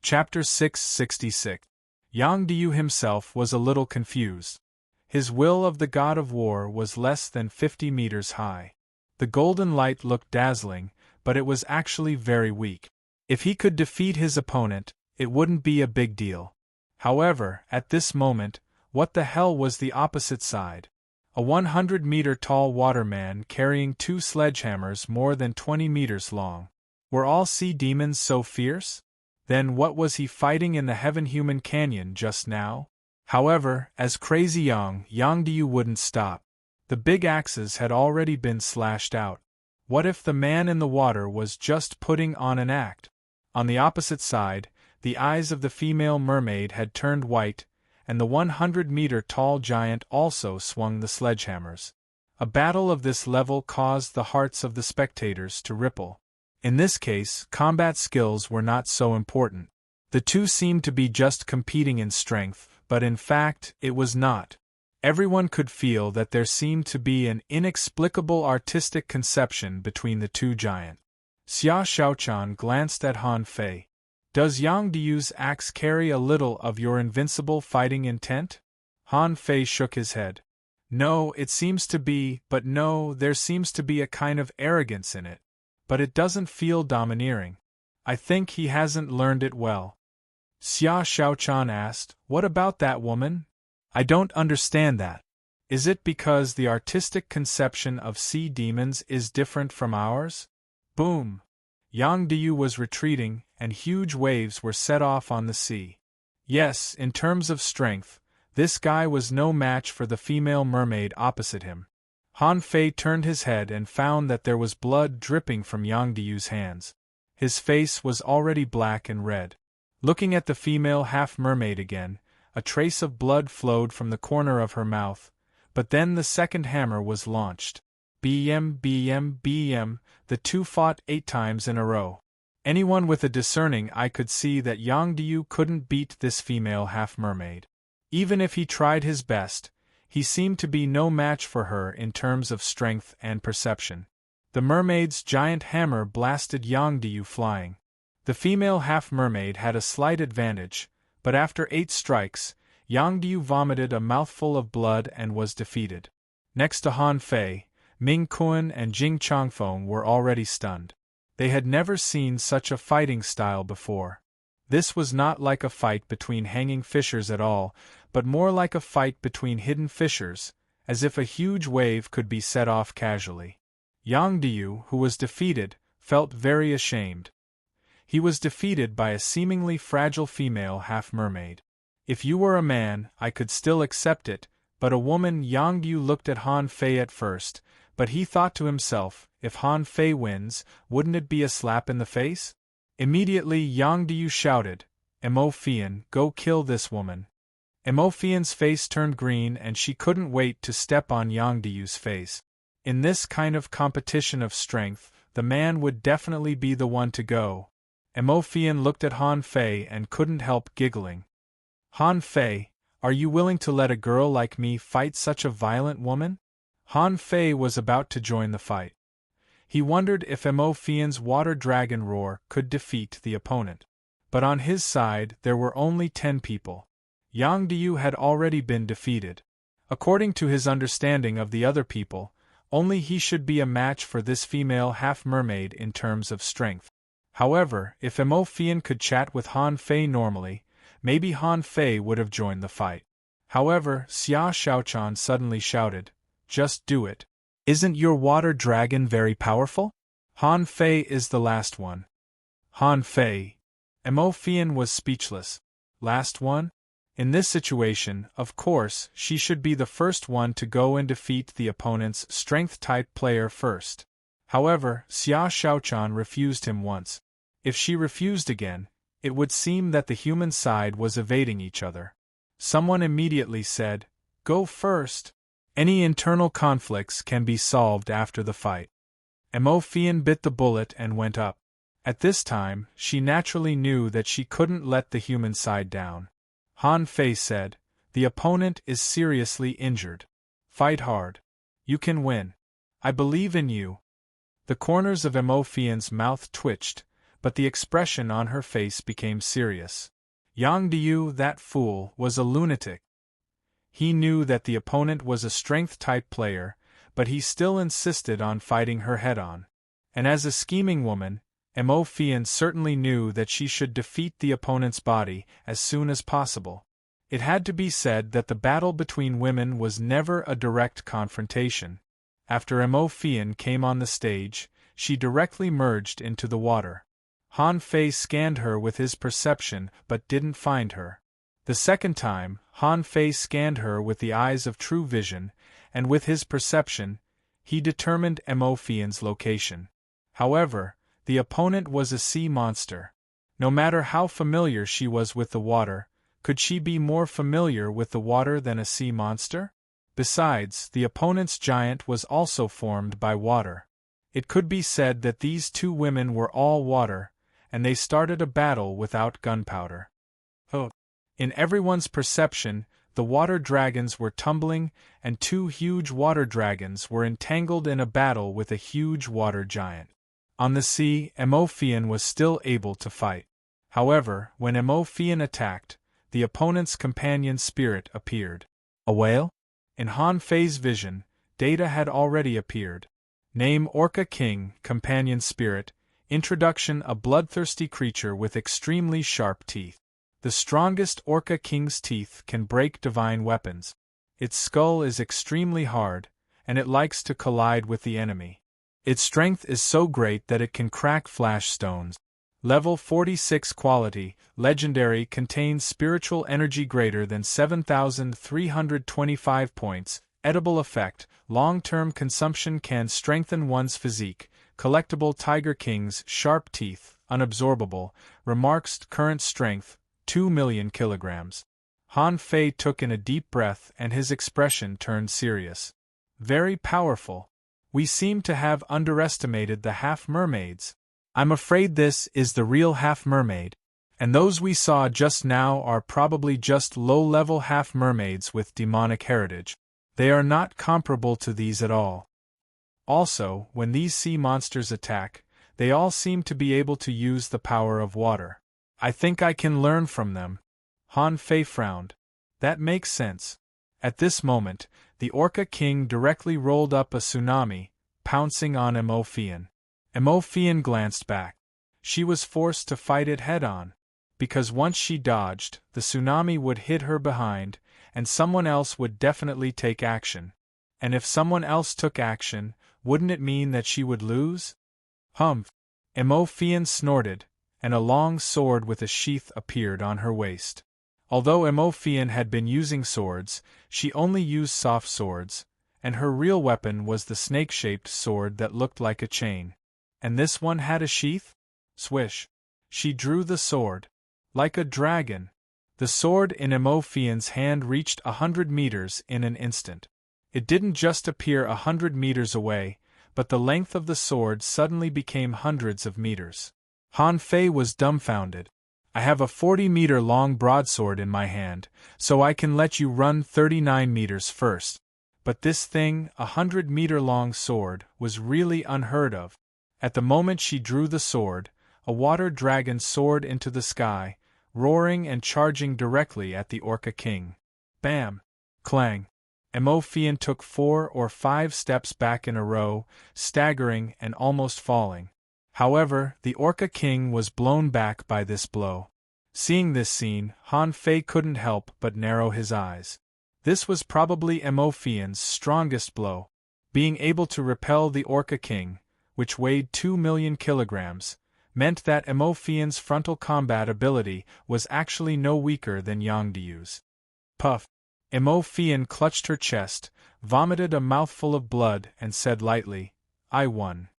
Chapter 666. Yang Diu himself was a little confused. His will of the god of war was less than 50 meters high. The golden light looked dazzling, but it was actually very weak. If he could defeat his opponent, it wouldn't be a big deal. However, at this moment, what the hell was the opposite side? A 100-meter-tall waterman carrying 2 sledgehammers more than 20 meters long. Were all sea demons so fierce? Then what was he fighting in the Heaven-Human Canyon just now? However, as Crazy Yang Diu wouldn't stop. The big axes had already been slashed out. What if the man in the water was just putting on an act? On the opposite side, the eyes of the female mermaid had turned white, and the 100-meter-tall giant also swung the sledgehammers. A battle of this level caused the hearts of the spectators to ripple. In this case, combat skills were not so important. The two seemed to be just competing in strength, but in fact, it was not. Everyone could feel that there seemed to be an inexplicable artistic conception between the two giants. Xia Xiaochan glanced at Han Fei. Does Yang Diu's axe carry a little of your invincible fighting intent? Han Fei shook his head. No, it seems to be, but no, there seems to be a kind of arrogance in it. But it doesn't feel domineering. I think he hasn't learned it well. Xia Xiaochan asked, What about that woman? I don't understand that. Is it because the artistic conception of sea demons is different from ours? Boom! Yang Diu was retreating, and huge waves were set off on the sea. Yes, in terms of strength, this guy was no match for the female mermaid opposite him. Han Fei turned his head and found that there was blood dripping from Yang Diu's hands. His face was already black and red. Looking at the female half-mermaid again, a trace of blood flowed from the corner of her mouth, but then the second hammer was launched. BM, the two fought 8 times in a row. Anyone with a discerning eye could see that Yang Diu couldn't beat this female half-mermaid. Even if he tried his best, he seemed to be no match for her in terms of strength and perception. The mermaid's giant hammer blasted Yang Diu flying. The female half-mermaid had a slight advantage, but after 8 strikes, Yang Diu vomited a mouthful of blood and was defeated. Next to Han Fei, Ming Kuan and Jing Changfeng were already stunned. They had never seen such a fighting style before. This was not like a fight between hanging fishers at all, but more like a fight between hidden fishers, as if a huge wave could be set off casually. Yang Diu, who was defeated, felt very ashamed. He was defeated by a seemingly fragile female half-mermaid. If you were a man, I could still accept it, but a woman. Yang Diu looked at Han Fei at first, but he thought to himself, if Han Fei wins, wouldn't it be a slap in the face? Immediately Yang Diu shouted, Mo Fian, go kill this woman. Mo Fian's face turned green and she couldn't wait to step on Yang Diu's face. In this kind of competition of strength, the man would definitely be the one to go. Mo Fian looked at Han Fei and couldn't help giggling. Han Fei, are you willing to let a girl like me fight such a violent woman? Han Fei was about to join the fight. He wondered if Mo Fian's water dragon roar could defeat the opponent. But on his side there were only 10 people. Yang Diu had already been defeated. According to his understanding of the other people, only he should be a match for this female half-mermaid in terms of strength. However, if Mo Fian could chat with Han Fei normally, maybe Han Fei would have joined the fight. However, Xia Xiaochan suddenly shouted, Just do it. Isn't your water dragon very powerful? Han Fei is the last one. Han Fei. Mo Fian was speechless. Last one? In this situation, of course, she should be the first one to go and defeat the opponent's strength-type player first. However, Xia Xiaochan refused him once. If she refused again, it would seem that the human side was evading each other. Someone immediately said, Go first. Any internal conflicts can be solved after the fight. Mo Fian bit the bullet and went up. At this time, she naturally knew that she couldn't let the human side down. Han Fei said, The opponent is seriously injured. Fight hard. You can win. I believe in you. The corners of Mo Fian's mouth twitched, but the expression on her face became serious. Yang Diu, that fool, was a lunatic. He knew that the opponent was a strength-type player, but he still insisted on fighting her head-on. And as a scheming woman, Mo Fian certainly knew that she should defeat the opponent's body as soon as possible. It had to be said that the battle between women was never a direct confrontation. After Mo Fian came on the stage, she directly merged into the water. Han Fei scanned her with his perception but didn't find her. The second time, Han Fei scanned her with the eyes of true vision, and with his perception, he determined Mo Fian's location. However, the opponent was a sea monster. No matter how familiar she was with the water, could she be more familiar with the water than a sea monster? Besides, the opponent's giant was also formed by water. It could be said that these two women were all water, and they started a battle without gunpowder. In everyone's perception, the water dragons were tumbling, and two huge water dragons were entangled in a battle with a huge water giant. On the sea, Mo Fian was still able to fight. However, when Mo Fian attacked, the opponent's companion spirit appeared. A whale? In Han Fei's vision, data had already appeared. Name Orca King, companion spirit. Introduction: a bloodthirsty creature with extremely sharp teeth. The strongest Orca King's teeth can break divine weapons. Its skull is extremely hard, and it likes to collide with the enemy. Its strength is so great that it can crack flash stones. Level 46 quality, legendary, contains spiritual energy greater than 7,325 points, edible effect, long-term consumption can strengthen one's physique, collectible Tiger King's sharp teeth, unabsorbable, remarks current strength, 2 million kilograms. Han Fei took in a deep breath and his expression turned serious. Very powerful. We seem to have underestimated the half-mermaids. I'm afraid this is the real half-mermaid, and those we saw just now are probably just low-level half-mermaids with demonic heritage. They are not comparable to these at all. Also, when these sea monsters attack, they all seem to be able to use the power of water. I think I can learn from them. Han Fei frowned. That makes sense. At this moment, the Orca King directly rolled up a tsunami, pouncing on Mo Fian. Mo Fian glanced back. She was forced to fight it head-on. Because once she dodged, the tsunami would hit her behind, and someone else would definitely take action. And if someone else took action, wouldn't it mean that she would lose? Humph! Mo Fian snorted, and a long sword with a sheath appeared on her waist. Although Mo Fian had been using swords, she only used soft swords, and her real weapon was the snake-shaped sword that looked like a chain. And this one had a sheath? Swish! She drew the sword. Like a dragon. The sword in Mo Fian's hand reached 100 meters in an instant. It didn't just appear 100 meters away, but the length of the sword suddenly became hundreds of meters. Han Fei was dumbfounded. I have a 40-meter-long broadsword in my hand, so I can let you run 39 meters first. But this thing, a 100-meter-long sword, was really unheard of. At the moment she drew the sword, a water dragon soared into the sky, roaring and charging directly at the Orca King. Bam! Clang! Mo Fian took 4 or 5 steps back in a row, staggering and almost falling. However, the Orca King was blown back by this blow. Seeing this scene, Han Fei couldn't help but narrow his eyes. This was probably Mo Fian's strongest blow. Being able to repel the Orca King, which weighed 2 million kilograms, meant that Mo Fian's frontal combat ability was actually no weaker than Yang Diu's. Puff! Mo Fian clutched her chest, vomited a mouthful of blood and said lightly, I won.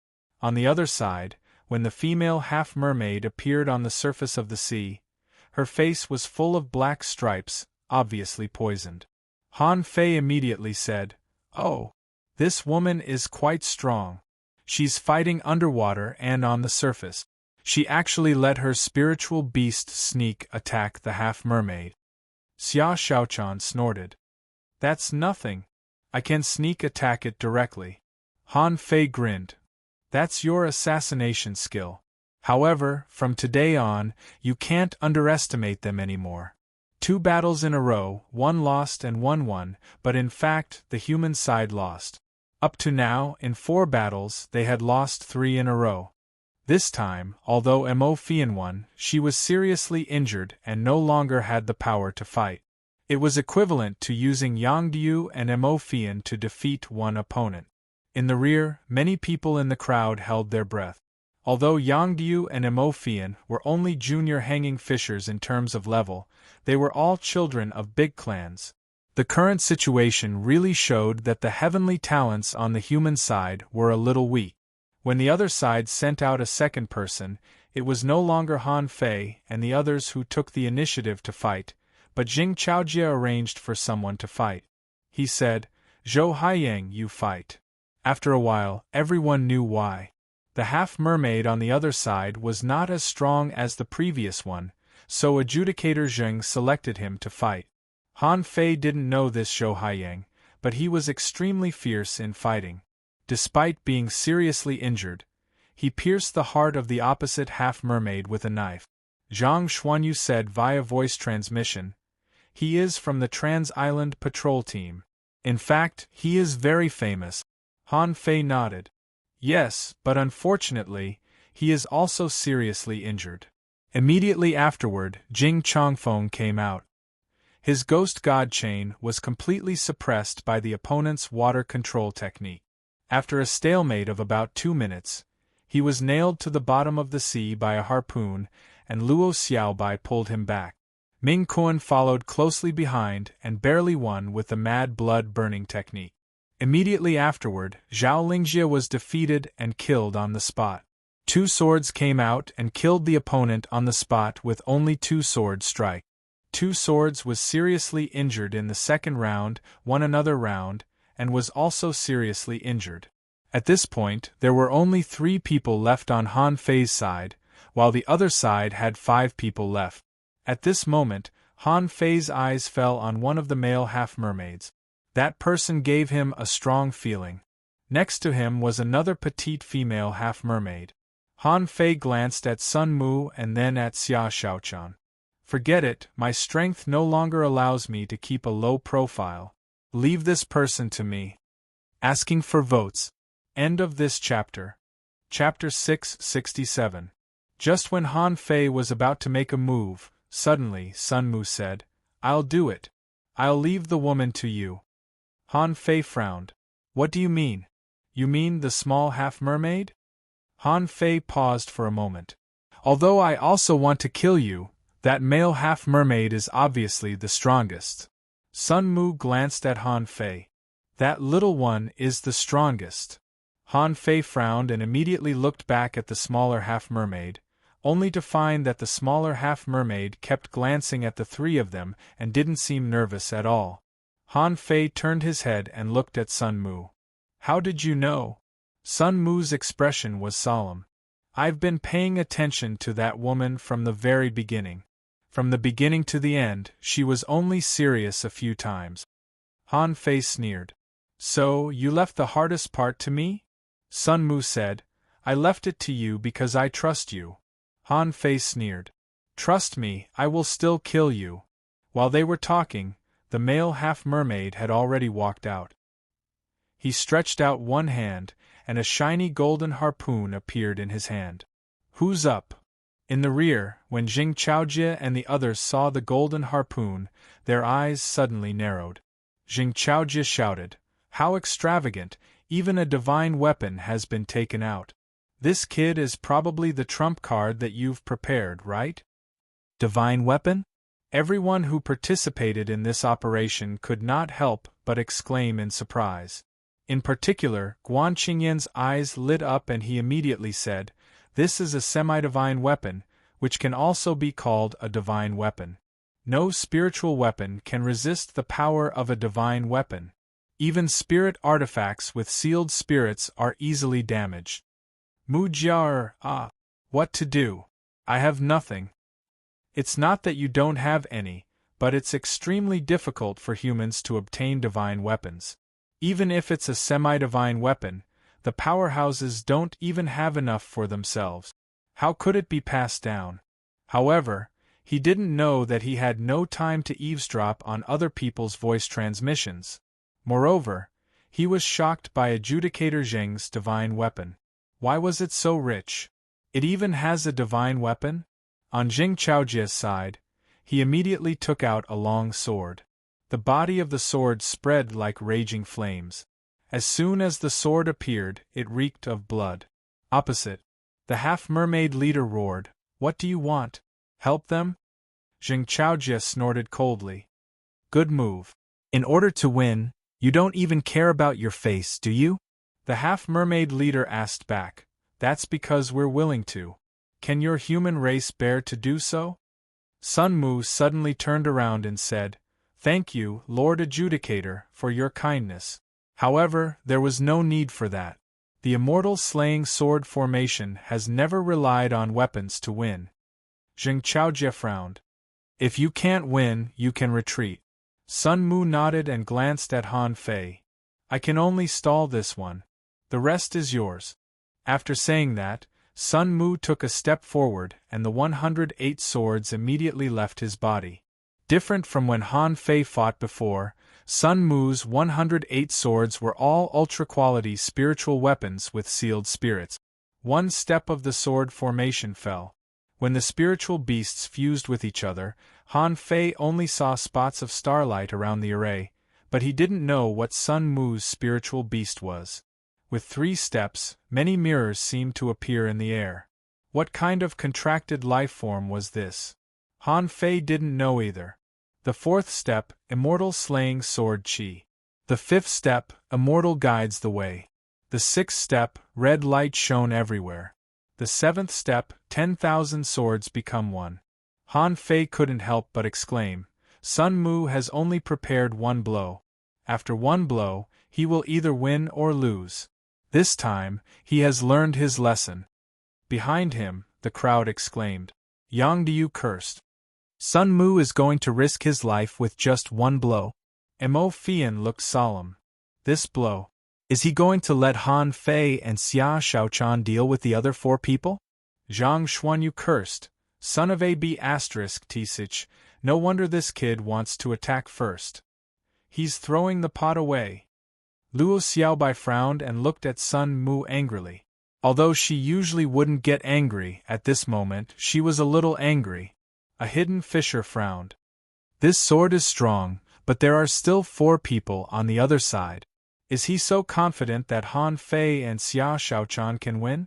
On the other side, when the female half-mermaid appeared on the surface of the sea, her face was full of black stripes, obviously poisoned. Han Fei immediately said, Oh, this woman is quite strong. She's fighting underwater and on the surface. She actually let her spiritual beast sneak attack the half-mermaid. Xia Shaochan snorted. That's nothing. I can sneak attack it directly. Han Fei grinned. That's your assassination skill. However, from today on, you can't underestimate them anymore. 2 battles in a row, 1 lost and 1 won, but in fact, the human side lost. Up to now, in 4 battles, they had lost 3 in a row. This time, although Mo Fian won, she was seriously injured and no longer had the power to fight. It was equivalent to using Yang Diu and Mo Fian to defeat one opponent. In the rear, many people in the crowd held their breath. Although Yang Diu and Mo Fian were only junior hanging fishers in terms of level, they were all children of big clans. The current situation really showed that the heavenly talents on the human side were a little weak. When the other side sent out a second person, it was no longer Han Fei and the others who took the initiative to fight, but Jing Chaojie arranged for someone to fight. He said, "Zhou Haiyang, you fight." After a while, everyone knew why. The half-mermaid on the other side was not as strong as the previous one, so adjudicator Zheng selected him to fight. Han Fei didn't know this Zhou Haiyang, but he was extremely fierce in fighting. Despite being seriously injured, he pierced the heart of the opposite half-mermaid with a knife. Zhang Xuanyu said via voice transmission, "He is from the Trans-Island Patrol Team. In fact, he is very famous." Han Fei nodded. "Yes, but unfortunately, he is also seriously injured." Immediately afterward, Jing Chongfeng came out. His ghost god chain was completely suppressed by the opponent's water control technique. After a stalemate of about 2 minutes, he was nailed to the bottom of the sea by a harpoon, and Luo Xiaobai pulled him back. Ming Kuan followed closely behind and barely won with the mad blood-burning technique. Immediately afterward, Zhao Lingjie was defeated and killed on the spot. 2 swords came out and killed the opponent on the spot with only 2 sword strike. 2 swords was seriously injured in the second round, won another round, and was also seriously injured. At this point, there were only 3 people left on Han Fei's side, while the other side had 5 people left. At this moment, Han Fei's eyes fell on one of the male half-mermaids. That person gave him a strong feeling. Next to him was another petite female half-mermaid. Han Fei glanced at Sun Mu and then at Xia Xiaochan. "Forget it, my strength no longer allows me to keep a low profile. Leave this person to me." Asking for votes. End of this chapter. Chapter 667. Just when Han Fei was about to make a move, suddenly Sun Mu said, "I'll do it. I'll leave the woman to you." Han Fei frowned. "What do you mean? You mean the small half-mermaid?" Han Fei paused for a moment. "Although I also want to kill you, that male half-mermaid is obviously the strongest." Sun Mu glanced at Han Fei. "That little one is the strongest." Han Fei frowned and immediately looked back at the smaller half-mermaid, only to find that the smaller half-mermaid kept glancing at the 3 of them and didn't seem nervous at all. Han Fei turned his head and looked at Sun Mu. "How did you know?" Sun Mu's expression was solemn. "I've been paying attention to that woman from the very beginning. From the beginning to the end, she was only serious a few times." Han Fei sneered. "So, you left the hardest part to me?" Sun Mu said, "I left it to you because I trust you." Han Fei sneered. "Trust me, I will still kill you." While they were talking, the male half-mermaid had already walked out. He stretched out one hand, and a shiny golden harpoon appeared in his hand. "Who's up?" In the rear, when Jing Chaojie and the others saw the golden harpoon, their eyes suddenly narrowed. Jing Chaojie shouted, "How extravagant! Even a divine weapon has been taken out. This kid is probably the trump card that you've prepared, right?" "Divine weapon?" Everyone who participated in this operation could not help but exclaim in surprise. In particular, Guan Qingyan's eyes lit up and he immediately said, "This is a semi-divine weapon, which can also be called a divine weapon. No spiritual weapon can resist the power of a divine weapon. Even spirit artifacts with sealed spirits are easily damaged." Mu Jiaer, what to do? I have nothing. It's not that you don't have any, but it's extremely difficult for humans to obtain divine weapons. Even if it's a semi-divine weapon, the powerhouses don't even have enough for themselves. How could it be passed down? However, he didn't know that he had no time to eavesdrop on other people's voice transmissions. Moreover, he was shocked by Adjudicator Zheng's divine weapon. Why was it so rich? It even has a divine weapon? On Jing Chaojia's side, he immediately took out a long sword. The body of the sword spread like raging flames. As soon as the sword appeared, it reeked of blood. Opposite, the half-mermaid leader roared, "What do you want? Help them?" Jing Chaojia snorted coldly. "Good move. In order to win, you don't even care about your face, do you?" The half-mermaid leader asked back. "That's because we're willing to. Can your human race bear to do so?" Sun Mu suddenly turned around and said, "Thank you, Lord Adjudicator, for your kindness. However, there was no need for that. The immortal slaying sword formation has never relied on weapons to win." Jing Chaojia frowned. "If you can't win, you can retreat." Sun Mu nodded and glanced at Han Fei. "I can only stall this one. The rest is yours." After saying that, Sun Mu took a step forward and the 108 swords immediately left his body. Different from when Han Fei fought before, Sun Mu's 108 swords were all ultra-quality spiritual weapons with sealed spirits. One step of the sword formation fell. When the spiritual beasts fused with each other, Han Fei only saw spots of starlight around the array, but he didn't know what Sun Mu's spiritual beast was. With 3 steps, many mirrors seemed to appear in the air. What kind of contracted life form was this? Han Fei didn't know either. The 4th step, immortal slaying sword chi. The 5th step, immortal guides the way. The 6th step, red light shone everywhere. The 7th step, 10,000 swords become one. Han Fei couldn't help but exclaim, "Sun Mu has only prepared one blow. After one blow, he will either win or lose. This time, he has learned his lesson." Behind him, the crowd exclaimed, "Yang Diu cursed. Sun Mu is going to risk his life with just one blow." Mo Fian looked solemn. "This blow? Is he going to let Han Fei and Xia Shaochan deal with the other 4 people?" Zhang Xuanyu cursed, "Son of AB** Tsich, no wonder this kid wants to attack first. He's throwing the pot away." Luo Xiaobai frowned and looked at Sun Mu angrily. Although she usually wouldn't get angry, at this moment she was a little angry. A hidden fisher frowned. "This sword is strong, but there are still 4 people on the other side. Is he so confident that Han Fei and Xia Shaochan can win?"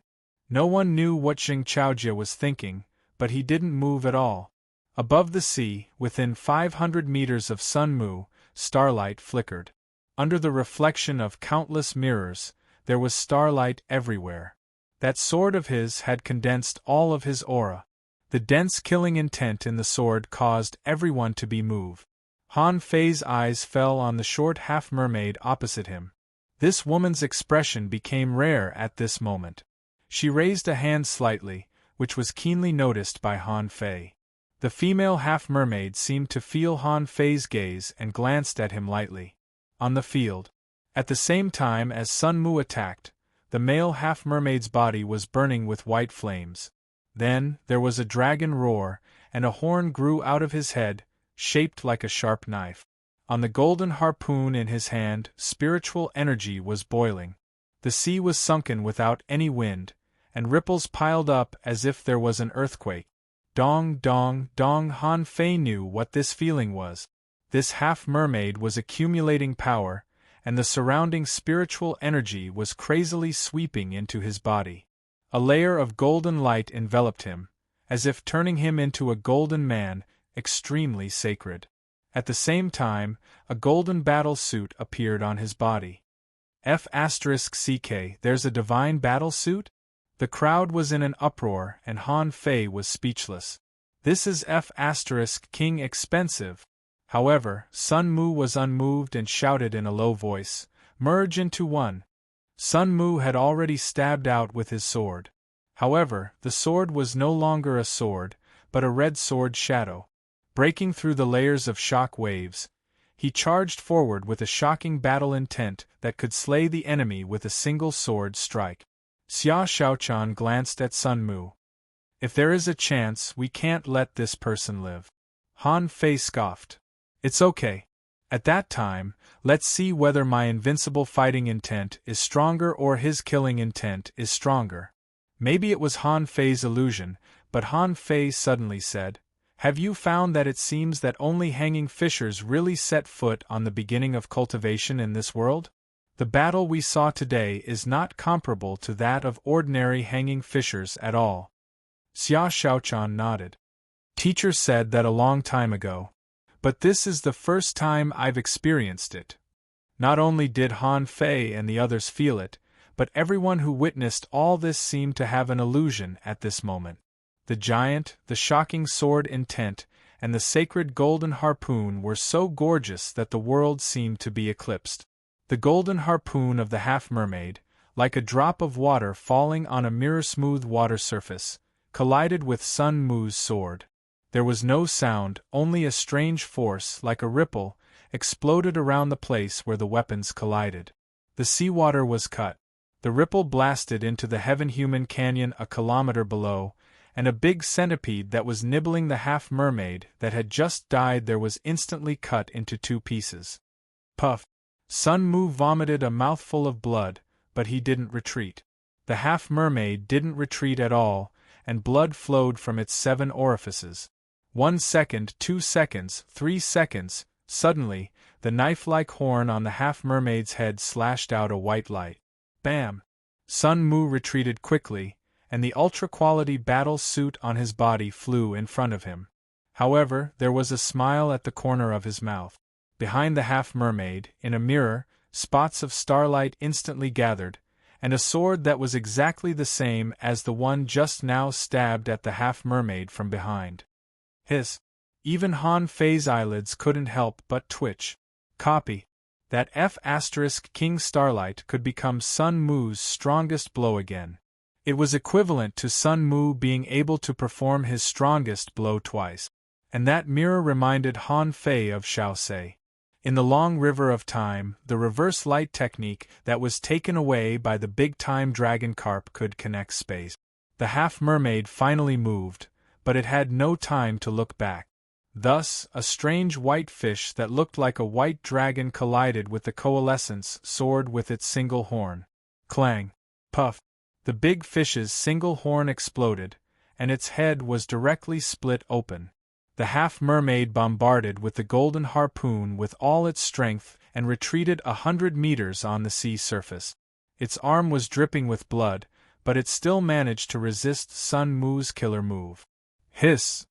No one knew what Jing Chaojia was thinking, but he didn't move at all. Above the sea, within 500 meters of Sun Mu, starlight flickered. Under the reflection of countless mirrors, there was starlight everywhere. That sword of his had condensed all of his aura. The dense killing intent in the sword caused everyone to be moved. Han Fei's eyes fell on the short half-mermaid opposite him. This woman's expression became rare at this moment. She raised a hand slightly, which was keenly noticed by Han Fei. The female half-mermaid seemed to feel Han Fei's gaze and glanced at him lightly. On the field, at the same time as Sun Mu attacked, the male half-mermaid's body was burning with white flames. Then, there was a dragon roar, and a horn grew out of his head, shaped like a sharp knife. On the golden harpoon in his hand, spiritual energy was boiling. The sea was sunken without any wind, and ripples piled up as if there was an earthquake. Dong, dong, dong. Han Fei knew what this feeling was. This half-mermaid was accumulating power, and the surrounding spiritual energy was crazily sweeping into his body. A layer of golden light enveloped him, as if turning him into a golden man, extremely sacred. At the same time, a golden battle suit appeared on his body. F***ck, there's a divine battle suit? The crowd was in an uproar and Han Fei was speechless. This is F***king expensive. However, Sun Mu was unmoved and shouted in a low voice, "Merge into one." Sun Mu had already stabbed out with his sword. However, the sword was no longer a sword, but a red sword shadow. Breaking through the layers of shock waves, he charged forward with a shocking battle intent that could slay the enemy with a single sword strike. Xia Shaochan glanced at Sun Mu. If there is a chance, we can't let this person live. Han Fei scoffed. It's okay. At that time, let's see whether my invincible fighting intent is stronger or his killing intent is stronger. Maybe it was Han Fei's illusion, but Han Fei suddenly said, "Have you found that it seems that only hanging fishers really set foot on the beginning of cultivation in this world? The battle we saw today is not comparable to that of ordinary hanging fishers at all." Xia Shaochan nodded. Teacher said that a long time ago. But this is the first time I've experienced it. Not only did Han Fei and the others feel it, but everyone who witnessed all this seemed to have an illusion at this moment. The giant, the shocking sword intent, and the sacred golden harpoon were so gorgeous that the world seemed to be eclipsed. The golden harpoon of the half-mermaid, like a drop of water falling on a mirror-smooth water surface, collided with Sun Mu's sword. There was no sound, only a strange force, like a ripple, exploded around the place where the weapons collided. The seawater was cut. The ripple blasted into the heaven-human canyon a kilometer below, and a big centipede that was nibbling the half-mermaid that had just died there was instantly cut into 2 pieces. Puff! Sun Mu vomited a mouthful of blood, but he didn't retreat. The half-mermaid didn't retreat at all, and blood flowed from its 7 orifices. 1 second, 2 seconds, 3 seconds, suddenly, the knife-like horn on the half-mermaid's head slashed out a white light. Bam! Sun Mu retreated quickly, and the ultra-quality battle suit on his body flew in front of him. However, there was a smile at the corner of his mouth. Behind the half-mermaid, in a mirror, spots of starlight instantly gathered, and a sword that was exactly the same as the one just now stabbed at the half-mermaid from behind. Hiss! Even Han Fei's eyelids couldn't help but twitch. Copy. That F*King Starlight could become Sun Mu's strongest blow again. It was equivalent to Sun Mu being able to perform his strongest blow twice. And that mirror reminded Han Fei of Xiao Sei. In the long river of time, the reverse light technique that was taken away by the big-time dragon carp could connect space. The half-mermaid finally moved, but it had no time to look back. Thus, a strange white fish that looked like a white dragon collided with the coalescence sword with its single horn. Clang! Puff! The big fish's single horn exploded, and its head was directly split open. The half-mermaid bombarded with the golden harpoon with all its strength and retreated 100 meters on the sea surface. Its arm was dripping with blood, but it still managed to resist Sun Mu's killer move. Hiss!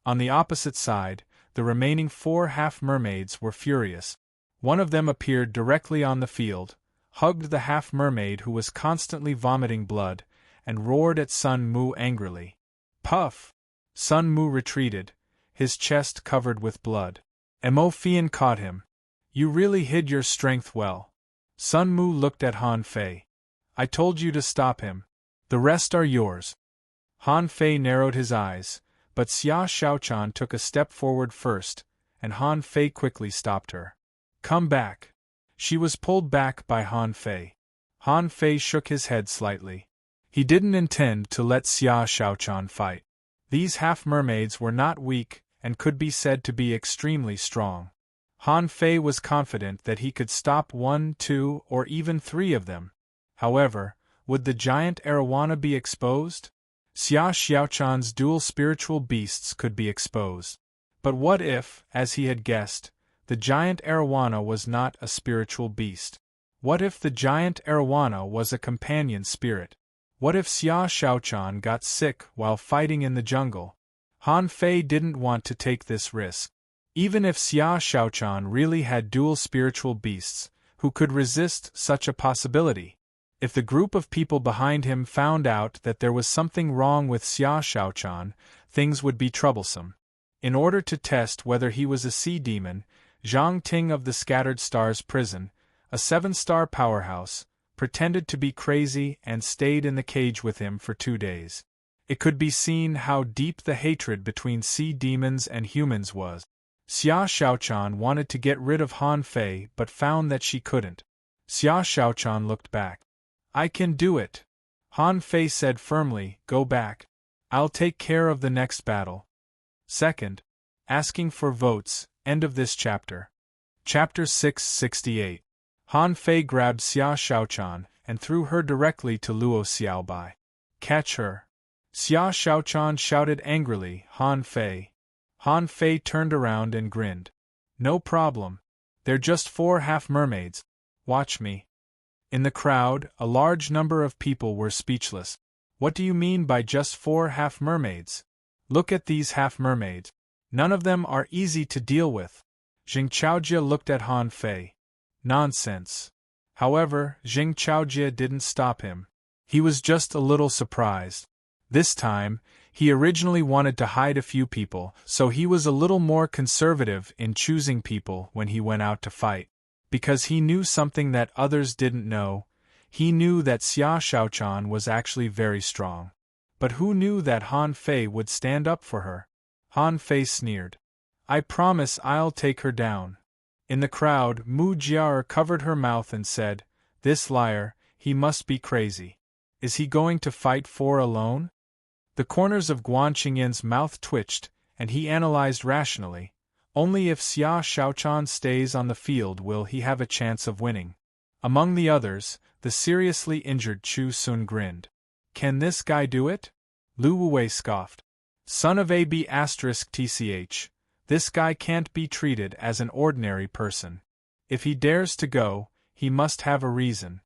On the opposite side, the remaining 4 half-mermaids were furious. One of them appeared directly on the field, hugged the half-mermaid who was constantly vomiting blood, and roared at Sun Mu angrily. Puff! Sun Mu retreated, his chest covered with blood. Mo Fian caught him. You really hid your strength well. Sun Mu looked at Han Fei. I told you to stop him. The rest are yours. Han Fei narrowed his eyes, but Xia Shaochan took a step forward first, and Han Fei quickly stopped her. Come back. She was pulled back by Han Fei. Han Fei shook his head slightly. He didn't intend to let Xia Shaochan fight. These half-mermaids were not weak and could be said to be extremely strong. Han Fei was confident that he could stop 1, 2, or even 3 of them. However, would the giant arowana be exposed? Xia Xiaochan's dual spiritual beasts could be exposed. But what if, as he had guessed, the giant arowana was not a spiritual beast? What if the giant arowana was a companion spirit? What if Xia Shaochan got sick while fighting in the jungle? Han Fei didn't want to take this risk. Even if Xia Shaochan really had dual spiritual beasts, who could resist such a possibility? If the group of people behind him found out that there was something wrong with Xia Shaochan, things would be troublesome. In order to test whether he was a sea demon, Zhang Ting of the Scattered Stars prison, a 7-star powerhouse, pretended to be crazy and stayed in the cage with him for 2 days. It could be seen how deep the hatred between sea demons and humans was. Xia Shaochan wanted to get rid of Han Fei but found that she couldn't. Xia Shaochan looked back. I can do it. Han Fei said firmly, go back. I'll take care of the next battle. Second, asking for votes, end of this chapter. Chapter 668. Han Fei grabbed Xia Shaochan and threw her directly to Luo Xiaobai. Catch her! Xia Shaochan shouted angrily, Han Fei. Han Fei turned around and grinned. No problem. They're just 4 half-mermaids. Watch me. In the crowd, a large number of people were speechless. What do you mean by just 4 half-mermaids? Look at these half-mermaids. None of them are easy to deal with. Jing Chaojie looked at Han Fei. Nonsense. However, Jing Chaojie didn't stop him. He was just a little surprised. This time, he originally wanted to hide a few people, so he was a little more conservative in choosing people when he went out to fight. Because he knew something that others didn't know, he knew that Xia Shaochan was actually very strong. But who knew that Han Fei would stand up for her? Han Fei sneered. I promise I'll take her down. In the crowd, Mu Jiaer covered her mouth and said, This liar, he must be crazy. Is he going to fight 4 alone? The corners of Guan Qingyin's mouth twitched, and he analyzed rationally. Only if Xia Shaochan stays on the field will he have a chance of winning. Among the others, the seriously injured Chu Sun grinned. Can this guy do it? Lu Wuwei scoffed. Son of AB*TCH, this guy can't be treated as an ordinary person. If he dares to go, he must have a reason.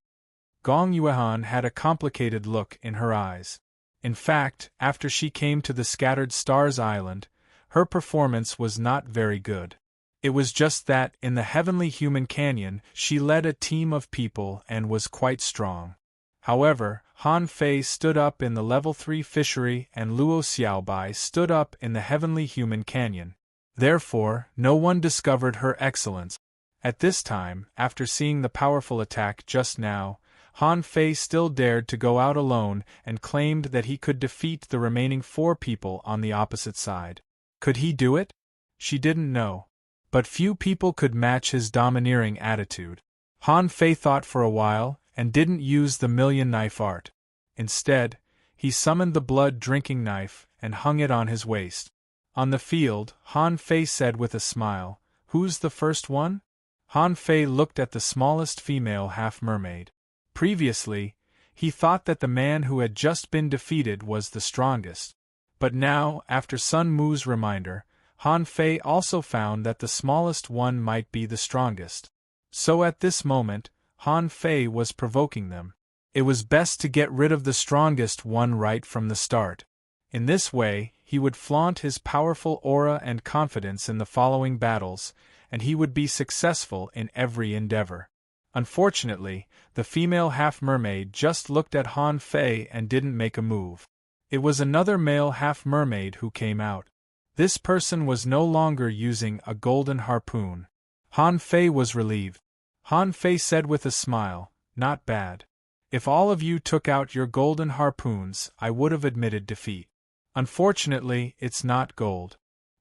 Gong Yuehan had a complicated look in her eyes. In fact, after she came to the Scattered Stars Island, her performance was not very good. It was just that, in the Heavenly Human Canyon, she led a team of people and was quite strong. However, Han Fei stood up in the Level 3 fishery and Luo Xiaobai stood up in the Heavenly Human Canyon. Therefore, no one discovered her excellence. At this time, after seeing the powerful attack just now, Han Fei still dared to go out alone and claimed that he could defeat the remaining 4 people on the opposite side. Could he do it? She didn't know. But few people could match his domineering attitude. Han Fei thought for a while, and didn't use the million knife art. Instead, he summoned the blood-drinking knife and hung it on his waist. On the field, Han Fei said with a smile, Who's the first one? Han Fei looked at the smallest female half-mermaid. Previously, he thought that the man who had just been defeated was the strongest. But now, after Sun Mu's reminder, Han Fei also found that the smallest one might be the strongest. So at this moment, Han Fei was provoking them. It was best to get rid of the strongest one right from the start. In this way, he would flaunt his powerful aura and confidence in the following battles, and he would be successful in every endeavor. Unfortunately, the female half-mermaid just looked at Han Fei and didn't make a move. It was another male half-mermaid who came out. This person was no longer using a golden harpoon. Han Fei was relieved. Han Fei said with a smile, Not bad. If all of you took out your golden harpoons, I would have admitted defeat. Unfortunately, it's not gold.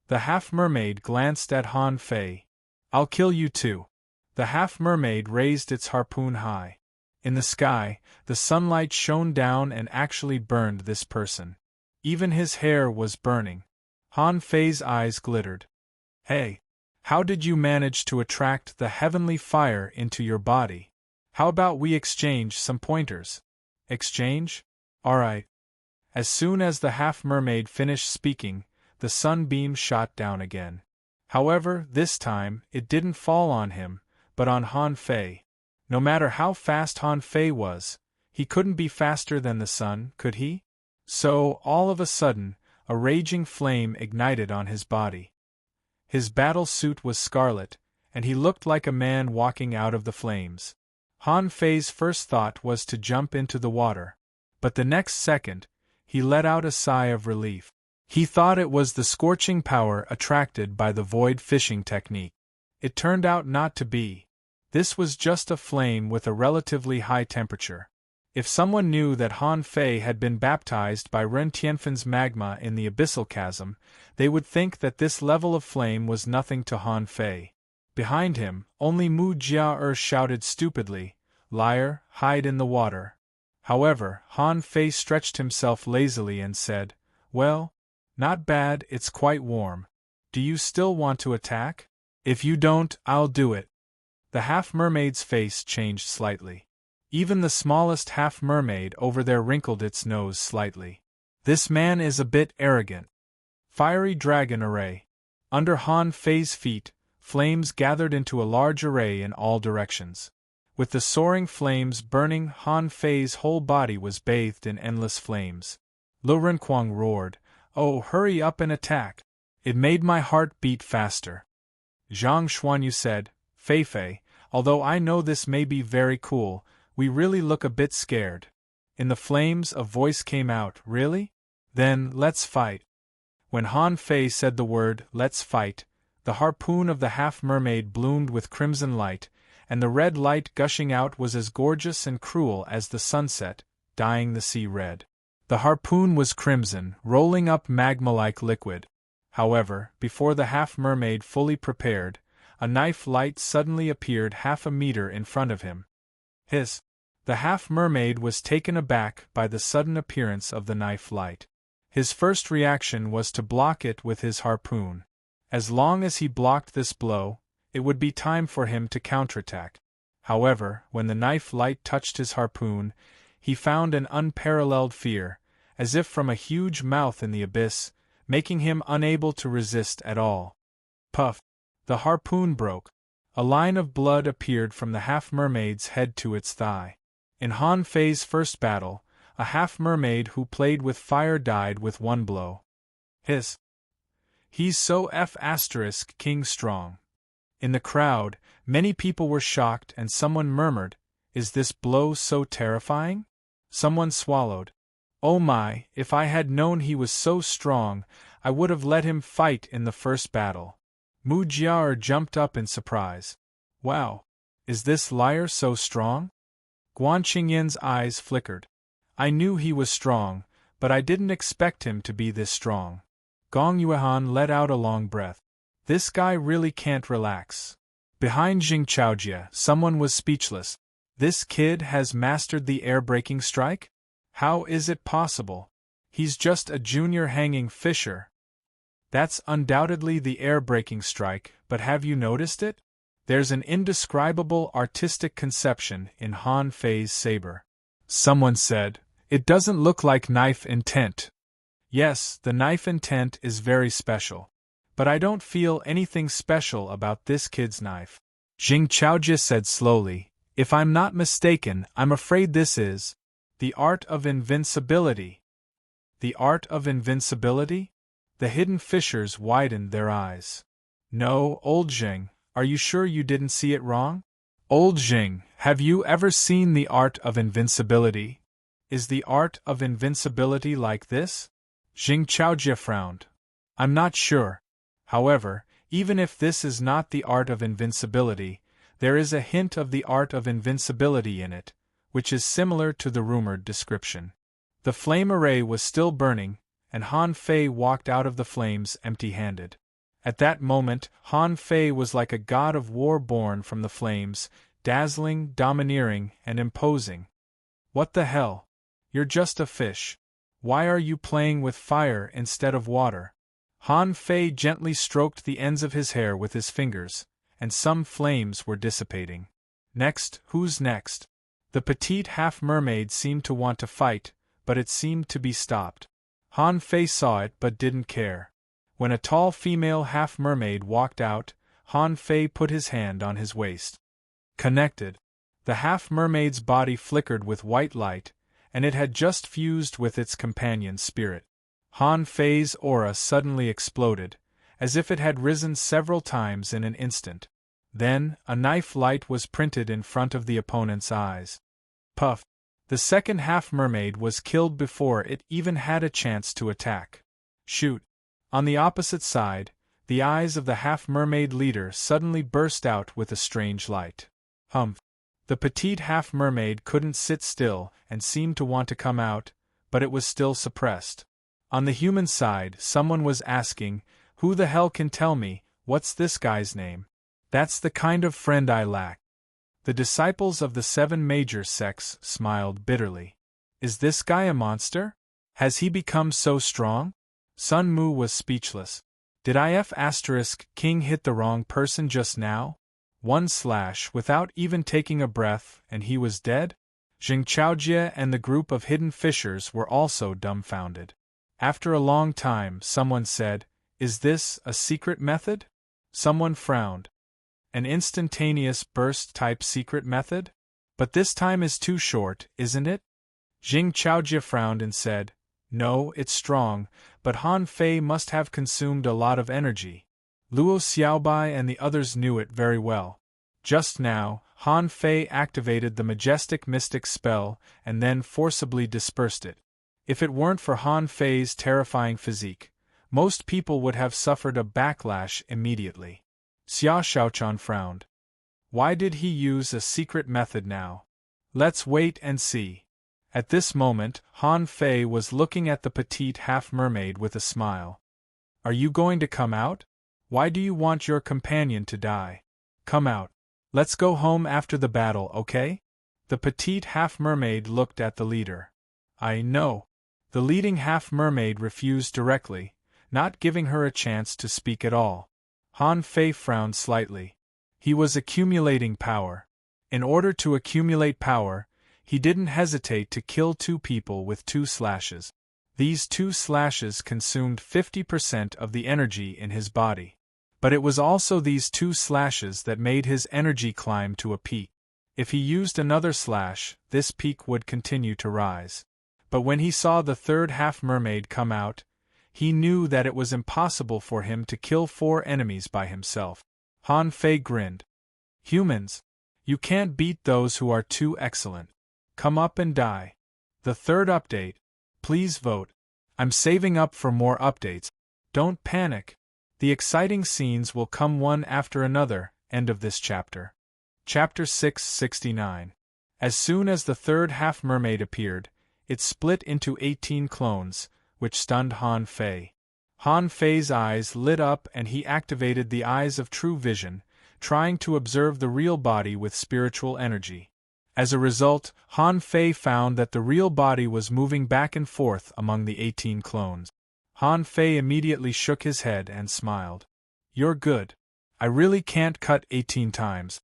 The half-mermaid glanced at Han Fei. I'll kill you too. The half-mermaid raised its harpoon high. In the sky, the sunlight shone down and actually burned this person. Even his hair was burning. Han Fei's eyes glittered. Hey! How did you manage to attract the heavenly fire into your body? How about we exchange some pointers? Exchange? Alright. As soon as the half-mermaid finished speaking, the sunbeam shot down again. However, this time, it didn't fall on him, but on Han Fei. No matter how fast Han Fei was, he couldn't be faster than the sun, could he? So, all of a sudden, a raging flame ignited on his body. His battle suit was scarlet, and he looked like a man walking out of the flames. Han Fei's first thought was to jump into the water. But the next second, he let out a sigh of relief. He thought it was the scorching power attracted by the void fishing technique. It turned out not to be. This was just a flame with a relatively high temperature. If someone knew that Han Fei had been baptized by Ren Tianfen's magma in the abyssal chasm, they would think that this level of flame was nothing to Han Fei. Behind him, only Mu Jiaer shouted stupidly, Liar, hide in the water. However, Han Fei stretched himself lazily and said, Well, not bad, it's quite warm. Do you still want to attack? If you don't, I'll do it. The half-mermaid's face changed slightly. Even the smallest half-mermaid over there wrinkled its nose slightly. This man is a bit arrogant. Fiery dragon array. Under Han Fei's feet, flames gathered into a large array in all directions. With the soaring flames burning, Han Fei's whole body was bathed in endless flames. Lu Renquang roared, "Oh, hurry up and attack!" It made my heart beat faster. Zhang Xuanyu said, "Fei, although I know this may be very cool, we really look a bit scared." In the flames a voice came out, "Really? Then, let's fight." When Han Fei said the word, "Let's fight," the harpoon of the half-mermaid bloomed with crimson light, and the red light gushing out was as gorgeous and cruel as the sunset, dyeing the sea red. The harpoon was crimson, rolling up magma-like liquid. However, before the half-mermaid fully prepared, a knife light suddenly appeared half a meter in front of him. Hiss! The half-mermaid was taken aback by the sudden appearance of the knife light. His first reaction was to block it with his harpoon. As long as he blocked this blow, it would be time for him to counterattack. However, when the knife light touched his harpoon, he found an unparalleled fear, as if from a huge mouth in the abyss, making him unable to resist at all. Puff! The harpoon broke. A line of blood appeared from the half-mermaid's head to its thigh. In Han Fei's first battle, a half-mermaid who played with fire died with one blow. Hiss! He's so King strong. In the crowd, many people were shocked and someone murmured, "Is this blow so terrifying?" Someone swallowed. "Oh my, if I had known he was so strong, I would have let him fight in the first battle." Mu Jiaer jumped up in surprise. "Wow! Is this liar so strong?" Guan Qingyin's eyes flickered. "I knew he was strong, but I didn't expect him to be this strong." Gong Yuehan let out a long breath. This guy really can't relax. Behind Jing Chaojie, someone was speechless. This kid has mastered the air-breaking strike? How is it possible? He's just a junior hanging fisher. That's undoubtedly the air-breaking strike, but have you noticed it? There's an indescribable artistic conception in Han Fei's saber. Someone said, "It doesn't look like knife intent." Yes, the knife intent is very special. But I don't feel anything special about this kid's knife. Jing Chaojie said slowly, "If I'm not mistaken, I'm afraid this is the art of invincibility." The art of invincibility? The hidden fishers widened their eyes. "No, old Jing, are you sure you didn't see it wrong? Old Jing, have you ever seen the art of invincibility? Is the art of invincibility like this?" Jing Chaojie frowned. "I'm not sure. However, even if this is not the art of invincibility, there is a hint of the art of invincibility in it, which is similar to the rumored description." The flame array was still burning, and Han Fei walked out of the flames empty-handed. At that moment, Han Fei was like a god of war born from the flames, dazzling, domineering, and imposing. "What the hell? You're just a fish. Why are you playing with fire instead of water?" Han Fei gently stroked the ends of his hair with his fingers, and some flames were dissipating. "Next, who's next?" The petite half-mermaid seemed to want to fight, but it seemed to be stopped. Han Fei saw it but didn't care. When a tall female half-mermaid walked out, Han Fei put his hand on his waist. Connected. The half-mermaid's body flickered with white light, and it had just fused with its companion's spirit. Han Fei's aura suddenly exploded, as if it had risen several times in an instant. Then, a knife light was printed in front of the opponent's eyes. Puff! The second half-mermaid was killed before it even had a chance to attack. Shoot! On the opposite side, the eyes of the half-mermaid leader suddenly burst out with a strange light. Humph! The petite half-mermaid couldn't sit still and seemed to want to come out, but it was still suppressed. On the human side, someone was asking, "Who the hell can tell me, what's this guy's name? That's the kind of friend I lack." The disciples of the 7 major sects smiled bitterly. "Is this guy a monster? Has he become so strong?" Sun Mu was speechless. Did IF King hit the wrong person just now? One slash without even taking a breath and he was dead? Jing Chaojie and the group of hidden fishers were also dumbfounded. After a long time, someone said, "Is this a secret method?" Someone frowned. An instantaneous burst-type secret method? But this time is too short, isn't it? Jing Chaojie frowned and said, "No, it's strong, but Han Fei must have consumed a lot of energy." Luo Xiaobai and the others knew it very well. Just now, Han Fei activated the majestic mystic spell and then forcibly dispersed it. If it weren't for Han Fei's terrifying physique, most people would have suffered a backlash immediately. Xia Shaochan frowned. Why did he use a secret method now? Let's wait and see. At this moment, Han Fei was looking at the petite half-mermaid with a smile. Are you going to come out? Why do you want your companion to die? Come out. Let's go home after the battle, okay? The petite half-mermaid looked at the leader. I know. The leading half-mermaid refused directly, not giving her a chance to speak at all. Han Fei frowned slightly. He was accumulating power. In order to accumulate power, he didn't hesitate to kill 2 people with 2 slashes. These 2 slashes consumed 50% of the energy in his body. But it was also these 2 slashes that made his energy climb to a peak. If he used another slash, this peak would continue to rise. But when he saw the third half-mermaid come out, he knew that it was impossible for him to kill 4 enemies by himself. Han Fei grinned. Humans, you can't beat those who are too excellent. Come up and die. The third update. Please vote. I'm saving up for more updates. Don't panic. The exciting scenes will come one after another. End of this chapter. Chapter 669. As soon as the third half-mermaid appeared, it split into 18 clones, which stunned Han Fei. Han Fei's eyes lit up and he activated the eyes of true vision, trying to observe the real body with spiritual energy. As a result, Han Fei found that the real body was moving back and forth among the 18 clones. Han Fei immediately shook his head and smiled. You're good. I really can't cut 18 times.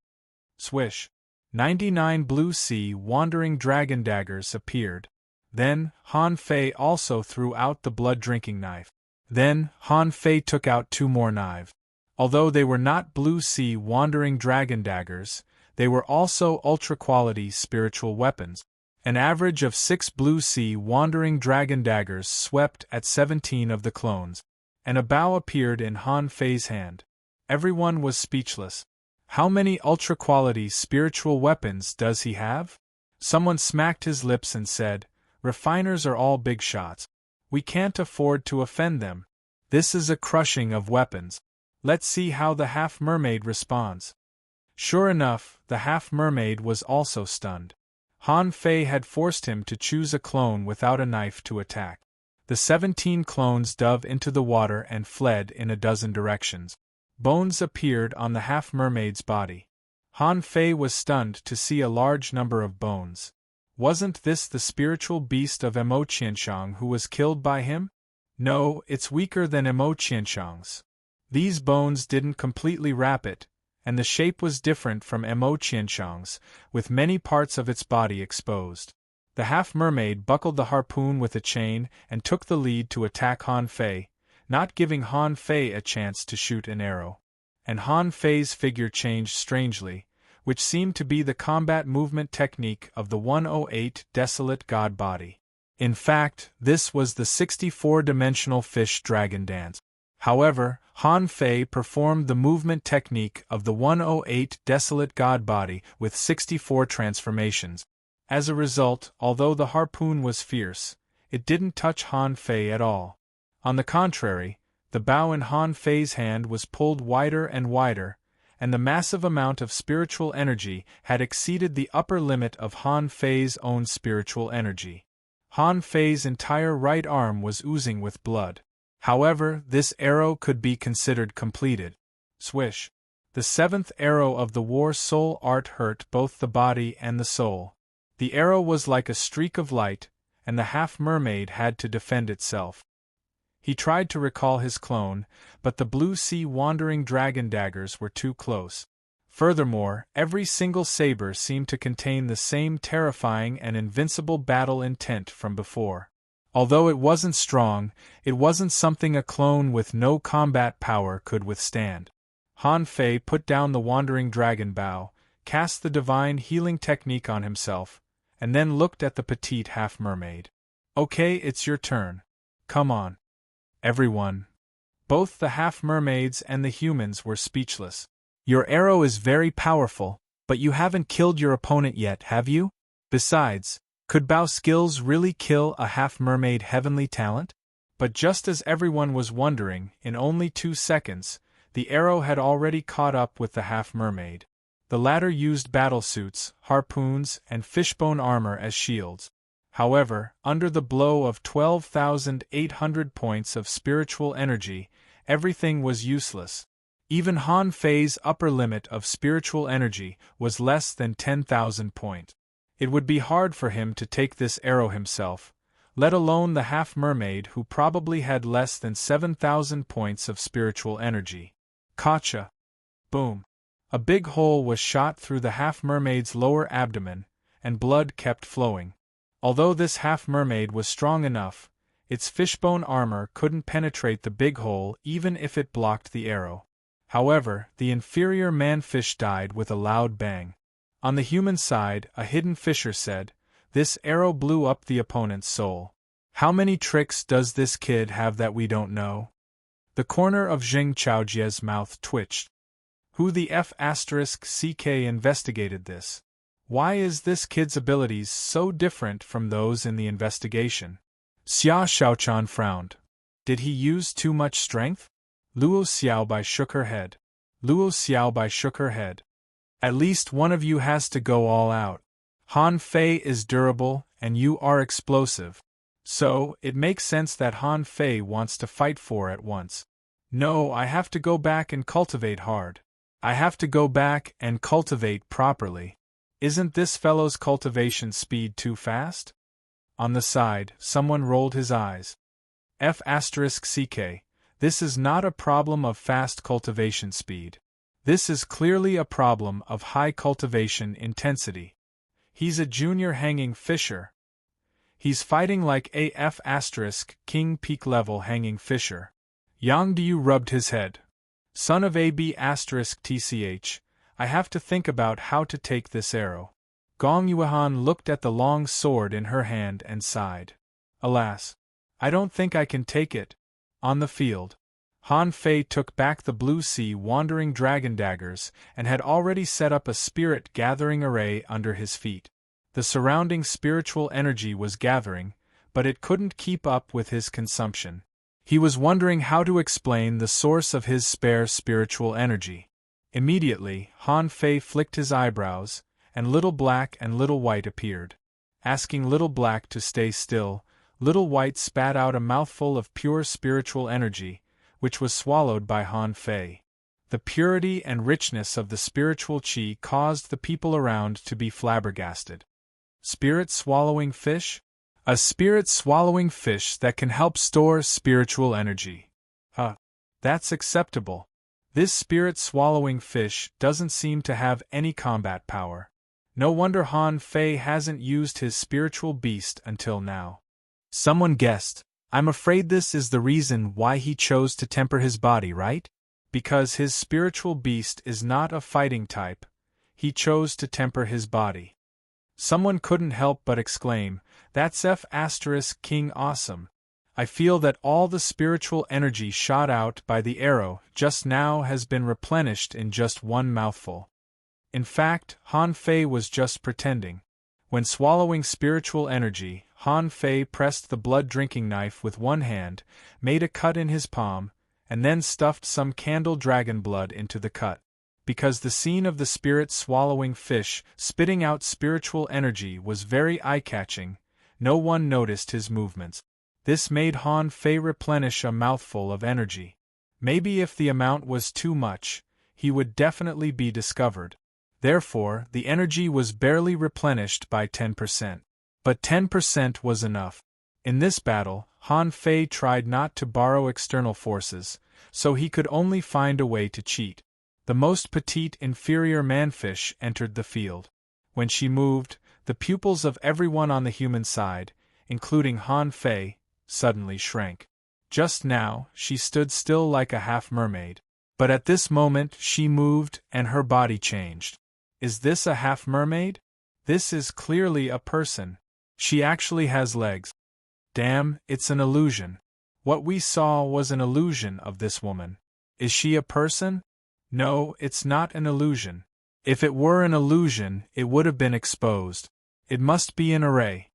Swish. 99 blue sea wandering dragon daggers appeared. Then, Han Fei also threw out the blood-drinking knife. Then, Han Fei took out 2 more knives. Although they were not blue sea wandering dragon daggers, they were also ultra-quality spiritual weapons. An average of 6 blue sea wandering dragon daggers swept at 17 of the clones. And a bow appeared in Han Fei's hand. Everyone was speechless. How many ultra-quality spiritual weapons does he have? Someone smacked his lips and said, Refiners are all big shots. We can't afford to offend them. This is a crushing of weapons. Let's see how the half-mermaid responds. Sure enough, the half-mermaid was also stunned. Han Fei had forced him to choose a clone without a knife to attack. The 17 clones dove into the water and fled in a dozen directions. Bones appeared on the half-mermaid's body. Han Fei was stunned to see a large number of bones. Wasn't this the spiritual beast of Emo Qianshang who was killed by him? No, it's weaker than Emo Qianshang's. These bones didn't completely wrap it, and the shape was different from Emo Qianshang's, with many parts of its body exposed. The half-mermaid buckled the harpoon with a chain and took the lead to attack Han Fei, not giving Han Fei a chance to shoot an arrow. And Han Fei's figure changed strangely, which seemed to be the combat movement technique of the 108 Desolate God body. In fact, this was the 64-dimensional fish dragon dance. However, Han Fei performed the movement technique of the 108 Desolate God body with 64 transformations. As a result, although the harpoon was fierce, it didn't touch Han Fei at all. On the contrary, the bow in Han Fei's hand was pulled wider and wider, and the massive amount of spiritual energy had exceeded the upper limit of Han Fei's own spiritual energy. Han Fei's entire right arm was oozing with blood. However, this arrow could be considered completed. Swish. The 7th arrow of the War Soul art hurt both the body and the soul. The arrow was like a streak of light, and the half-mermaid had to defend itself. He tried to recall his clone, but the blue sea wandering dragon daggers were too close. Furthermore, every single saber seemed to contain the same terrifying and invincible battle intent from before. Although it wasn't strong, it wasn't something a clone with no combat power could withstand. Han Fei put down the wandering dragon bow, cast the divine healing technique on himself, and then looked at the petite half-mermaid. Okay, it's your turn. Come on. Everyone. Both the half-mermaids and the humans were speechless. Your arrow is very powerful, but you haven't killed your opponent yet, have you? Besides, could bow skills really kill a half-mermaid heavenly talent? But just as everyone was wondering, in only 2 seconds, the arrow had already caught up with the half-mermaid. The latter used battlesuits, harpoons, and fishbone armor as shields. However, under the blow of 12,800 points of spiritual energy, everything was useless. Even Han Fei's upper limit of spiritual energy was less than 10,000 points. It would be hard for him to take this arrow himself, let alone the half-mermaid who probably had less than 7,000 points of spiritual energy. Gotcha! Boom! A big hole was shot through the half-mermaid's lower abdomen, and blood kept flowing. Although this half-mermaid was strong enough, its fishbone armor couldn't penetrate the big hole even if it blocked the arrow. However, the inferior man-fish died with a loud bang. On the human side, a hidden fisher said, "This arrow blew up the opponent's soul. How many tricks does this kid have that we don't know?" The corner of Zheng Chaojie's mouth twitched. Who the F***ck investigated this? Why is this kid's abilities so different from those in the investigation? Xia Xiaochan frowned. Did he use too much strength? Luo Xiaobai shook her head. At least one of you has to go all out. Han Fei is durable, and you are explosive. So, it makes sense that Han Fei wants to fight for at once. No, I have to go back and cultivate hard. I have to go back and cultivate properly. Isn't this fellow's cultivation speed too fast? On the side, someone rolled his eyes. F***ck. This is not a problem of fast cultivation speed. This is clearly a problem of high cultivation intensity. He's a junior hanging fisher. He's fighting like a F***king peak level hanging fisher. Yang Diu rubbed his head. Son of AB***tch, I have to think about how to take this arrow. Gong Yuehan looked at the long sword in her hand and sighed. Alas, I don't think I can take it. On the field, Han Fei took back the blue sea wandering dragon daggers and had already set up a spirit-gathering array under his feet. The surrounding spiritual energy was gathering, but it couldn't keep up with his consumption. He was wondering how to explain the source of his spare spiritual energy. Immediately, Han Fei flicked his eyebrows, and Little Black and Little White appeared. Asking Little Black to stay still, Little White spat out a mouthful of pure spiritual energy, which was swallowed by Han Fei. The purity and richness of the spiritual qi caused the people around to be flabbergasted. Spirit-swallowing fish? A spirit-swallowing fish that can help store spiritual energy. That's acceptable. This spirit-swallowing fish doesn't seem to have any combat power. No wonder Han Fei hasn't used his spiritual beast until now. Someone guessed. I'm afraid this is the reason why he chose to temper his body, right? Because his spiritual beast is not a fighting type, he chose to temper his body. Someone couldn't help but exclaim, "That's F***king awesome. I feel that all the spiritual energy shot out by the arrow just now has been replenished in just one mouthful." In fact, Han Fei was just pretending. When swallowing spiritual energy, Han Fei pressed the blood-drinking knife with one hand, made a cut in his palm, and then stuffed some candle dragon blood into the cut. Because the scene of the spirit-swallowing fish spitting out spiritual energy was very eye-catching, no one noticed his movements. This made Han Fei replenish a mouthful of energy. Maybe if the amount was too much, he would definitely be discovered. Therefore, the energy was barely replenished by 10%. But 10% was enough. In this battle, Han Fei tried not to borrow external forces, so he could only find a way to cheat. The most petite inferior manfish entered the field. When she moved, the pupils of everyone on the human side, including Han Fei, suddenly shrank. Just now, she stood still like a half-mermaid. But at this moment she moved and her body changed. Is this a half-mermaid? This is clearly a person. She actually has legs. Damn, it's an illusion. What we saw was an illusion of this woman. Is she a person? No, it's not an illusion. If it were an illusion, it would have been exposed. It must be an array.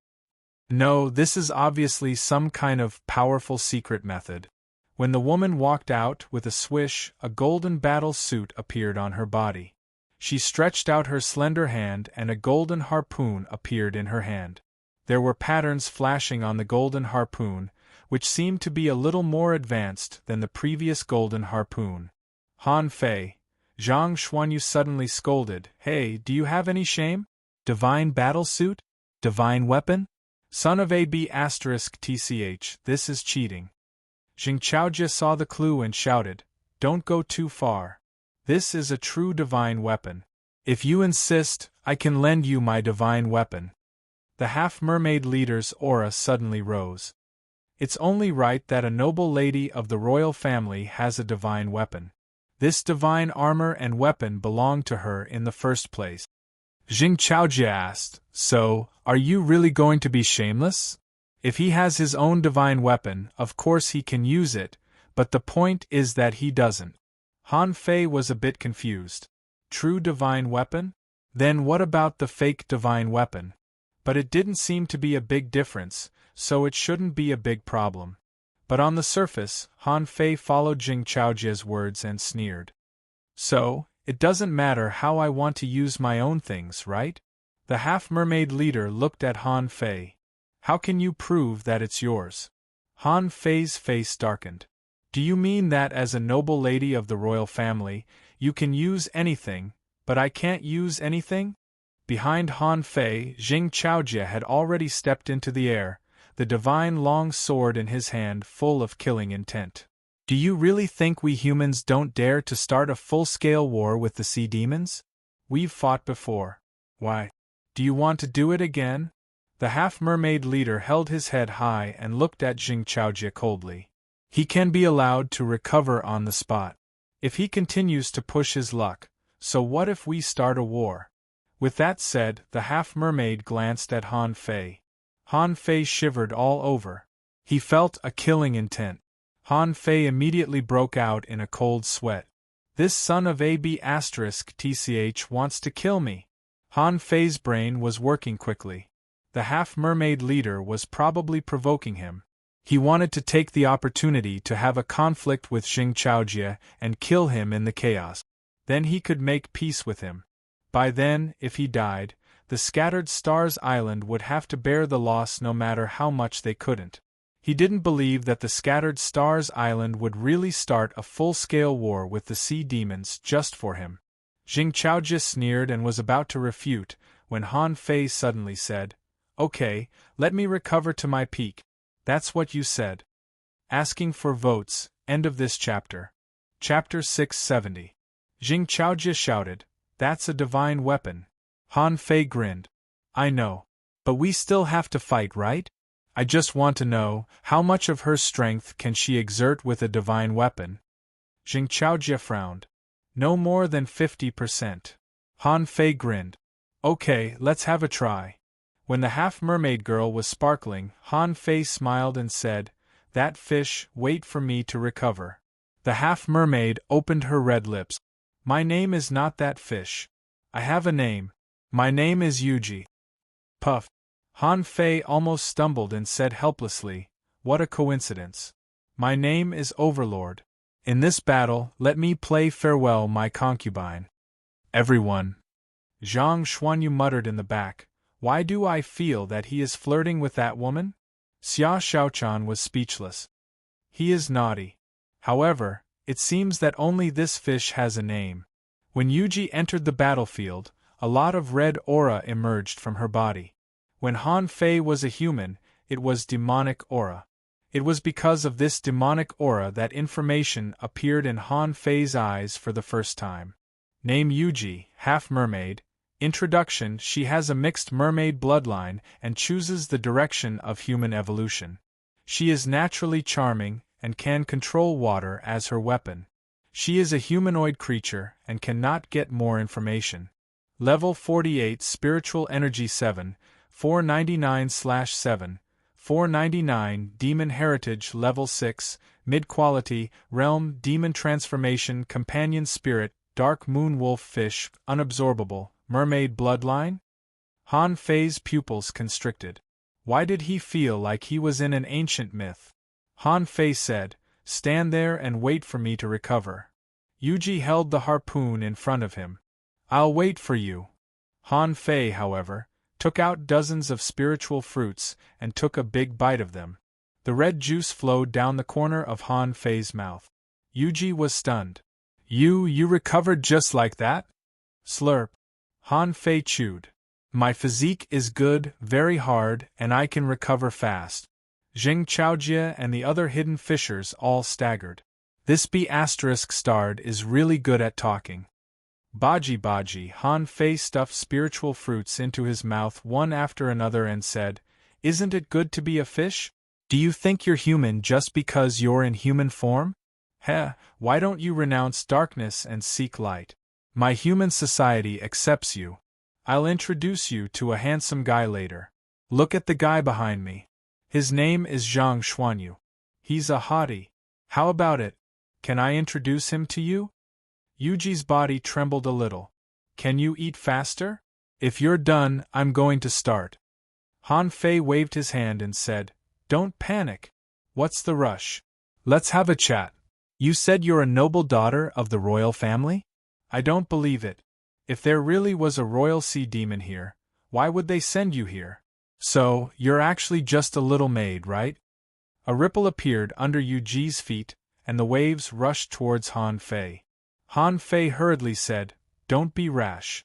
No, this is obviously some kind of powerful secret method. When the woman walked out with a swish, a golden battle suit appeared on her body. She stretched out her slender hand and a golden harpoon appeared in her hand. There were patterns flashing on the golden harpoon, which seemed to be a little more advanced than the previous golden harpoon. Han Fei, Zhang Xuanyu suddenly scolded, "Hey, do you have any shame? Divine battlesuit? Divine weapon? Son of AB***, this is cheating." Jing Chaojie saw the clue and shouted, "Don't go too far. This is a true divine weapon. If you insist, I can lend you my divine weapon." The half-mermaid leader's aura suddenly rose. It's only right that a noble lady of the royal family has a divine weapon. This divine armor and weapon belonged to her in the first place. Jing Chaojie asked, "So, are you really going to be shameless? If he has his own divine weapon, of course he can use it, but the point is that he doesn't." Han Fei was a bit confused. True divine weapon? Then what about the fake divine weapon? But it didn't seem to be a big difference, so it shouldn't be a big problem. But on the surface, Han Fei followed Jing Chaojie's words and sneered. "So, it doesn't matter how I want to use my own things, right?" The half-mermaid leader looked at Han Fei. "How can you prove that it's yours?" Han Fei's face darkened. "Do you mean that as a noble lady of the royal family, you can use anything, but I can't use anything?" Behind Han Fei, Jing Chaojie had already stepped into the air, the divine long sword in his hand full of killing intent. "Do you really think we humans don't dare to start a full-scale war with the sea demons? We've fought before. Why? Do you want to do it again?" The half-mermaid leader held his head high and looked at Jing Chaojie coldly. "He can be allowed to recover on the spot. If he continues to push his luck, so what if we start a war?" With that said, the half-mermaid glanced at Han Fei. Han Fei shivered all over. He felt a killing intent. Han Fei immediately broke out in a cold sweat. "This son of AB*** wants to kill me." Han Fei's brain was working quickly. The half-mermaid leader was probably provoking him. He wanted to take the opportunity to have a conflict with Jing Chaojie and kill him in the chaos. Then he could make peace with him. By then, if he died, the Scattered Stars Island would have to bear the loss no matter how much they couldn't. He didn't believe that the Scattered Stars Island would really start a full-scale war with the sea demons just for him. Jing Chaojie sneered and was about to refute, when Han Fei suddenly said, "Okay, let me recover to my peak." "That's what you said." Asking for votes, end of this chapter. Chapter 670. Jing Chaojie shouted, "That's a divine weapon." Han Fei grinned. "I know. But we still have to fight, right? I just want to know, how much of her strength can she exert with a divine weapon?" Jing Chaojie frowned. "No more than 50%. Han Fei grinned. "Okay, let's have a try." When the half-mermaid girl was sparkling, Han Fei smiled and said, "That fish, wait for me to recover." The half-mermaid opened her red lips. "My name is not that fish. I have a name. My name is Yuji." Puff. Han Fei almost stumbled and said helplessly, "What a coincidence. My name is Overlord. In this battle, let me play farewell my concubine." "Everyone." Zhang Xuanyu muttered in the back, "Why do I feel that he is flirting with that woman?" Xia Xiaochan was speechless. "He is naughty. However, it seems that only this fish has a name." When Yuji entered the battlefield, a lot of red aura emerged from her body. When Han Fei was a human, it was demonic aura. It was because of this demonic aura that information appeared in Han Fei's eyes for the first time. Name Yuji, half-mermaid. Introduction: she has a mixed mermaid bloodline and chooses the direction of human evolution. She is naturally charming and can control water as her weapon. She is a humanoid creature and cannot get more information. Level 48 Spiritual Energy 7, 499/7, 499 Demon Heritage Level 6, Mid-Quality, Realm Demon Transformation Companion Spirit, Dark Moon Wolf Fish, Unabsorbable, Mermaid Bloodline? Han Fei's pupils constricted. Why did he feel like he was in an ancient myth? Han Fei said, "Stand there and wait for me to recover." Yuji held the harpoon in front of him. "I'll wait for you." Han Fei, however, took out dozens of spiritual fruits and took a big bite of them. The red juice flowed down the corner of Han Fei's mouth. Yuji was stunned. You recovered just like that?" Slurp. Han Fei chewed. "My physique is good, very hard, and I can recover fast." Jing Chaojie and the other hidden fishers all staggered. This B***starred is really good at talking. Baji, Han Fei stuffed spiritual fruits into his mouth one after another and said, "Isn't it good to be a fish? Do you think you're human just because you're in human form? Heh, why don't you renounce darkness and seek light? My human society accepts you. I'll introduce you to a handsome guy later. Look at the guy behind me. His name is Zhang Xuanyu. He's a hottie. How about it? Can I introduce him to you?" Yuji's body trembled a little. "Can you eat faster? If you're done, I'm going to start." Han Fei waved his hand and said, "Don't panic. What's the rush? Let's have a chat. You said you're a noble daughter of the royal family? I don't believe it. If there really was a royal sea demon here, why would they send you here? So, you're actually just a little maid, right?" A ripple appeared under Yuji's feet, and the waves rushed towards Han Fei. Han Fei hurriedly said, "Don't be rash.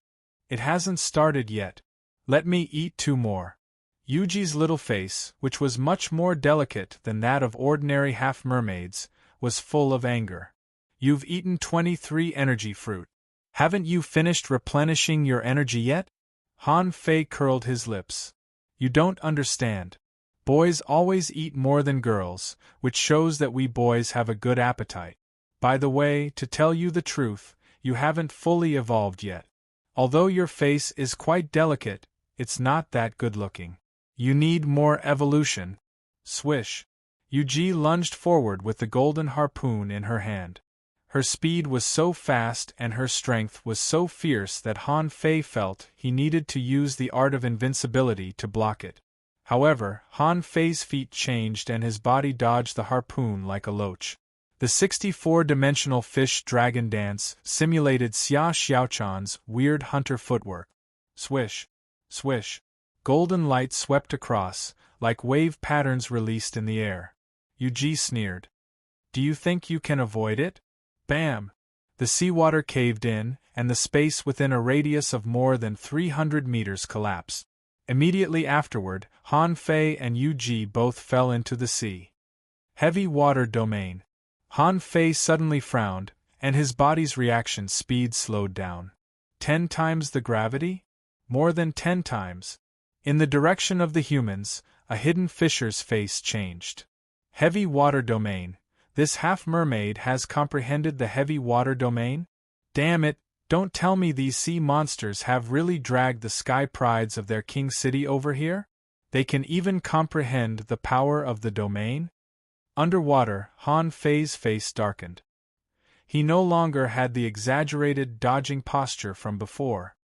It hasn't started yet. Let me eat 2 more. Yuji's little face, which was much more delicate than that of ordinary half-mermaids, was full of anger. "You've eaten 23 energy fruit. Haven't you finished replenishing your energy yet?" Han Fei curled his lips. "You don't understand. Boys always eat more than girls, which shows that we boys have a good appetite. By the way, to tell you the truth, you haven't fully evolved yet. Although your face is quite delicate, it's not that good-looking. You need more evolution." Swish. Yuji lunged forward with the golden harpoon in her hand. Her speed was so fast and her strength was so fierce that Han Fei felt he needed to use the art of invincibility to block it. However, Han Fei's feet changed and his body dodged the harpoon like a loach. The 64-dimensional fish dragon dance simulated Xia Xiaochan's weird hunter footwork. Swish. Swish. Golden light swept across, like wave patterns released in the air. Yuji sneered. "Do you think you can avoid it?" Bam! The seawater caved in, and the space within a radius of more than 300 meters collapsed. Immediately afterward, Han Fei and Yuji both fell into the sea. Heavy water domain. Han Fei suddenly frowned, and his body's reaction speed slowed down. 10 times the gravity? More than 10 times. In the direction of the humans, a hidden fisher's face changed. Heavy water domain. This half-mermaid has comprehended the heavy water domain? Damn it, don't tell me these sea monsters have really dragged the sky prides of their king city over here? They can even comprehend the power of the domain? Underwater, Han Fei's face darkened. He no longer had the exaggerated dodging posture from before.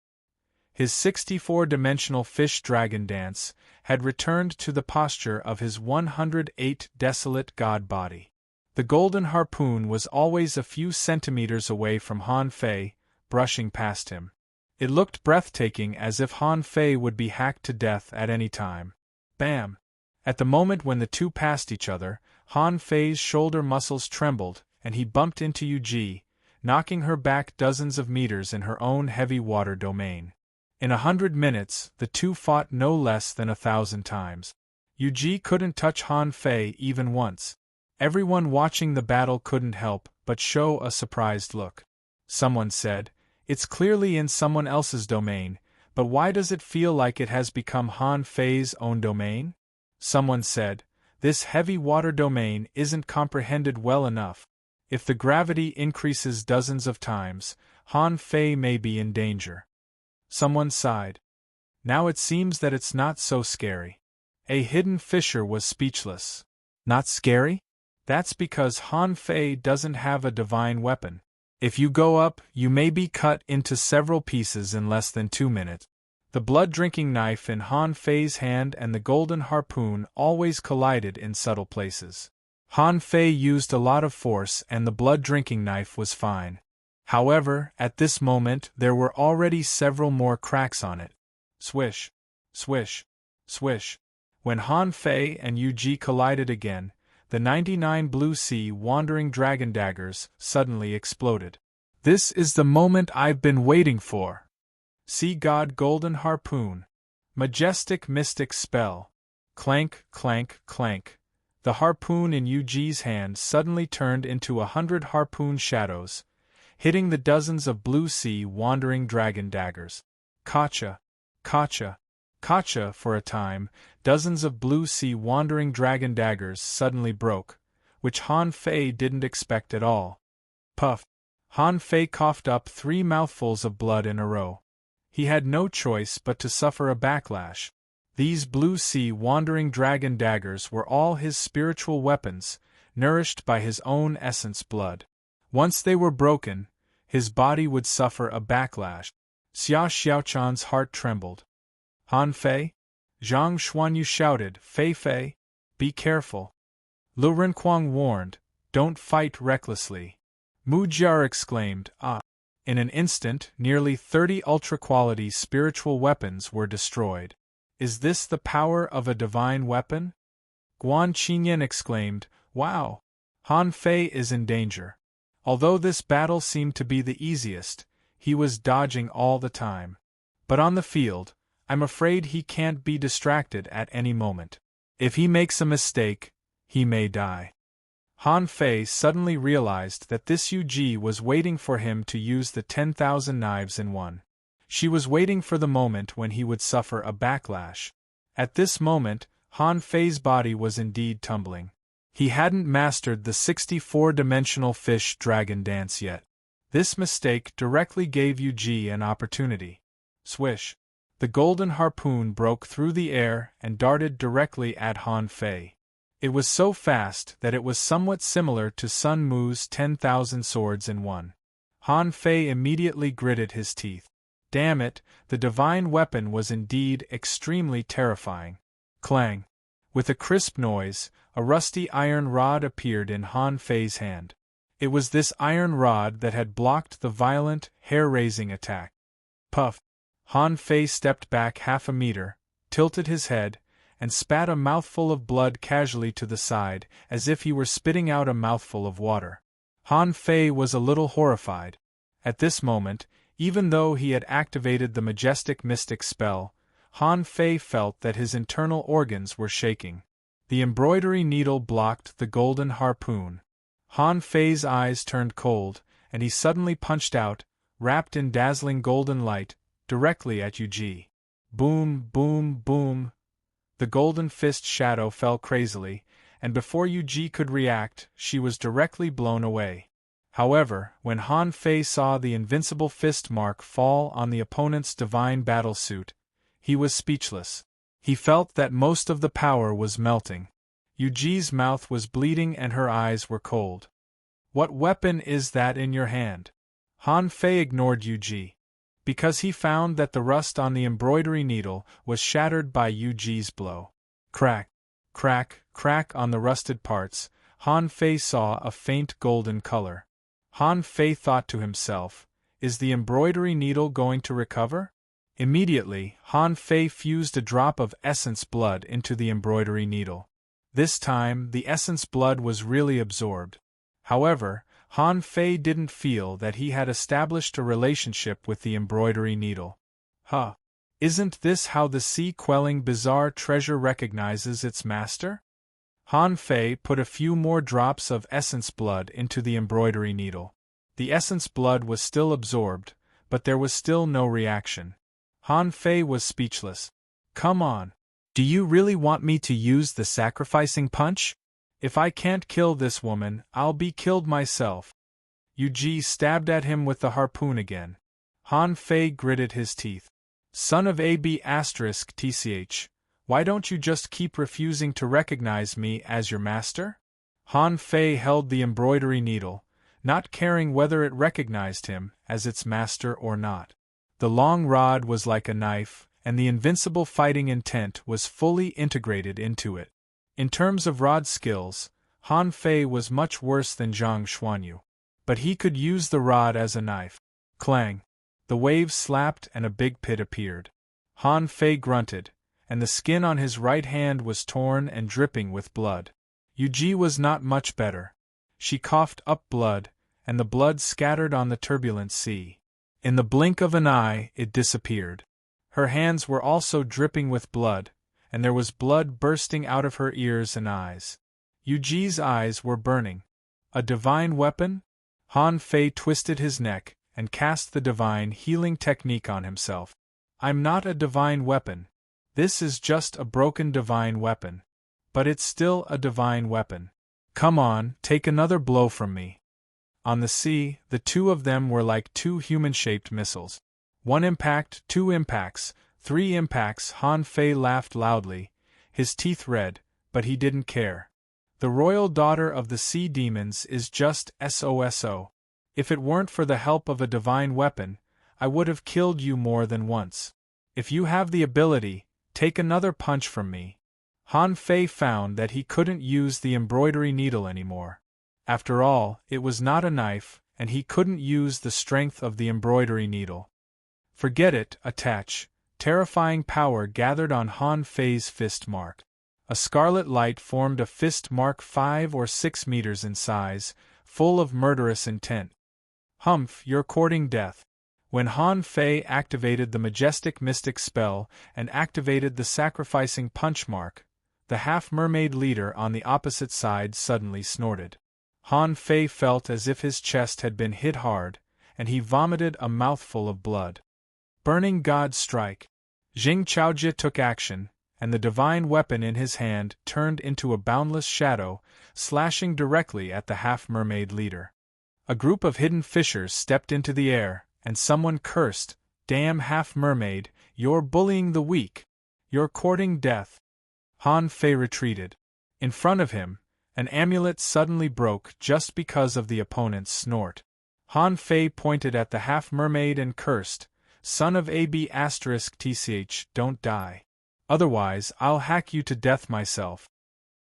His 64-dimensional fish dragon dance had returned to the posture of his 108 desolate god body. The golden harpoon was always a few centimeters away from Han Fei, brushing past him. It looked breathtaking, as if Han Fei would be hacked to death at any time. Bam! At the moment when the two passed each other, Han Fei's shoulder muscles trembled, and he bumped into Yuji, knocking her back dozens of meters in her own heavy water domain. In 100 minutes, the two fought no less than 1,000 times. Yuji couldn't touch Han Fei even once. Everyone watching the battle couldn't help but show a surprised look. Someone said, "It's clearly in someone else's domain, but why does it feel like it has become Han Fei's own domain?" Someone said, "This heavy water domain isn't comprehended well enough. If the gravity increases dozens of times, Han Fei may be in danger." Someone sighed. "Now it seems that it's not so scary." A hidden fisher was speechless. "Not scary? That's because Han Fei doesn't have a divine weapon. If you go up, you may be cut into several pieces in less than 2 minutes." The blood-drinking knife in Han Fei's hand and the golden harpoon always collided in subtle places. Han Fei used a lot of force and the blood-drinking knife was fine. However, at this moment there were already several more cracks on it. Swish, swish, swish. When Han Fei and Yuji collided again, the 99 blue sea wandering dragon daggers suddenly exploded. "This is the moment I've been waiting for." Sea God Golden Harpoon. Majestic Mystic Spell. Clank, clank, clank. The harpoon in Yuji's hand suddenly turned into 100 harpoon shadows, hitting the dozens of blue sea wandering dragon daggers. Kacha, kacha, kacha. For a time, dozens of blue sea wandering dragon daggers suddenly broke, which Han Fei didn't expect at all. Puff. Han Fei coughed up 3 mouthfuls of blood in a row. He had no choice but to suffer a backlash. These blue sea wandering dragon daggers were all his spiritual weapons, nourished by his own essence blood. Once they were broken, his body would suffer a backlash. Xia Xiaochan's heart trembled. "Han Fei?" Zhang Xuanyu shouted, "Fei Fei, be careful." Lu Renquang warned, "Don't fight recklessly." Mu Jiar exclaimed, "Ah!" In an instant, nearly 30 ultra-quality spiritual weapons were destroyed. "Is this the power of a divine weapon?" Guan Qinyan exclaimed, "Wow! Han Fei is in danger." Although this battle seemed to be the easiest, he was dodging all the time. But on the field, I'm afraid he can't be distracted at any moment. If he makes a mistake, he may die. Han Fei suddenly realized that this Yuji was waiting for him to use the 10,000 knives in one. She was waiting for the moment when he would suffer a backlash. At this moment, Han Fei's body was indeed tumbling. He hadn't mastered the 64-dimensional fish dragon dance yet. This mistake directly gave Yuji an opportunity. Swish! The golden harpoon broke through the air and darted directly at Han Fei. It was so fast that it was somewhat similar to Sun Mu's 10,000 swords in one. Han Fei immediately gritted his teeth. Damn it, the divine weapon was indeed extremely terrifying. Clang! With a crisp noise, a rusty iron rod appeared in Han Fei's hand. It was this iron rod that had blocked the violent, hair-raising attack. Puff! Han Fei stepped back half a meter, tilted his head, and spat a mouthful of blood casually to the side, as if he were spitting out a mouthful of water. Han Fei was a little horrified. At this moment, even though he had activated the majestic mystic spell, Han Fei felt that his internal organs were shaking. The embroidery needle blocked the golden harpoon. Han Fei's eyes turned cold, and he suddenly punched out, wrapped in dazzling golden light, directly at Yuji. Boom, boom, boom. The golden fist shadow fell crazily, and before Yuji could react, she was directly blown away. However, when Han Fei saw the invincible fist mark fall on the opponent's divine battle suit, he was speechless. He felt that most of the power was melting. Yuji's mouth was bleeding and her eyes were cold. "What weapon is that in your hand?" Han Fei ignored Yuji. Because he found that the rust on the embroidery needle was shattered by Yuji's blow. Crack, crack, crack on the rusted parts, Han Fei saw a faint golden color. Han Fei thought to himself, "Is the embroidery needle going to recover?" Immediately, Han Fei fused a drop of essence blood into the embroidery needle. This time, the essence blood was really absorbed. However, Han Fei didn't feel that he had established a relationship with the embroidery needle. Huh! Isn't this how the sea-quelling bizarre treasure recognizes its master? Han Fei put a few more drops of essence blood into the embroidery needle. The essence blood was still absorbed, but there was still no reaction. Han Fei was speechless. Come on. Do you really want me to use the sacrificing punch? If I can't kill this woman, I'll be killed myself. Yu stabbed at him with the harpoon again. Han Fei gritted his teeth. Son of AB*TCH, why don't you just keep refusing to recognize me as your master? Han Fei held the embroidery needle, not caring whether it recognized him as its master or not. The long rod was like a knife, and the invincible fighting intent was fully integrated into it. In terms of rod skills, Han Fei was much worse than Zhang Xuanyu. But he could use the rod as a knife. Clang! The waves slapped and a big pit appeared. Han Fei grunted, and the skin on his right hand was torn and dripping with blood. Yu was not much better. She coughed up blood, and the blood scattered on the turbulent sea. In the blink of an eye, it disappeared. Her hands were also dripping with blood, and there was blood bursting out of her ears and eyes. Yuji's eyes were burning. A divine weapon? Han Fei twisted his neck and cast the divine healing technique on himself. I'm not a divine weapon. This is just a broken divine weapon. But it's still a divine weapon. Come on, take another blow from me. On the sea, the two of them were like two human-shaped missiles. One impact, two impacts, three impacts. Han Fei laughed loudly, his teeth red, but he didn't care. The royal daughter of the sea demons is just SOSO. If it weren't for the help of a divine weapon, I would have killed you more than once. If you have the ability, take another punch from me. Han Fei found that he couldn't use the embroidery needle anymore. After all, it was not a knife, and he couldn't use the strength of the embroidery needle. Forget it, attach. Terrifying power gathered on Han Fei's fist mark. A scarlet light formed a fist mark 5 or 6 meters in size, full of murderous intent. Humph, you're courting death. When Han Fei activated the majestic mystic spell and activated the sacrificing punch mark, the half-mermaid leader on the opposite side suddenly snorted. Han Fei felt as if his chest had been hit hard, and he vomited a mouthful of blood. Burning God Strike. Jing Chaojie took action, and the divine weapon in his hand turned into a boundless shadow, slashing directly at the half-mermaid leader. A group of hidden fishers stepped into the air, and someone cursed, "Damn half-mermaid, you're bullying the weak. You're courting death." Han Fei retreated. In front of him, an amulet suddenly broke just because of the opponent's snort. Han Fei pointed at the half-mermaid and cursed, "Son of AB*TCH, don't die. Otherwise, I'll hack you to death myself."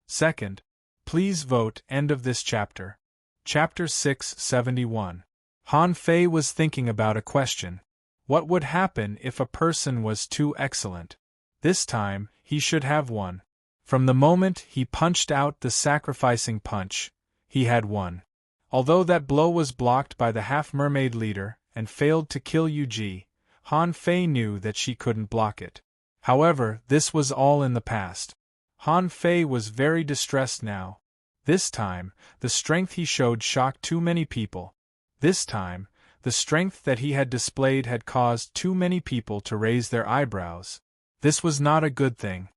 Second. Please vote. End of this chapter. Chapter 671. Han Fei was thinking about a question. What would happen if a person was too excellent? This time, he should have won. From the moment he punched out the sacrificing punch, he had won. Although that blow was blocked by the half-mermaid leader and failed to kill Yuji, Han Fei knew that she couldn't block it. However, this was all in the past. Han Fei was very distressed now. This time, the strength he showed shocked too many people. This time, the strength that he had displayed had caused too many people to raise their eyebrows. This was not a good thing.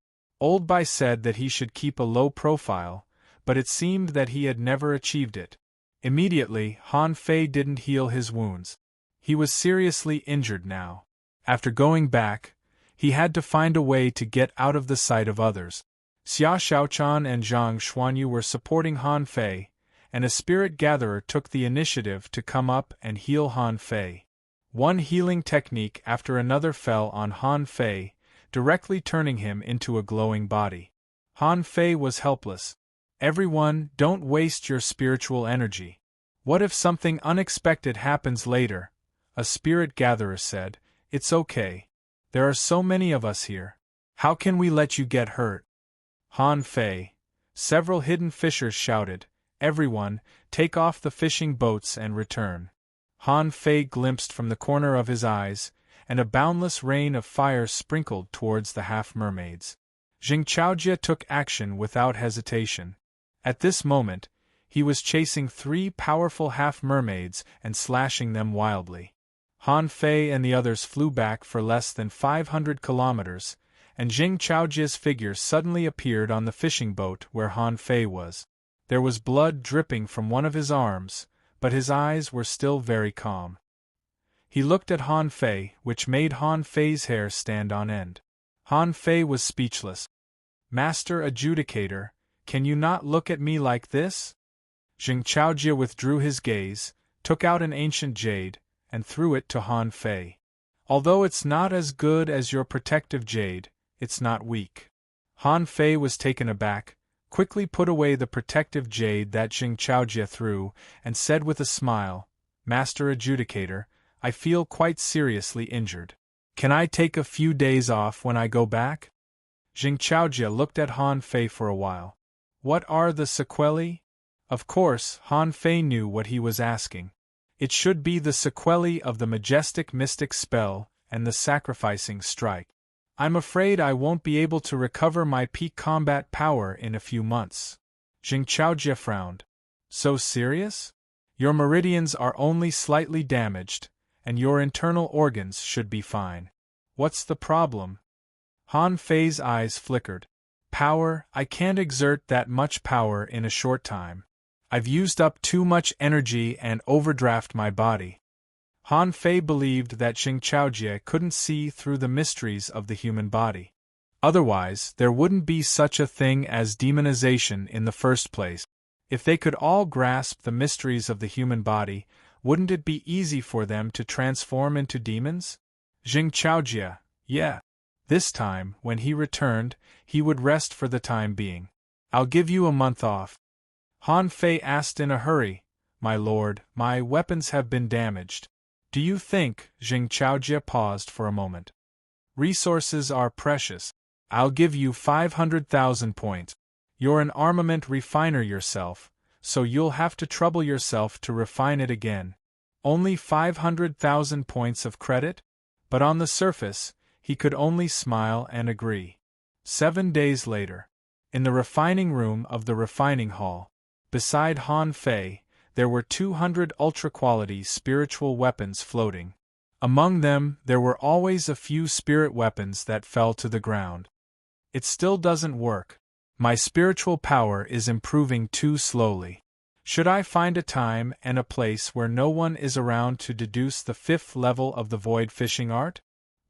Old Bai said that he should keep a low profile, but it seemed that he had never achieved it. Immediately, Han Fei didn't heal his wounds. He was seriously injured now. After going back, he had to find a way to get out of the sight of others. Xia Xiaochan and Zhang Xuanyu were supporting Han Fei, and a spirit gatherer took the initiative to come up and heal Han Fei. One healing technique after another fell on Han Fei, directly turning him into a glowing body. Han Fei was helpless. Everyone, don't waste your spiritual energy. What if something unexpected happens later? A spirit gatherer said, It's okay. There are so many of us here. How can we let you get hurt? Han Fei. Several hidden fishers shouted, Everyone, take off the fishing boats and return. Han Fei glimpsed from the corner of his eyes, and a boundless rain of fire sprinkled towards the half-mermaids. Jing Chaojie took action without hesitation. At this moment, he was chasing 3 powerful half-mermaids and slashing them wildly. Han Fei and the others flew back for less than 500 kilometers, and Jing Chaojie's figure suddenly appeared on the fishing boat where Han Fei was. There was blood dripping from one of his arms, but his eyes were still very calm. He looked at Han Fei, which made Han Fei's hair stand on end. Han Fei was speechless. "Master Adjudicator, can you not look at me like this?" Jing Chaojie withdrew his gaze, took out an ancient jade, and threw it to Han Fei. "Although it's not as good as your protective jade, it's not weak." Han Fei was taken aback, quickly put away the protective jade that Jing Chaojie threw, and said with a smile, "Master Adjudicator, I feel quite seriously injured. Can I take a few days off when I go back?" Jing Chaojie looked at Han Fei for a while. "What are the sequelae?" Of course, Han Fei knew what he was asking. It should be the sequelae of the majestic mystic spell and the sacrificing strike. "I'm afraid I won't be able to recover my peak combat power in a few months." Jing Chaojie frowned. "So serious? Your meridians are only slightly damaged, and your internal organs should be fine. What's the problem?" Han Fei's eyes flickered. "Power, I can't exert that much power in a short time. I've used up too much energy and overdraft my body." Han Fei believed that Jing Chaojie couldn't see through the mysteries of the human body. Otherwise, there wouldn't be such a thing as demonization in the first place. If they could all grasp the mysteries of the human body, wouldn't it be easy for them to transform into demons? Jing Chaojie, yeah. This time, when he returned, he would rest for the time being. "I'll give you a month off." Han Fei asked in a hurry, "My lord, my weapons have been damaged. Do you think?" Jing Chaojie paused for a moment. "Resources are precious. I'll give you 500,000 points. You're an armament refiner yourself, so you'll have to trouble yourself to refine it again. Only 500,000 points of credit?" But on the surface, he could only smile and agree. 7 days later, in the refining room of the refining hall, beside Han Fei, there were 200 ultra-quality spiritual weapons floating. Among them, there were always a few spirit weapons that fell to the ground. "It still doesn't work. My spiritual power is improving too slowly. Should I find a time and a place where no one is around to deduce the 5th level of the void fishing art?"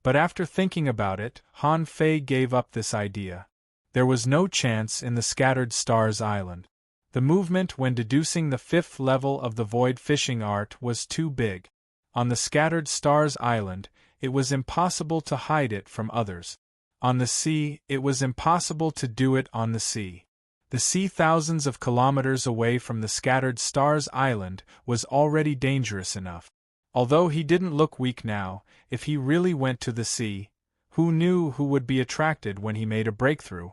But after thinking about it, Han Fei gave up this idea. There was no chance in the Scattered Stars Island. The movement when deducing the 5th level of the void fishing art was too big. On the Scattered Stars Island, it was impossible to hide it from others. On the sea, it was impossible to do it on the sea. The sea thousands of kilometers away from the Scattered Stars Island was already dangerous enough. Although he didn't look weak now, if he really went to the sea, who knew who would be attracted when he made a breakthrough?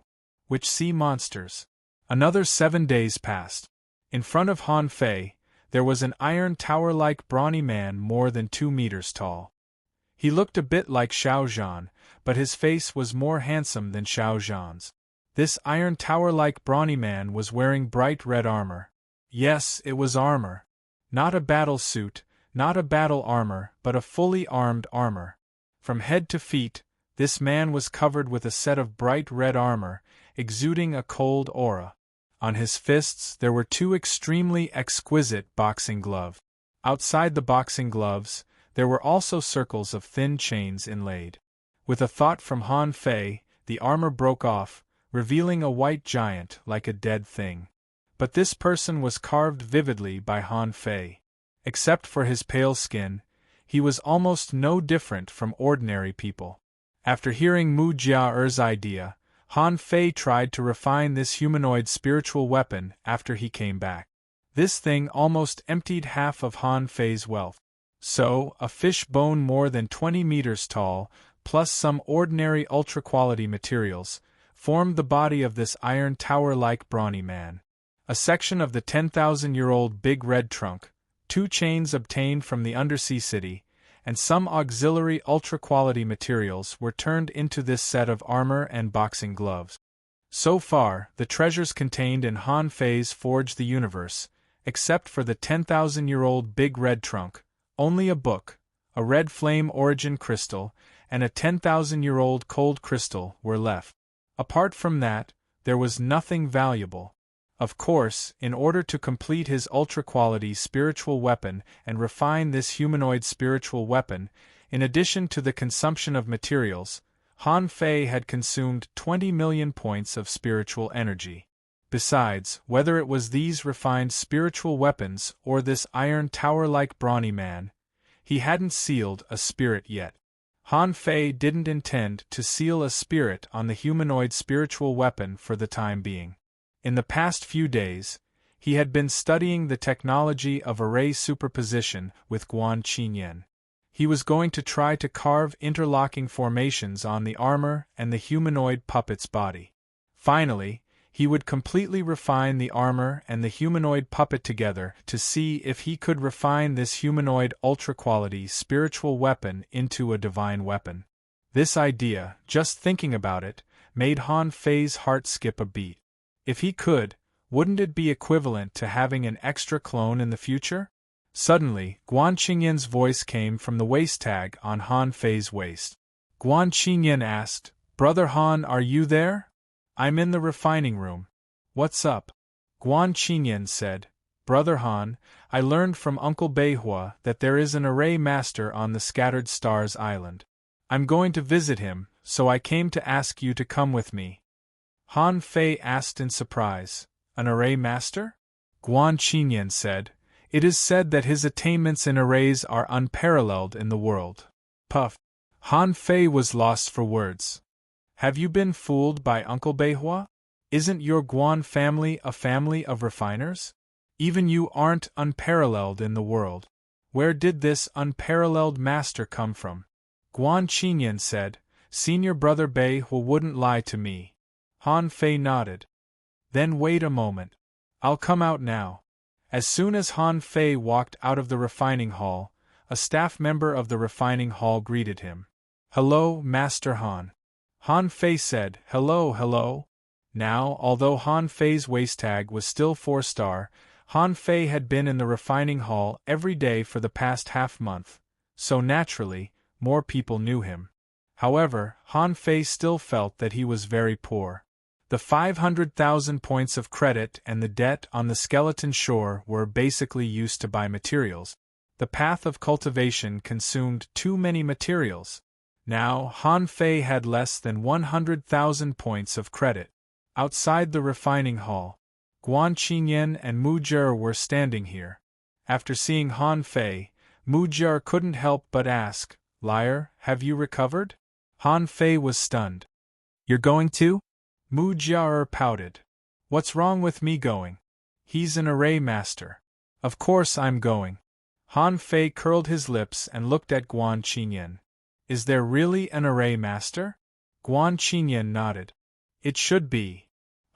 Which sea monsters? Another 7 days passed. In front of Han Fei, there was an iron tower-like brawny man more than 2 meters tall. He looked a bit like Xiao Zhan, but his face was more handsome than Xiao Zhan's. This iron tower-like brawny man was wearing bright red armor. Yes, it was armor. Not a battle suit, not a battle armor, but a fully armed armor. From head to feet, this man was covered with a set of bright red armor, exuding a cold aura. On his fists there were 2 extremely exquisite boxing gloves. Outside the boxing gloves, there were also circles of thin chains inlaid. With a thought from Han Fei, the armor broke off, revealing a white giant like a dead thing. But this person was carved vividly by Han Fei. Except for his pale skin, he was almost no different from ordinary people. After hearing Mu Jiaer's idea, Han Fei tried to refine this humanoid spiritual weapon after he came back. This thing almost emptied half of Han Fei's wealth. So, a fish bone more than 20 meters tall, plus some ordinary ultra-quality materials, formed the body of this iron tower-like brawny man. A section of the 10,000-year-old big red trunk, 2 chains obtained from the undersea city, and some auxiliary ultra-quality materials were turned into this set of armor and boxing gloves. So far, the treasures contained in Han Fei's Forge the Universe, except for the 10,000-year-old Big Red Trunk, only a book, a red flame origin crystal, and a 10,000-year-old cold crystal were left. Apart from that, there was nothing valuable. Of course, in order to complete his ultra-quality spiritual weapon and refine this humanoid spiritual weapon, in addition to the consumption of materials, Han Fei had consumed 20 million points of spiritual energy. Besides, whether it was these refined spiritual weapons or this iron tower-like brawny man, he hadn't sealed a spirit yet. Han Fei didn't intend to seal a spirit on the humanoid spiritual weapon for the time being. In the past few days, he had been studying the technology of array superposition with Guan Qinyan. He was going to try to carve interlocking formations on the armor and the humanoid puppet's body. Finally, he would completely refine the armor and the humanoid puppet together to see if he could refine this humanoid ultra-quality spiritual weapon into a divine weapon. This idea, just thinking about it, made Han Fei's heart skip a beat. If he could, wouldn't it be equivalent to having an extra clone in the future? Suddenly, Guan Qingyan's voice came from the waist tag on Han Fei's waist. Guan Qingyan asked, "Brother Han, are you there? I'm in the refining room. What's up?" Guan Qingyan said, "Brother Han, I learned from Uncle Beihua that there is an array master on the Scattered Stars Island. I'm going to visit him, so I came to ask you to come with me." Han Fei asked in surprise, "An array master?" Guan Qingyan said, "It is said that his attainments in arrays are unparalleled in the world." Puff. Han Fei was lost for words. "Have you been fooled by Uncle Beihua? Isn't your Guan family a family of refiners? Even you aren't unparalleled in the world. Where did this unparalleled master come from?" Guan Qingyan said, "Senior brother Beihua wouldn't lie to me." Han Fei nodded. "Then wait a moment. I'll come out now." As soon as Han Fei walked out of the refining hall, a staff member of the refining hall greeted him. "Hello, Master Han." Han Fei said, Hello. Now, although Han Fei's waist tag was still 4-star, Han Fei had been in the refining hall every day for the past half-month, so naturally, more people knew him. However, Han Fei still felt that he was very poor. The 500,000 points of credit and the debt on the skeleton shore were basically used to buy materials. The path of cultivation consumed too many materials. Now, Han Fei had less than 100,000 points of credit. Outside the refining hall, Guan Qingyan and Mu Jie were standing here. After seeing Han Fei, Mu Jie couldn't help but ask, "Liar, have you recovered?" Han Fei was stunned. "You're going to?" Mu Jie pouted. "What's wrong with me going? He's an array master. Of course I'm going." Han Fei curled his lips and looked at Guan Qingyan. "Is there really an array master?" Guan Qingyan nodded. "It should be."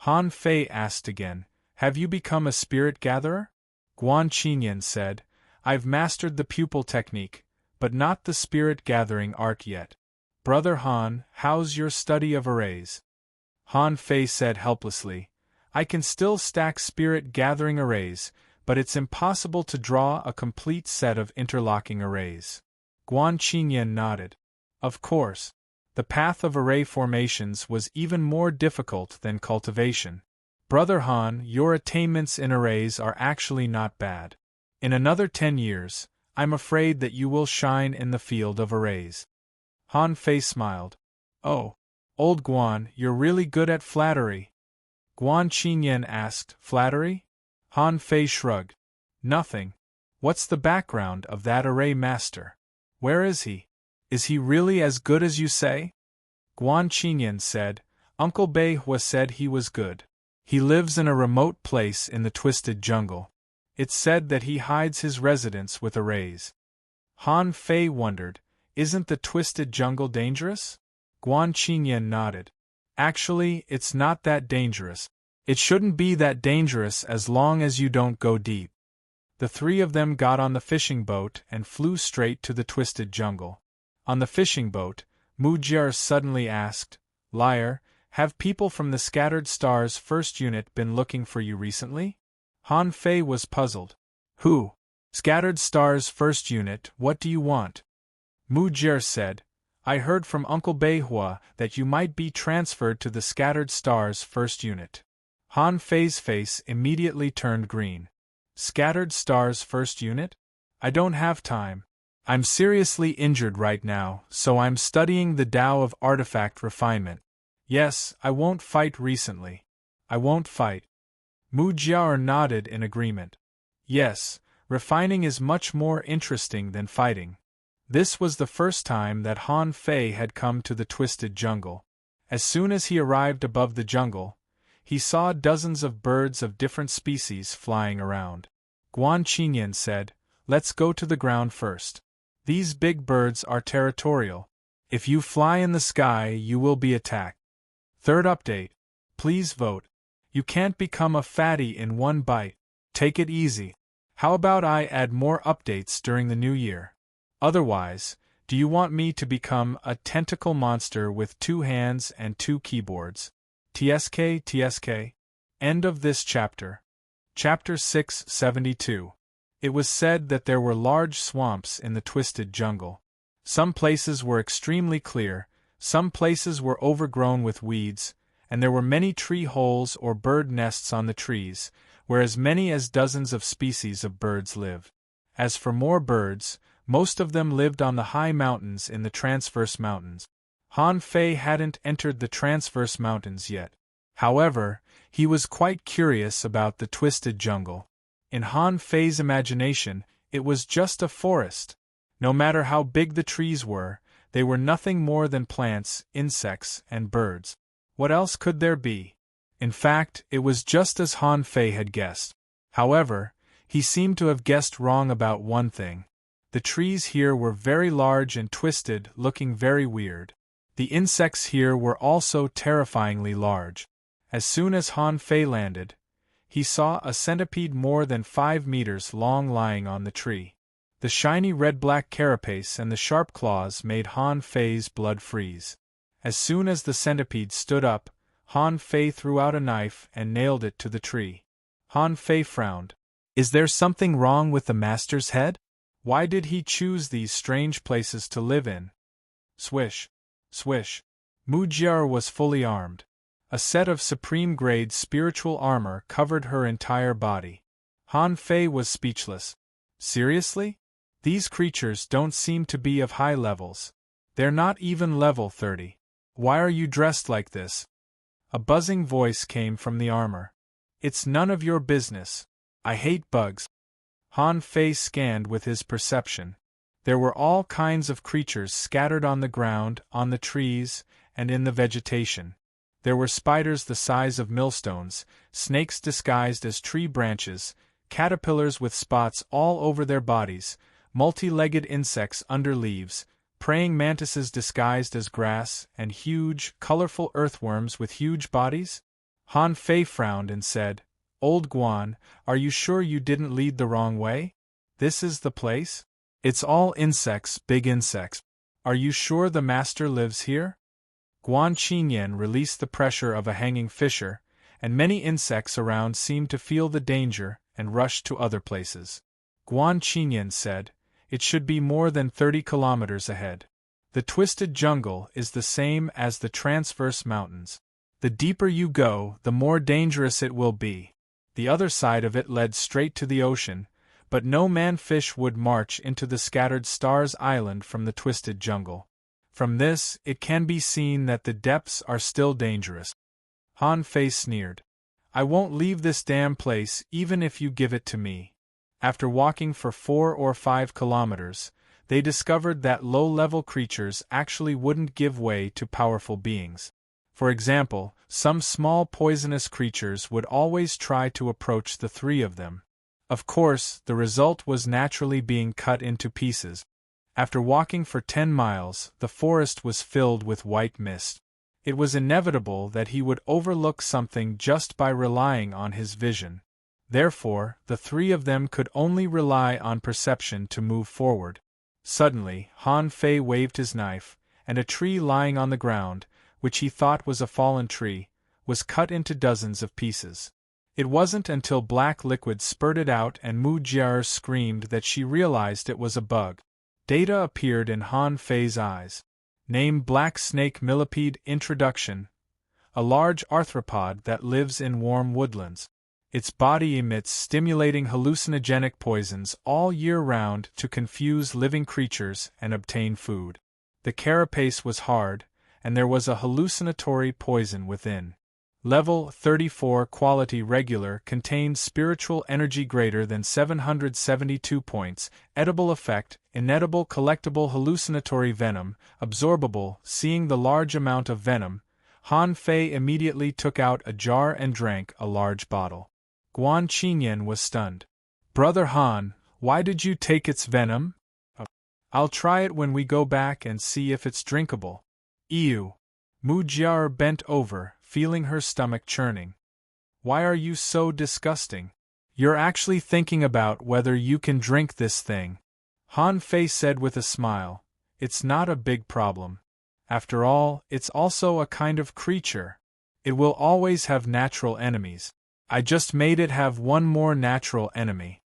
Han Fei asked again, "Have you become a spirit gatherer?" Guan Qingyan said, "I've mastered the pupil technique, but not the spirit gathering art yet." "Brother Han, how's your study of arrays?" Han Fei said helplessly, "I can still stack spirit gathering arrays, but it's impossible to draw a complete set of interlocking arrays." Guan Qingyan nodded. Of course. The path of array formations was even more difficult than cultivation. "Brother Han, your attainments in arrays are actually not bad. In another 10 years, I'm afraid that you will shine in the field of arrays." Han Fei smiled. "Oh, old Guan, you're really good at flattery." Guan Qingyan asked, "Flattery?" Han Fei shrugged. "Nothing. What's the background of that array master? Where is he? Is he really as good as you say?" Guan Qingyan said, "Uncle Beihua said he was good. He lives in a remote place in the Twisted Jungle. It's said that he hides his residence with arrays." Han Fei wondered, "Isn't the Twisted Jungle dangerous?" Guan Qingyan nodded. "Actually, it's not that dangerous. It shouldn't be that dangerous as long as you don't go deep." The three of them got on the fishing boat and flew straight to the twisted jungle. On the fishing boat, Mujir suddenly asked, "Liar, have people from the Scattered Stars First Unit been looking for you recently?" Han Fei was puzzled. "Who? Scattered Stars First Unit, what do you want?" Mujir said, "I heard from Uncle Beihua that you might be transferred to the Scattered Stars First Unit." Han Fei's face immediately turned green. "Scattered Stars First Unit? I don't have time. I'm seriously injured right now, so I'm studying the Tao of Artifact Refinement. Yes, I won't fight recently. I won't fight." Mujir nodded in agreement. Yes, refining is much more interesting than fighting. This was the first time that Han Fei had come to the Twisted Jungle. As soon as he arrived above the jungle, he saw dozens of birds of different species flying around. Guan Qinyan said, "Let's go to the ground first. These big birds are territorial. If you fly in the sky, you will be attacked." Third update. Please vote. You can't become a fatty in one bite. Take it easy. How about I add more updates during the new year? Otherwise, do you want me to become a tentacle monster with 2 hands and 2 keyboards? TSK. End of this chapter. Chapter 672. It was said that there were large swamps in the Twisted Jungle. Some places were extremely clear, some places were overgrown with weeds, and there were many tree holes or bird nests on the trees, where as many as dozens of species of birds live. As for more birds, most of them lived on the high mountains in the Transverse Mountains. Han Fei hadn't entered the Transverse Mountains yet. However, he was quite curious about the Twisted Jungle. In Han Fei's imagination, it was just a forest. No matter how big the trees were, they were nothing more than plants, insects, and birds. What else could there be? In fact, it was just as Han Fei had guessed. However, he seemed to have guessed wrong about one thing. The trees here were very large and twisted, looking very weird. The insects here were also terrifyingly large. As soon as Han Fei landed, he saw a centipede more than 5 meters long lying on the tree. The shiny red-black carapace and the sharp claws made Han Fei's blood freeze. As soon as the centipede stood up, Han Fei threw out a knife and nailed it to the tree. Han Fei frowned. Is there something wrong with the master's head? Why did he choose these strange places to live in? Swish. Swish. Mujir was fully armed. A set of supreme-grade spiritual armor covered her entire body. Han Fei was speechless. Seriously? These creatures don't seem to be of high levels. They're not even level 30. Why are you dressed like this? A buzzing voice came from the armor. It's none of your business. I hate bugs. Han Fei scanned with his perception. There were all kinds of creatures scattered on the ground, on the trees, and in the vegetation. There were spiders the size of millstones, snakes disguised as tree branches, caterpillars with spots all over their bodies, multi-legged insects under leaves, praying mantises disguised as grass, and huge, colorful earthworms with huge bodies? Han Fei frowned and said, "Old Guan, are you sure you didn't lead the wrong way? This is the place? It's all insects, big insects. Are you sure the master lives here?" Guan Qinyan released the pressure of a hanging fisher, and many insects around seemed to feel the danger and rushed to other places. Guan Qinyan said, "It should be more than 30 kilometers ahead. The Twisted Jungle is the same as the Transverse Mountains. The deeper you go, the more dangerous it will be." The other side of it led straight to the ocean, but no man-fish would march into the Scattered Stars Island from the Twisted Jungle. From this, it can be seen that the depths are still dangerous. Han Fei sneered. "I won't leave this damn place even if you give it to me." After walking for 4 or 5 kilometers, they discovered that low-level creatures actually wouldn't give way to powerful beings. For example, some small poisonous creatures would always try to approach the 3 of them. Of course, the result was naturally being cut into pieces. After walking for 10 miles, the forest was filled with white mist. It was inevitable that he would overlook something just by relying on his vision. Therefore, the three of them could only rely on perception to move forward. Suddenly, Han Fei waved his knife, and a tree lying on the ground, which he thought was a fallen tree, was cut into dozens of pieces. It wasn't until black liquid spurted out and Mu Jier screamed that she realized it was a bug. Data appeared in Han Fei's eyes. Name: Black Snake Millipede. Introduction: a large arthropod that lives in warm woodlands. Its body emits stimulating hallucinogenic poisons all year round to confuse living creatures and obtain food. The carapace was hard, and there was a hallucinatory poison within. Level 34 Quality Regular contains spiritual energy greater than 772 points, edible effect, inedible collectible hallucinatory venom, absorbable. Seeing the large amount of venom, Han Fei immediately took out a jar and drank a large bottle. Guan Qinyan was stunned. Brother Han, why did you take its venom? I'll try it when we go back and see if it's drinkable. Ew. Mu Jier bent over, feeling her stomach churning. Why are you so disgusting? You're actually thinking about whether you can drink this thing. Han Fei said with a smile. It's not a big problem. After all, it's also a kind of creature. It will always have natural enemies. I just made it have one more natural enemy.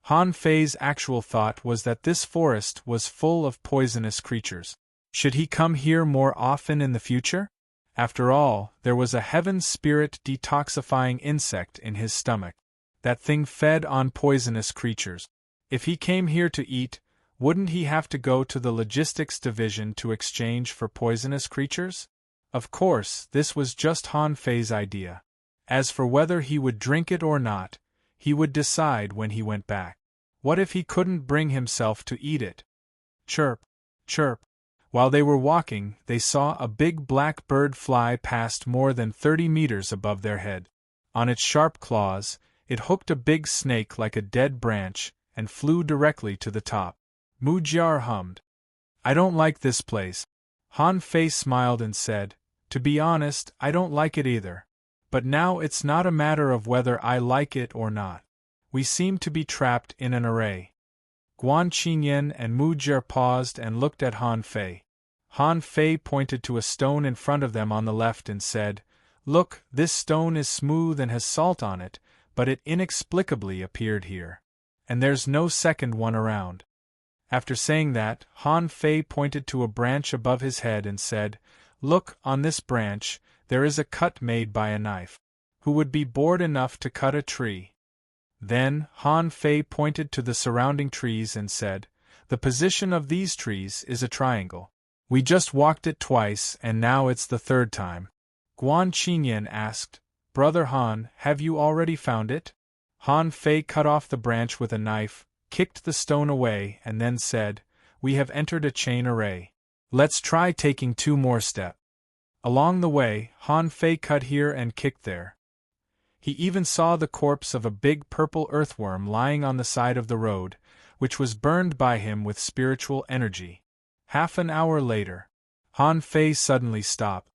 Han Fei's actual thought was that this forest was full of poisonous creatures. Should he come here more often in the future? After all, there was a heaven spirit detoxifying insect in his stomach. That thing fed on poisonous creatures. If he came here to eat, wouldn't he have to go to the logistics division to exchange for poisonous creatures? Of course, this was just Han Fei's idea. As for whether he would drink it or not, he would decide when he went back. What if he couldn't bring himself to eat it? Chirp, chirp. While they were walking, they saw a big black bird fly past more than 30 meters above their head. On its sharp claws, it hooked a big snake like a dead branch and flew directly to the top. Mu Jier hummed. I don't like this place. Han Fei smiled and said, to be honest, I don't like it either. But now it's not a matter of whether I like it or not. We seem to be trapped in an array. Guan Qinyan and Mu Jier paused and looked at Han Fei. Han Fei pointed to a stone in front of them on the left and said, Look, this stone is smooth and has salt on it, but it inexplicably appeared here. And there's no second one around. After saying that, Han Fei pointed to a branch above his head and said, Look, on this branch, there is a cut made by a knife. Who would be bored enough to cut a tree? Then, Han Fei pointed to the surrounding trees and said, The position of these trees is a triangle. We just walked it twice and now it's the third time. Guan Qinyan asked, Brother Han, have you already found it? Han Fei cut off the branch with a knife, kicked the stone away and then said, We have entered a chain array. Let's try taking 2 more steps. Along the way, Han Fei cut here and kicked there. He even saw the corpse of a big purple earthworm lying on the side of the road, which was burned by him with spiritual energy. Half an hour later, Han Fei suddenly stopped.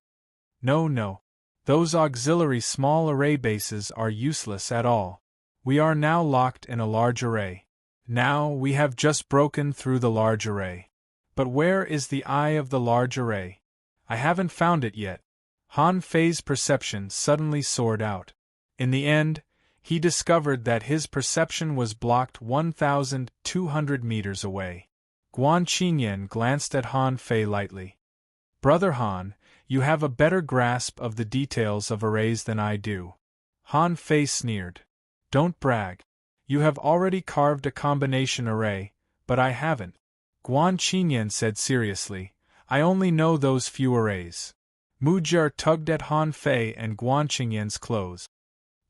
No. Those auxiliary small array bases are useless at all. We are now locked in a large array. Now we have just broken through the large array. But where is the eye of the large array? I haven't found it yet. Han Fei's perception suddenly soared out. In the end, he discovered that his perception was blocked 1,200 meters away. Guan Qinyan glanced at Han Fei lightly. Brother Han, you have a better grasp of the details of arrays than I do. Han Fei sneered. Don't brag. You have already carved a combination array, but I haven't. Guan Qinyan said seriously, I only know those few arrays. Mu Jier tugged at Han Fei and Guan Qinyan's clothes.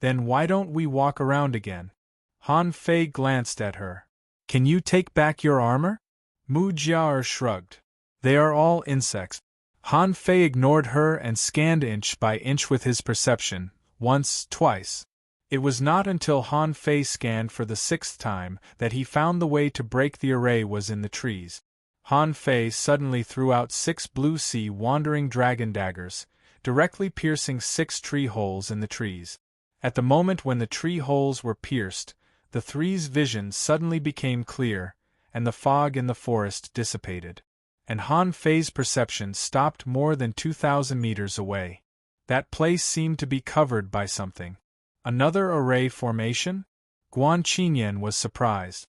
Then why don't we walk around again? Han Fei glanced at her. Can you take back your armor? Mu Jier shrugged. They are all insects. Han Fei ignored her and scanned inch by inch with his perception, once, twice. It was not until Han Fei scanned for the 6th time that he found the way to break the array was in the trees. Han Fei suddenly threw out 6 blue sea wandering dragon daggers, directly piercing 6 tree holes in the trees. At the moment when the tree holes were pierced, the three's vision suddenly became clear, and the fog in the forest dissipated. And Han Fei's perception stopped more than 2,000 meters away. That place seemed to be covered by something. Another array formation? Guan Qinyan was surprised.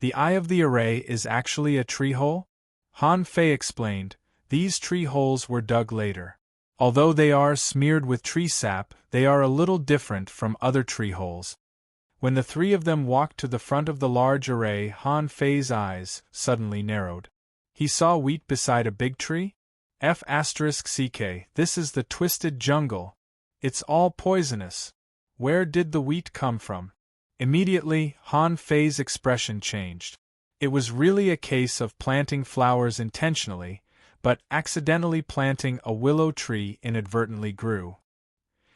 The eye of the array is actually a tree hole? Han Fei explained, these tree holes were dug later. Although they are smeared with tree sap, they are a little different from other tree holes. When the three of them walked to the front of the large array, Han Fei's eyes suddenly narrowed. He saw wheat beside a big tree? F***ck, this is the twisted jungle. It's all poisonous. Where did the wheat come from? Immediately, Han Fei's expression changed. It was really a case of planting flowers intentionally, but accidentally planting a willow tree inadvertently grew.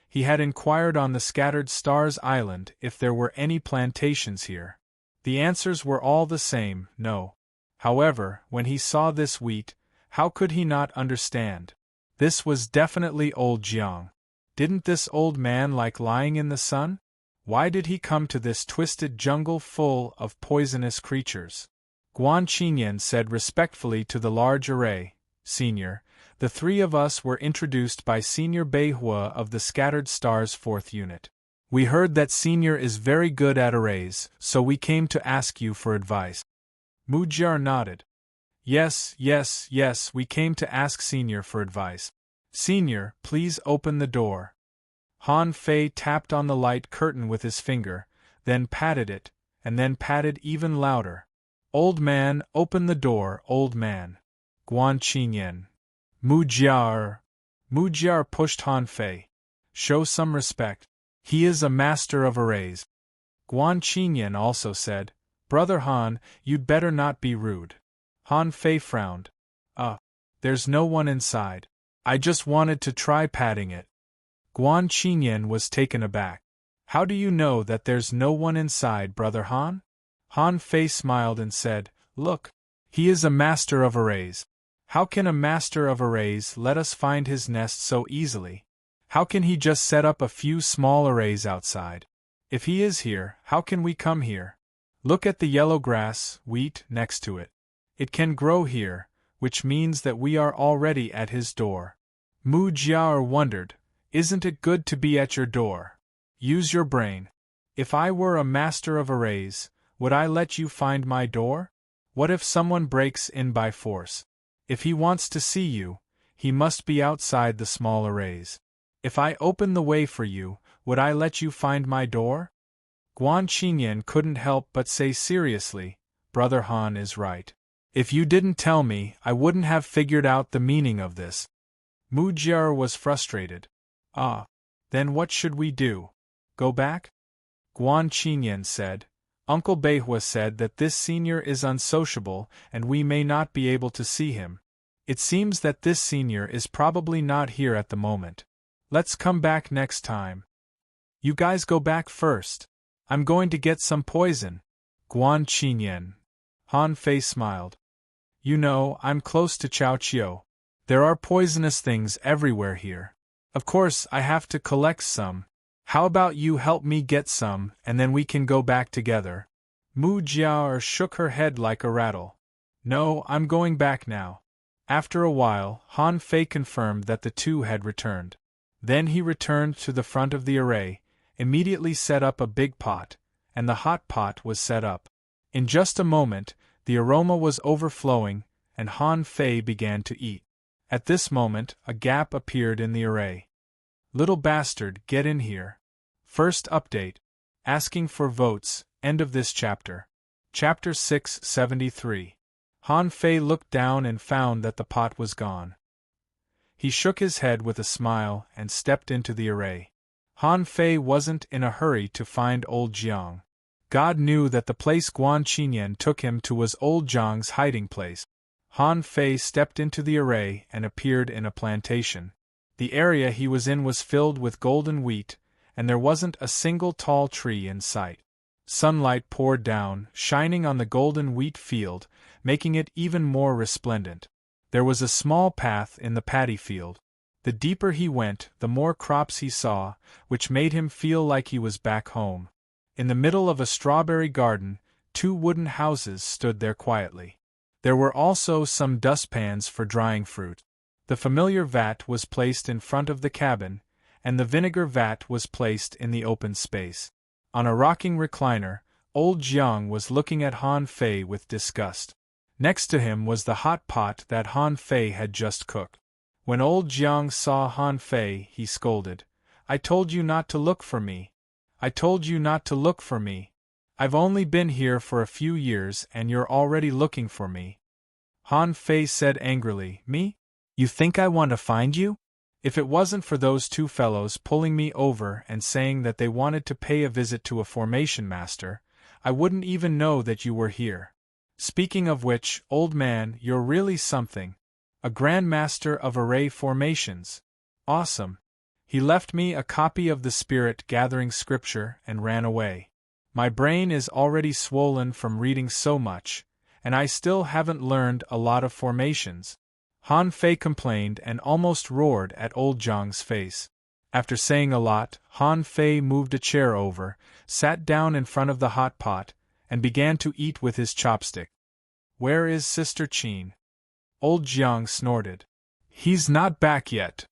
He had inquired on the Scattered Stars Island if there were any plantations here. The answers were all the same, no. However, when he saw this wheat, how could he not understand? This was definitely old Jiang. Didn't this old man like lying in the sun? Why did he come to this twisted jungle full of poisonous creatures? Guan Qinyan said respectfully to the large array, Senior, the three of us were introduced by Senior Beihua of the Scattered Stars 4th Unit. We heard that Senior is very good at arrays, so we came to ask you for advice. Mu Jiar nodded. Yes, we came to ask Senior for advice. Senior, please open the door. Han Fei tapped on the light curtain with his finger, then patted it, and then patted even louder. Old man, open the door, old man. Guan Qinyan. Mu Jiar. Mu Jiar pushed Han Fei. Show some respect. He is a master of arrays. Guan Qinyan also said, Brother Han, you'd better not be rude. Han Fei frowned. There's no one inside. I just wanted to try patting it. Guan Qinyan was taken aback. How do you know that there's no one inside, Brother Han? Han Fei smiled and said, Look, he is a master of arrays. How can a master of arrays let us find his nest so easily? How can he just set up a few small arrays outside? If he is here, how can we come here? Look at the yellow grass, wheat, next to it. It can grow here, which means that we are already at his door. Mu Jiar wondered, Isn't it good to be at your door? Use your brain. If I were a master of arrays, would I let you find my door? What if someone breaks in by force? If he wants to see you, he must be outside the small arrays. If I open the way for you, would I let you find my door? Guan Qinyan couldn't help but say seriously, Brother Han is right. If you didn't tell me, I wouldn't have figured out the meaning of this. Mu Jiar was frustrated. Then what should we do? Go back? Guan Qinyan said, Uncle Beihua said that this senior is unsociable and we may not be able to see him. It seems that this senior is probably not here at the moment. Let's come back next time. You guys go back first. I'm going to get some poison. Guan Qinyan. Han Fei smiled. You know, I'm close to Chaoqiu. There are poisonous things everywhere here. Of course, I have to collect some. How about you help me get some, and then we can go back together? Mu Jiar shook her head like a rattle. No, I'm going back now. After a while, Han Fei confirmed that the two had returned. Then he returned to the front of the array, immediately set up a big pot, and the hot pot was set up. In just a moment, the aroma was overflowing, and Han Fei began to eat. At this moment, a gap appeared in the array. Little bastard, get in here. First update. Asking for votes, end of this chapter. Chapter 673. Han Fei looked down and found that the pot was gone. He shook his head with a smile and stepped into the array. Han Fei wasn't in a hurry to find old Jiang. God knew that the place Guan Qinyan took him to was old Jiang's hiding place. Han Fei stepped into the array and appeared in a plantation. The area he was in was filled with golden wheat, and there wasn't a single tall tree in sight. Sunlight poured down, shining on the golden wheat field, making it even more resplendent. There was a small path in the paddy field. The deeper he went, the more crops he saw, which made him feel like he was back home. In the middle of a strawberry garden, 2 wooden houses stood there quietly. There were also some dustpans for drying fruit. The familiar vat was placed in front of the cabin, and the vinegar vat was placed in the open space. On a rocking recliner, old Jiang was looking at Han Fei with disgust. Next to him was the hot pot that Han Fei had just cooked. When old Jiang saw Han Fei, he scolded, "I told you not to look for me. I told you not to look for me. I've only been here for a few years and you're already looking for me." Han Fei said angrily, "Me? You think I want to find you? If it wasn't for those 2 fellows pulling me over and saying that they wanted to pay a visit to a formation master, I wouldn't even know that you were here. Speaking of which, old man, you're really something. A grandmaster of array formations. Awesome." He left me a copy of the Spirit Gathering Scripture and ran away. My brain is already swollen from reading so much, and I still haven't learned a lot of formations. Han Fei complained and almost roared at old Jiang's face. After saying a lot, Han Fei moved a chair over, sat down in front of the hot pot, and began to eat with his chopstick. "Where is Sister Qin?" Old Jiang snorted. "He's not back yet."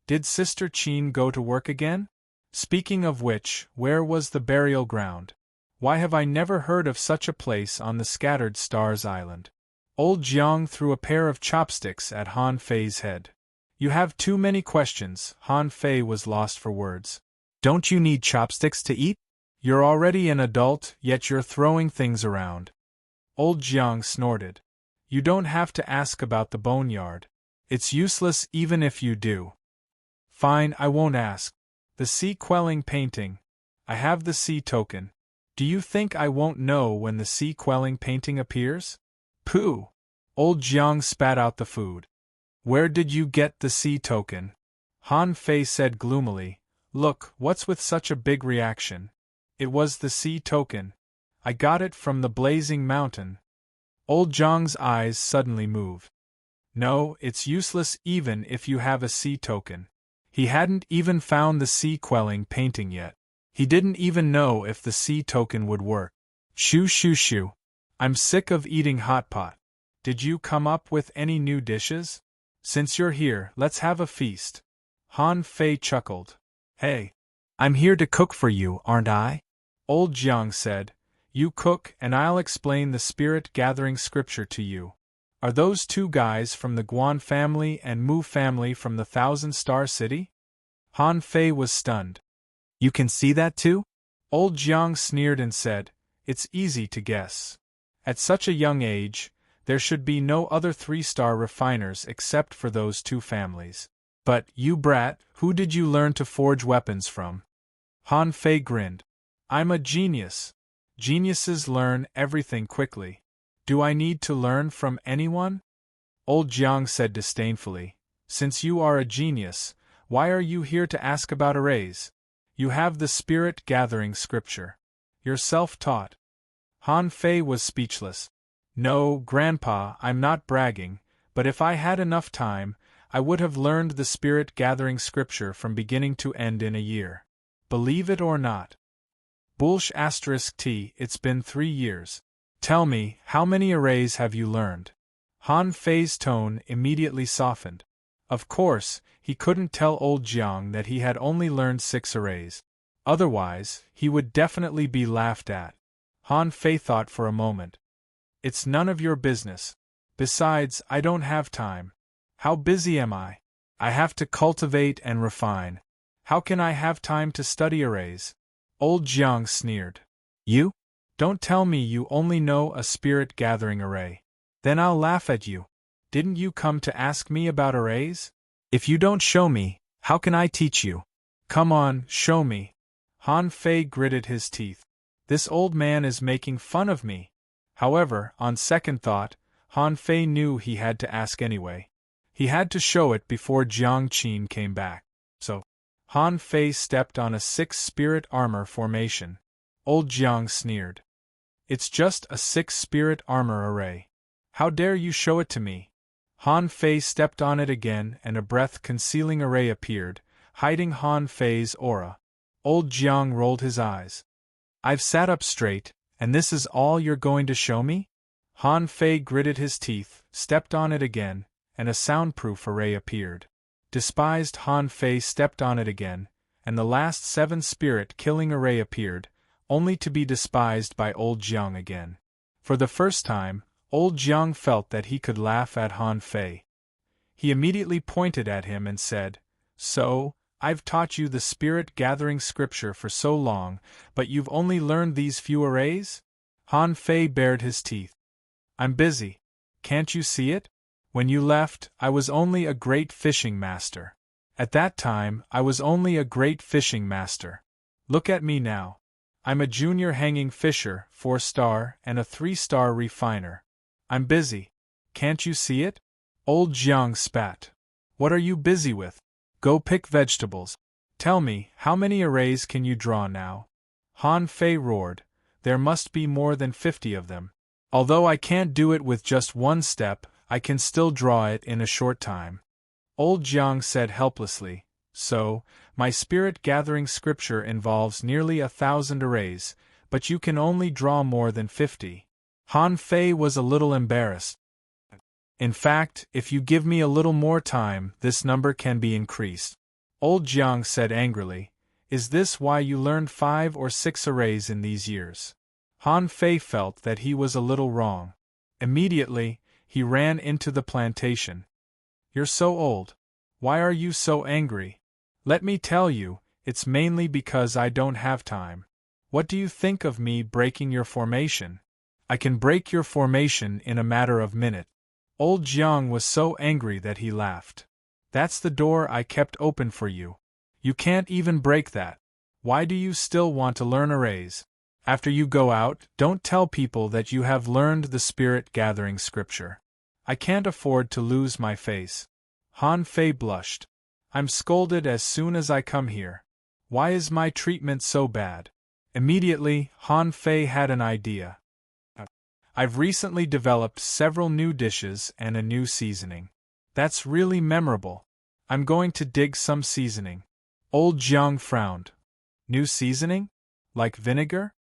Did Sister Qin go to work again? Speaking of which, where was the burial ground? Why have I never heard of such a place on the Scattered Stars Island? Old Jiang threw a pair of chopsticks at Han Fei's head. "You have too many questions." Han Fei was lost for words. "Don't you need chopsticks to eat? You're already an adult, yet you're throwing things around." Old Jiang snorted. "You don't have to ask about the boneyard. It's useless even if you do." "Fine, I won't ask. The sea quelling painting. I have the sea token. Do you think I won't know when the sea quelling painting appears?" "Pooh!" Old Jiang spat out the food. "Where did you get the sea token?" Han Fei said gloomily, "Look, what's with such a big reaction? It was the sea token. I got it from the blazing mountain." Old Jiang's eyes suddenly moved. "No, it's useless even if you have a sea token. He hadn't even found the sea quelling painting yet. He didn't even know if the sea token would work. Shoo shoo shoo. I'm sick of eating hot pot. Did you come up with any new dishes? Since you're here, let's have a feast." Han Fei chuckled. "Hey, I'm here to cook for you, aren't I?" Old Jiang said, "You cook and I'll explain the Spirit Gathering Scripture to you. Are those 2 guys from the Guan family and Mu family from the Thousand Star City?" Han Fei was stunned. "You can see that too?" Old Jiang sneered and said, "It's easy to guess. At such a young age, there should be no other 3-star refiners except for those 2 families. But, you brat, who did you learn to forge weapons from?" Han Fei grinned. "I'm a genius. Geniuses learn everything quickly. Do I need to learn from anyone?" Old Jiang said disdainfully, "Since you are a genius, why are you here to ask about arrays? You have the Spirit Gathering Scripture. You're self-taught." Han Fei was speechless. "No, Grandpa, I'm not bragging, but if I had enough time, I would have learned the Spirit Gathering Scripture from beginning to end in a year. Believe it or not." Bullsh *T, it's been 3 years. "Tell me, how many arrays have you learned?" Han Fei's tone immediately softened. Of course, he couldn't tell old Jiang that he had only learned 6 arrays. Otherwise, he would definitely be laughed at. Han Fei thought for a moment. "It's none of your business. Besides, I don't have time. How busy am I? I have to cultivate and refine. How can I have time to study arrays?" Old Jiang sneered. "You? Don't tell me you only know a spirit gathering array. Then I'll laugh at you. Didn't you come to ask me about arrays? If you don't show me, how can I teach you? Come on, show me." Han Fei gritted his teeth. This old man is making fun of me. However, on second thought, Han Fei knew he had to ask anyway. He had to show it before Jiang Qin came back. So, Han Fei stepped on a 6-spirit armor formation. Old Jiang sneered. "It's just a 6-spirit armor array. How dare you show it to me?" Han Fei stepped on it again and a breath-concealing array appeared, hiding Han Fei's aura. Old Jiang rolled his eyes. I've sat up straight, and this is all you're going to show me? Han Fei gritted his teeth, stepped on it again, and a soundproof array appeared. Despised Han Fei stepped on it again, and the last 7 spirit-killing array appeared, only to be despised by Old Jiang again. For the first time, Old Jiang felt that he could laugh at Han Fei. He immediately pointed at him and said, "So, I've taught you the spirit-gathering scripture for so long, but you've only learned these few arrays?" Han Fei bared his teeth. "I'm busy. Can't you see it? When you left, I was only a great fishing master. At that time, I was only a great fishing master. Look at me now. I'm a junior hanging fisher, 4-star, and a 3-star refiner. I'm busy. Can't you see it?" Old Jiang spat. "What are you busy with? Go pick vegetables. Tell me, how many arrays can you draw now?" Han Fei roared. "There must be more than 50 of them. Although I can't do it with just one step, I can still draw it in a short time." Old Jiang said helplessly, "So, my spirit-gathering scripture involves nearly 1,000 arrays, but you can only draw more than 50. Han Fei was a little embarrassed. "In fact, if you give me a little more time, this number can be increased." Old Jiang said angrily, "Is this why you learned 5 or 6 arrays in these years?" Han Fei felt that he was a little wrong. Immediately, he ran into the plantation. "You're so old. Why are you so angry?" "Let me tell you, it's mainly because I don't have time. What do you think of me breaking your formation? I can break your formation in a matter of minutes." Old Jiang was so angry that he laughed. "That's the door I kept open for you. You can't even break that. Why do you still want to learn arrays? After you go out, don't tell people that you have learned the spirit-gathering scripture. I can't afford to lose my face." Han Fei blushed. "I'm scolded as soon as I come here. Why is my treatment so bad?" Immediately, Han Fei had an idea. "I've recently developed several new dishes and a new seasoning. That's really memorable. I'm going to dig some seasoning." Old Jiang frowned. "New seasoning? Like vinegar?"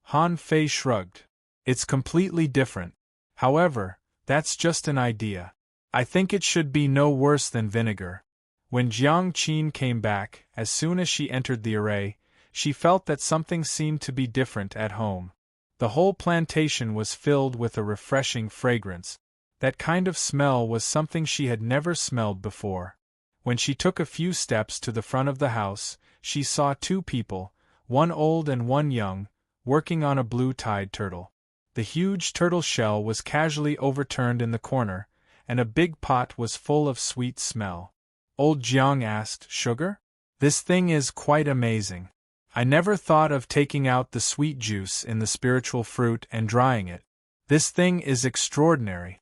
Han Fei shrugged. "It's completely different. However, that's just an idea. I think it should be no worse than vinegar." When Jiang Qin came back, as soon as she entered the array, she felt that something seemed to be different at home. The whole plantation was filled with a refreshing fragrance. That kind of smell was something she had never smelled before. When she took a few steps to the front of the house, she saw 2 people, one old and one young, working on a blue-tide turtle. The huge turtle shell was casually overturned in the corner, and a big pot was full of sweet smell. Old Jiang asked, "Sugar? This thing is quite amazing. I never thought of taking out the sweet juice in the spiritual fruit and drying it. This thing is extraordinary."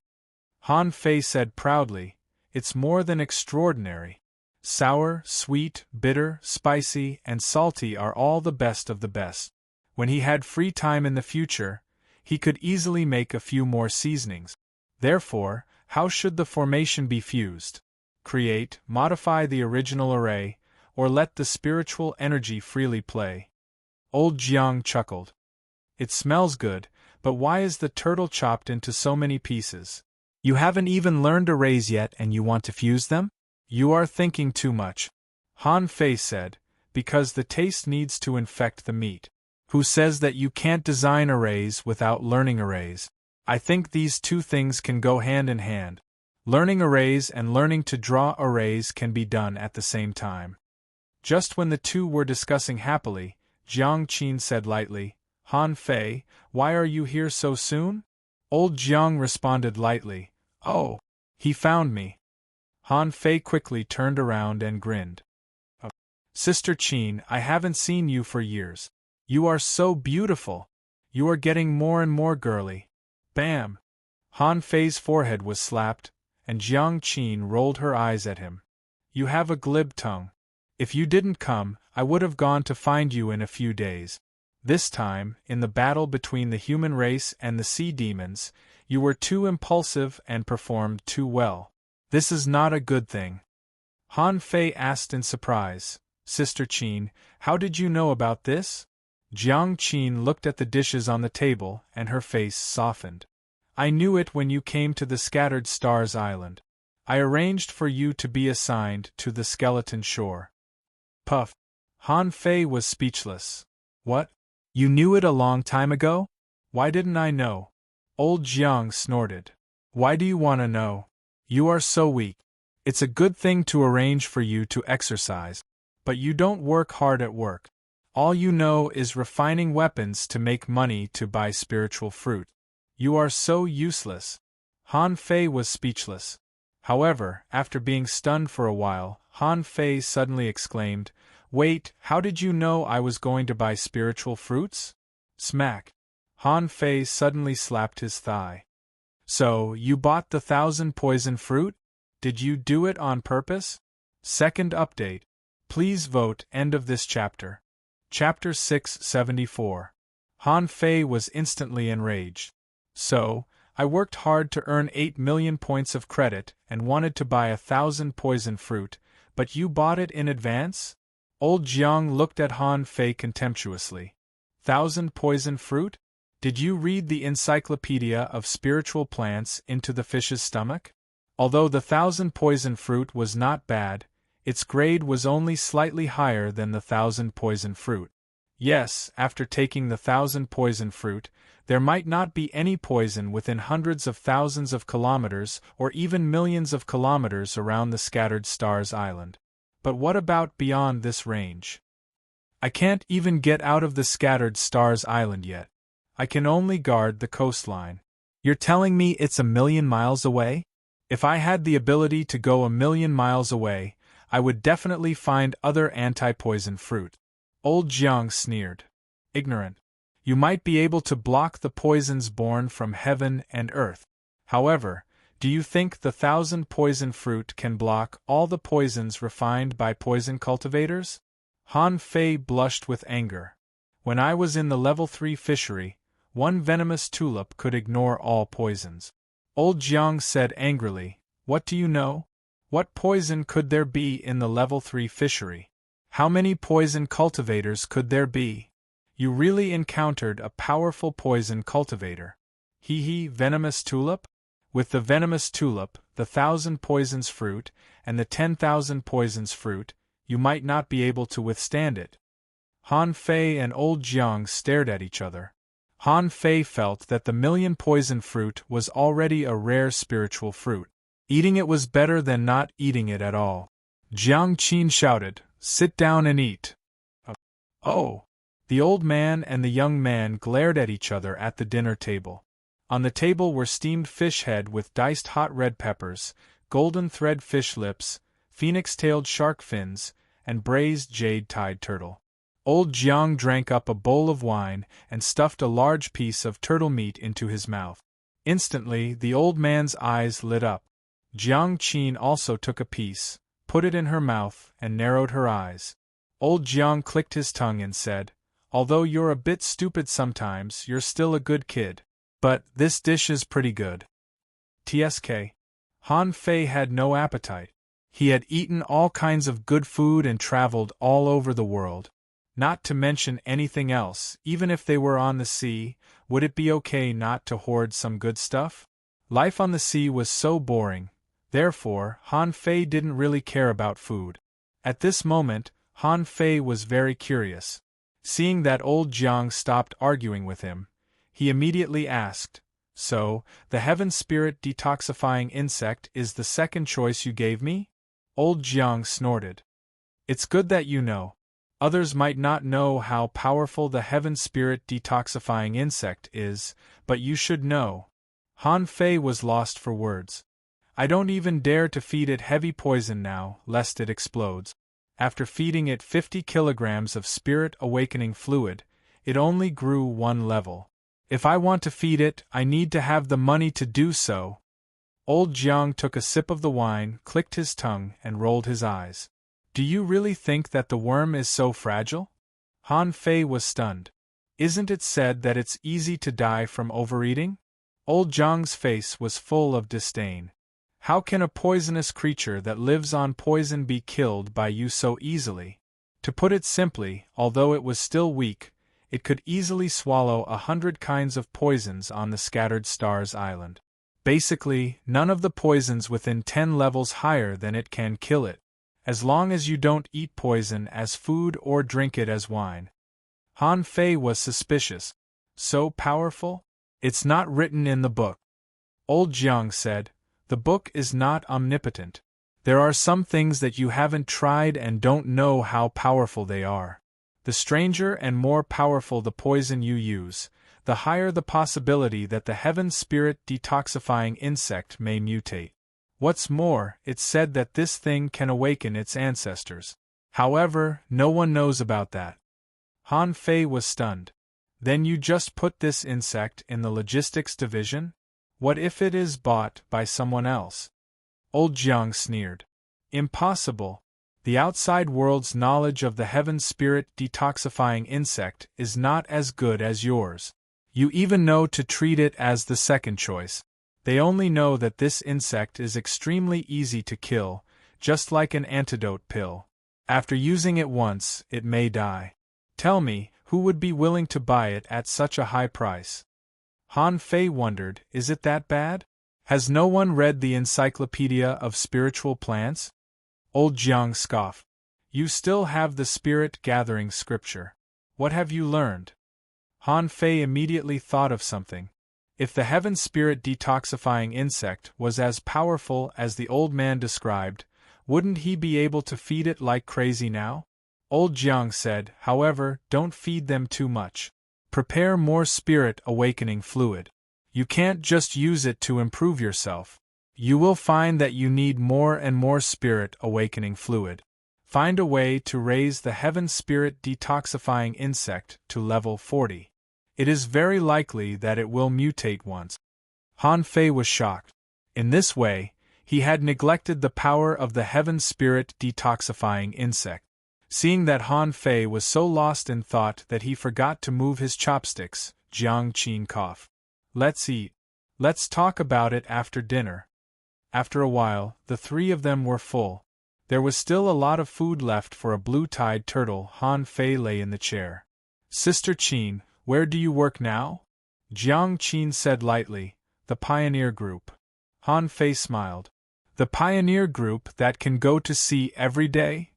Han Fei said proudly, "It's more than extraordinary. Sour, sweet, bitter, spicy, and salty are all the best of the best." When he had free time in the future, he could easily make a few more seasonings. Therefore, how should the formation be fused? Create, modify the original array, or let the spiritual energy freely play? Old Jiang chuckled. "It smells good, but why is the turtle chopped into so many pieces? You haven't even learned arrays yet and you want to fuse them? You are thinking too much." Han Fei said, "Because the taste needs to infect the meat. Who says that you can't design arrays without learning arrays? I think these 2 things can go hand in hand. Learning arrays and learning to draw arrays can be done at the same time." Just when the 2 were discussing happily, Jiang Qin said lightly, "Han Fei, why are you here so soon?" Old Jiang responded lightly, "Oh, he found me." Han Fei quickly turned around and grinned. "Sister Qin, I haven't seen you for years. You are so beautiful. You are getting more and more girly." Bam! Han Fei's forehead was slapped, and Jiang Qin rolled her eyes at him. "You have a glib tongue. If you didn't come, I would have gone to find you in a few days. This time, in the battle between the human race and the sea demons, you were too impulsive and performed too well. This is not a good thing. Han Fei asked in surprise. Sister Qin, how did you know about this? Jiang Qin looked at the dishes on the table, and her face softened. I knew it when you came to the Scattered Stars Island. I arranged for you to be assigned to the Skeleton Shore. Puff. Han Fei was speechless. What? You knew it a long time ago? Why didn't I know? Old Jiang snorted. Why do you want to know? You are so weak. It's a good thing to arrange for you to exercise, but you don't work hard at work. All you know is refining weapons to make money to buy spiritual fruit. You are so useless. Han Fei was speechless. However, after being stunned for a while, Han Fei suddenly exclaimed, Wait, how did you know I was going to buy spiritual fruits? Smack. Han Fei suddenly slapped his thigh. So, you bought the 1,000 poison fruit? Did you do it on purpose? Second update. Please vote end of this chapter. Chapter 674. Han Fei was instantly enraged. So, I worked hard to earn 8 million points of credit and wanted to buy 1,000 poison fruit, but you bought it in advance? Old Jiang looked at Han Fei contemptuously. 1,000 poison fruit? Did you read the Encyclopedia of Spiritual Plants into the fish's stomach? Although the 1,000 poison fruit was not bad, its grade was only slightly higher than the 1,000 poison fruit. Yes, after taking the 1,000 poison fruit, there might not be any poison within hundreds of thousands of kilometers or even millions of kilometers around the Scattered Stars Island. But what about beyond this range? I can't even get out of the Scattered Stars Island yet. I can only guard the coastline. You're telling me it's 1,000,000 miles away? If I had the ability to go 1,000,000 miles away, I would definitely find other anti-poison fruit. Old Jiang sneered. Ignorant. You might be able to block the poisons born from heaven and earth. However, do you think the 1,000 poison fruit can block all the poisons refined by poison cultivators? Han Fei blushed with anger. When I was in the level 3 fishery, one venomous tulip could ignore all poisons. Old Jiang said angrily, What do you know? What poison could there be in the level 3 fishery? How many poison cultivators could there be? You really encountered a powerful poison cultivator. Hee, venomous tulip? With the venomous tulip, the 1,000 poisons fruit, and the 10,000 poisons fruit, you might not be able to withstand it. Han Fei and Old Jiang stared at each other. Han Fei felt that the 1,000,000 poison fruit was already a rare spiritual fruit. Eating it was better than not eating it at all. Jiang Qin shouted, Sit down and eat. Oh! The old man and the young man glared at each other at the dinner table. On the table were steamed fish head with diced hot red peppers, golden thread fish lips, phoenix-tailed shark fins, and braised jade-tide turtle. Old Jiang drank up a bowl of wine and stuffed a large piece of turtle meat into his mouth. Instantly, the old man's eyes lit up. Jiang Qin also took a piece, put it in her mouth, and narrowed her eyes. Old Jiang clicked his tongue and said, Although you're a bit stupid sometimes, you're still a good kid. But this dish is pretty good. TSK. Han Fei had no appetite. He had eaten all kinds of good food and traveled all over the world. Not to mention anything else, even if they were on the sea, would it be okay not to hoard some good stuff? Life on the sea was so boring. Therefore, Han Fei didn't really care about food. At this moment, Han Fei was very curious. Seeing that old Jiang stopped arguing with him, he immediately asked, So, the heaven spirit detoxifying insect is the second choice you gave me? Old Jiang snorted. It's good that you know. Others might not know how powerful the heaven spirit detoxifying insect is, but you should know. Han Fei was lost for words. I don't even dare to feed it heavy poison now, lest it explodes. After feeding it 50 kilograms of spirit awakening fluid, it only grew 1 level. If I want to feed it, I need to have the money to do so. Old Jiang took a sip of the wine, clicked his tongue, and rolled his eyes. Do you really think that the worm is so fragile? Han Fei was stunned. Isn't it said that it's easy to die from overeating? Old Jiang's face was full of disdain. How can a poisonous creature that lives on poison be killed by you so easily? To put it simply, although it was still weak, it could easily swallow 100 kinds of poisons on the scattered stars island. Basically, none of the poisons within 10 levels higher than it can kill it, as long as you don't eat poison as food or drink it as wine. Han Fei was suspicious. So powerful? It's not written in the book. Old Jiang said, the book is not omnipotent. There are some things that you haven't tried and don't know how powerful they are. The stranger and more powerful the poison you use, the higher the possibility that the heaven spirit detoxifying insect may mutate. What's more, it's said that this thing can awaken its ancestors. However, no one knows about that. Han Fei was stunned. Then you just put this insect in the logistics division? What if it is bought by someone else? Old Jiang sneered. Impossible. The outside world's knowledge of the heaven spirit detoxifying insect is not as good as yours. You even know to treat it as the second choice. They only know that this insect is extremely easy to kill, just like an antidote pill. After using it once, it may die. Tell me, who would be willing to buy it at such a high price? Han Fei wondered, is it that bad? Has no one read the Encyclopedia of Spiritual Plants? Old Jiang scoffed. You still have the spirit-gathering scripture. What have you learned? Han Fei immediately thought of something. If the heaven spirit detoxifying insect was as powerful as the old man described, wouldn't he be able to feed it like crazy now? Old Jiang said, however, don't feed them too much. Prepare more spirit awakening fluid. You can't just use it to improve yourself. You will find that you need more and more spirit awakening fluid. Find a way to raise the heaven spirit detoxifying insect to level 40. It is very likely that it will mutate once. Han Fei was shocked. In this way, he had neglected the power of the heaven spirit detoxifying insect. Seeing that Han Fei was so lost in thought that he forgot to move his chopsticks, Jiang Qin coughed. Let's eat. Let's talk about it after dinner. After a while, the three of them were full. There was still a lot of food left for a blue-tide turtle. Han Fei lay in the chair. Sister Qin, where do you work now? Jiang Qin said lightly, the Pioneer Group. Han Fei smiled. The Pioneer Group that can go to sea every day?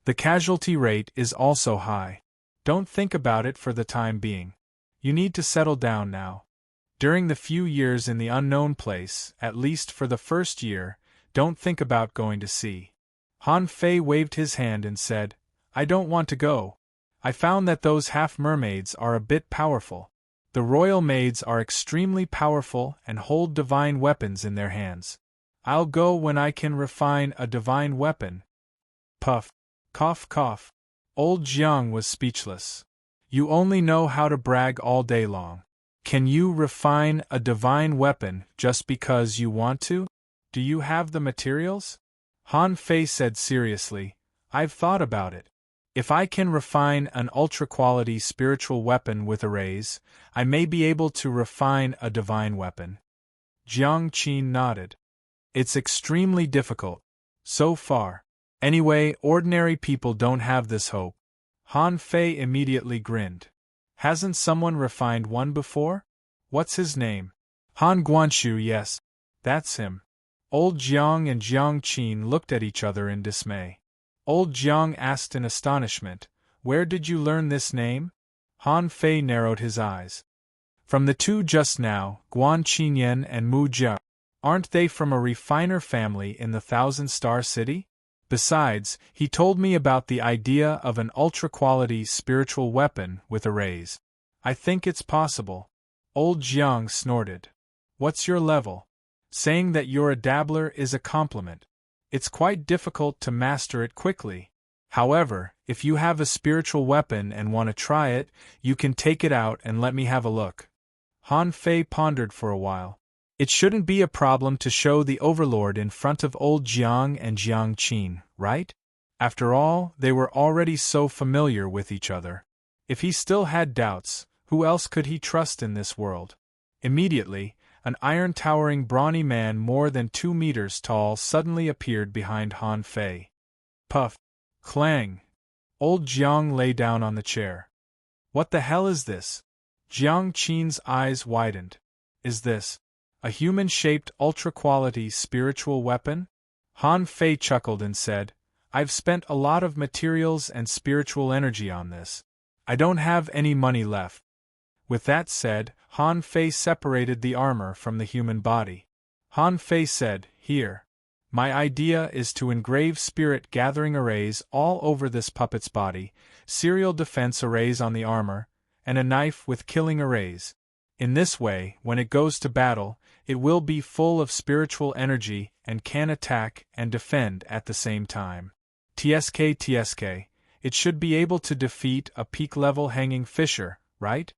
The casualty rate is also high. Don't think about it for the time being. You need to settle down now. During the few years in the unknown place, at least for the first year, don't think about going to sea. Han Fei waved his hand and said, I don't want to go. I found that those half-mermaids are a bit powerful. The royal maids are extremely powerful and hold divine weapons in their hands. I'll go when I can refine a divine weapon. Puff. Cough cough. Old Jiang was speechless. You only know how to brag all day long. Can you refine a divine weapon just because you want to? Do you have the materials? Han Fei said seriously, I've thought about it. If I can refine an ultra-quality spiritual weapon with arrays, I may be able to refine a divine weapon. Jiang Qin nodded. It's extremely difficult. So far. Anyway, ordinary people don't have this hope. Han Fei immediately grinned. Hasn't someone refined one before? What's his name? Han Guanshu, yes. That's him. Old Jiang and Jiang Qin looked at each other in dismay. Old Jiang asked in astonishment, Where did you learn this name? Han Fei narrowed his eyes. From the two just now, Guan Qinyan and Mu Jia. Aren't they from a refiner family in the Thousand-Star City? Besides, he told me about the idea of an ultra-quality spiritual weapon with arrays. I think it's possible. Old Jiang snorted. What's your level? Saying that you're a dabbler is a compliment. It's quite difficult to master it quickly. However, if you have a spiritual weapon and want to try it, you can take it out and let me have a look. Han Fei pondered for a while. It shouldn't be a problem to show the Overlord in front of old Jiang and Jiang Qin, right? After all, they were already so familiar with each other. If he still had doubts, who else could he trust in this world? Immediately, an iron-towering brawny man more than 2 meters tall suddenly appeared behind Han Fei. Puff! Clang! Old Jiang lay down on the chair. What the hell is this? Jiang Qin's eyes widened. Is this a human-shaped ultra-quality spiritual weapon? Han Fei chuckled and said, I've spent a lot of materials and spiritual energy on this. I don't have any money left. With that said, Han Fei separated the armor from the human body. Han Fei said, Here. My idea is to engrave spirit gathering arrays all over this puppet's body, serial defense arrays on the armor, and a knife with killing arrays. In this way, when it goes to battle, it will be full of spiritual energy and can attack and defend at the same time. TSK, it should be able to defeat a peak-level hanging fisher, right?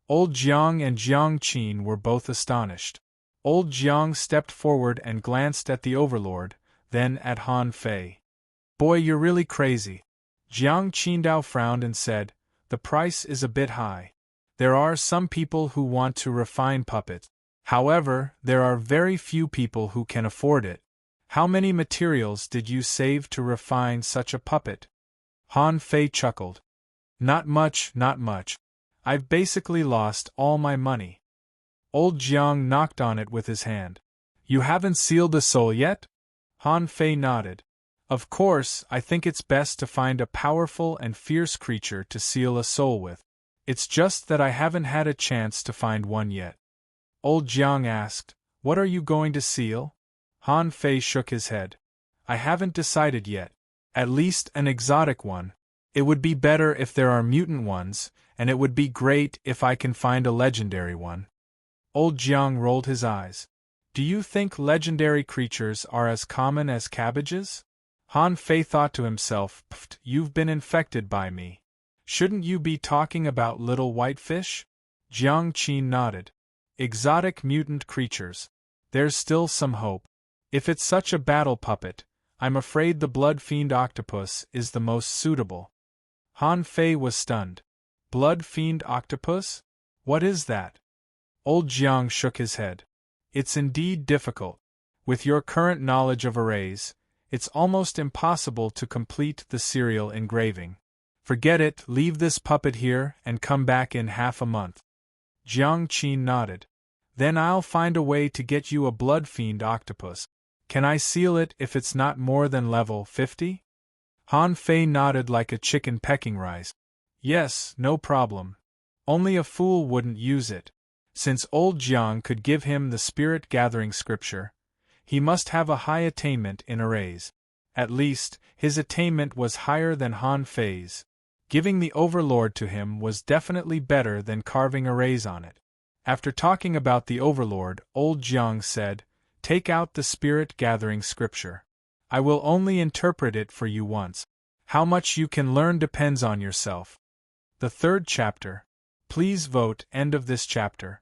Old Jiang and Jiang Qin were both astonished. Old Jiang stepped forward and glanced at the overlord, then at Han Fei. Boy, you're really crazy. Jiang Qindao frowned and said, The price is a bit high. There are some people who want to refine puppets. However, there are very few people who can afford it. How many materials did you save to refine such a puppet? Han Fei chuckled. Not much, not much. I've basically lost all my money. Old Jiang knocked on it with his hand. You haven't sealed the soul yet? Han Fei nodded. Of course, I think it's best to find a powerful and fierce creature to seal a soul with. It's just that I haven't had a chance to find one yet. Old Jiang asked, What are you going to seal? Han Fei shook his head. I haven't decided yet. At least an exotic one. It would be better if there are mutant ones, and it would be great if I can find a legendary one. Old Jiang rolled his eyes. Do you think legendary creatures are as common as cabbages? Han Fei thought to himself, Pfft, you've been infected by me. Shouldn't you be talking about little whitefish? Jiang Qin nodded. Exotic mutant creatures. There's still some hope. If it's such a battle puppet, I'm afraid the blood fiend octopus is the most suitable. Han Fei was stunned. Blood fiend octopus? What is that? Old Jiang shook his head. It's indeed difficult. With your current knowledge of arrays, it's almost impossible to complete the serial engraving. Forget it, leave this puppet here and come back in half a month. Jiang Qin nodded. Then I'll find a way to get you a blood fiend octopus. Can I seal it if it's not more than level 50? Han Fei nodded like a chicken pecking rice. Yes, no problem. Only a fool wouldn't use it. Since old Jiang could give him the spirit-gathering scripture, he must have a high attainment in arrays. At least, his attainment was higher than Han Fei's. Giving the Overlord to him was definitely better than carving arrays on it. After talking about the Overlord, old Jiang said, Take out the spirit-gathering scripture. I will only interpret it for you once. How much you can learn depends on yourself. The third chapter. Please vote. End of this chapter.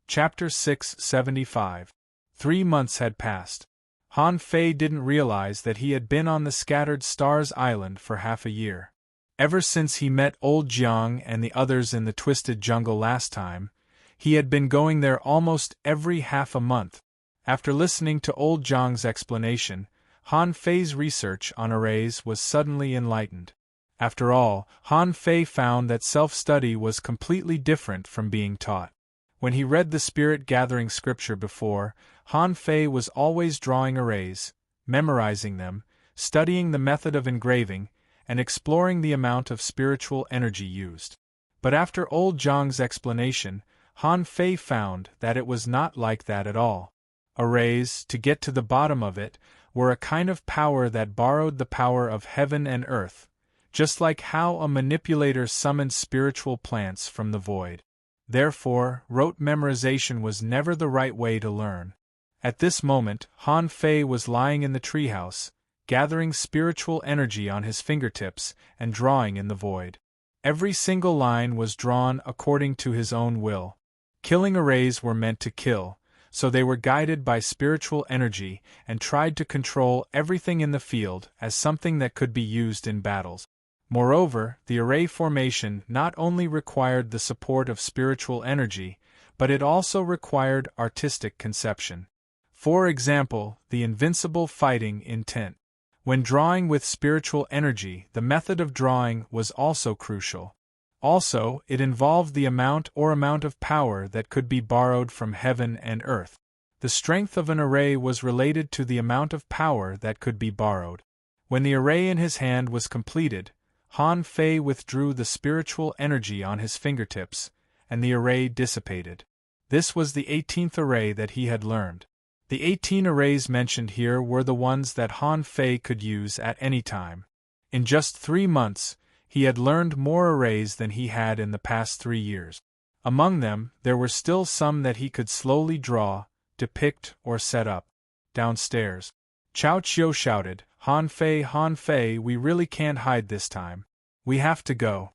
Chapter 675. 3 months had passed. Han Fei didn't realize that he had been on the Scattered Stars Island for half a year. Ever since he met old Jiang and the others in the Twisted Jungle last time, he had been going there almost every half a month. After listening to old Jiang's explanation, Han Fei's research on arrays was suddenly enlightened. After all, Han Fei found that self-study was completely different from being taught. When he read the spirit-gathering scripture before, Han Fei was always drawing arrays, memorizing them, studying the method of engraving, and exploring the amount of spiritual energy used. But after old Jiang's explanation, Han Fei found that it was not like that at all. Arrays, to get to the bottom of it, were a kind of power that borrowed the power of heaven and earth, just like how a manipulator summoned spiritual plants from the void. Therefore, rote memorization was never the right way to learn. At this moment, Han Fei was lying in the treehouse, gathering spiritual energy on his fingertips and drawing in the void. Every single line was drawn according to his own will. Killing arrays were meant to kill, so they were guided by spiritual energy and tried to control everything in the field as something that could be used in battles. Moreover, the array formation not only required the support of spiritual energy, but it also required artistic conception. For example, the invincible fighting intent. When drawing with spiritual energy, the method of drawing was also crucial. Also, it involved the amount of power that could be borrowed from heaven and earth. The strength of an array was related to the amount of power that could be borrowed. When the array in his hand was completed, Han Fei withdrew the spiritual energy on his fingertips, and the array dissipated. This was the 18th array that he had learned. The 18 arrays mentioned here were the ones that Han Fei could use at any time. In just 3 months, he had learned more arrays than he had in the past 3 years. Among them, there were still some that he could slowly draw, depict, or set up. Downstairs, Chao Chiu shouted, Han Fei, we really can't hide this time. We have to go."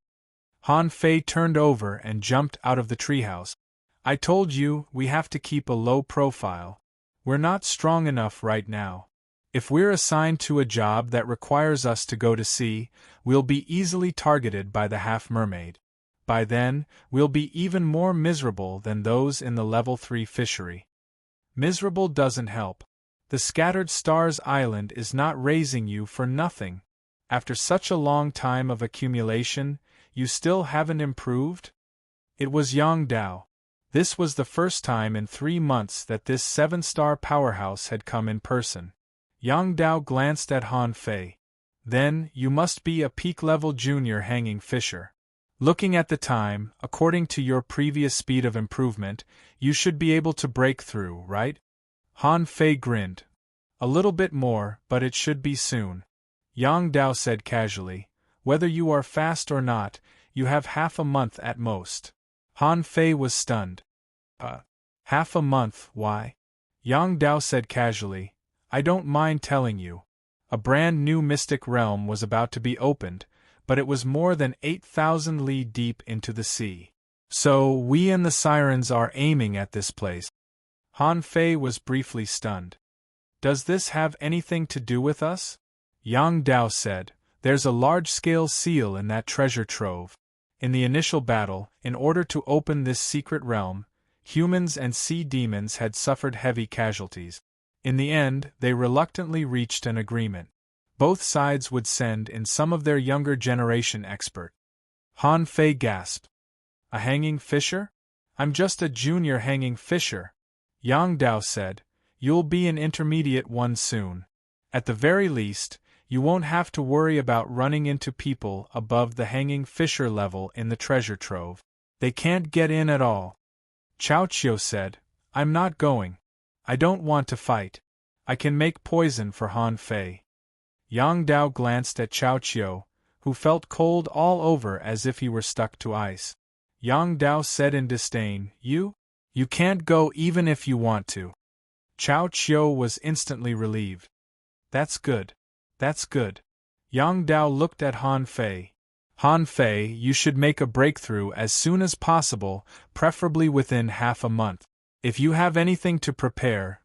Han Fei turned over and jumped out of the treehouse. "I told you, we have to keep a low profile. We're not strong enough right now. If we're assigned to a job that requires us to go to sea, we'll be easily targeted by the half-mermaid. By then, we'll be even more miserable than those in the level 3 fishery." Miserable doesn't help. The Scattered Stars Island is not raising you for nothing. After such a long time of accumulation, you still haven't improved? It was Yang Dao. This was the first time in 3 months that this 7-star powerhouse had come in person. Yang Dao glanced at Han Fei. "Then, you must be a peak-level junior hanging fisher. Looking at the time, according to your previous speed of improvement, you should be able to break through, right?" Han Fei grinned. "A little bit more, but it should be soon." Yang Dao said casually, "Whether you are fast or not, you have half a month at most." Han Fei was stunned. Half a month, why?" Yang Dao said casually, "I don't mind telling you. A brand new mystic realm was about to be opened, but it was more than 8,000 li deep into the sea. So, we and the sirens are aiming at this place." Han Fei was briefly stunned. "Does this have anything to do with us?" Yang Dao said, "There's a large-scale seal in that treasure trove. In the initial battle, in order to open this secret realm, humans and sea demons had suffered heavy casualties. In the end, they reluctantly reached an agreement. Both sides would send in some of their younger generation expert." Han Fei gasped. "A hanging fisher? I'm just a junior hanging fisher." Yang Dao said, "You'll be an intermediate one soon. At the very least, you won't have to worry about running into people above the hanging fisher level in the treasure trove. They can't get in at all." Chao Chiu said, "I'm not going. I don't want to fight. I can make poison for Han Fei." Yang Dao glanced at Chao Chiu, who felt cold all over as if he were stuck to ice. Yang Dao said in disdain, You can't go even if you want to." Chao Chiu was instantly relieved. That's good. Yang Dao looked at Han Fei. "Han Fei, you should make a breakthrough as soon as possible, preferably within half a month. If you have anything to prepare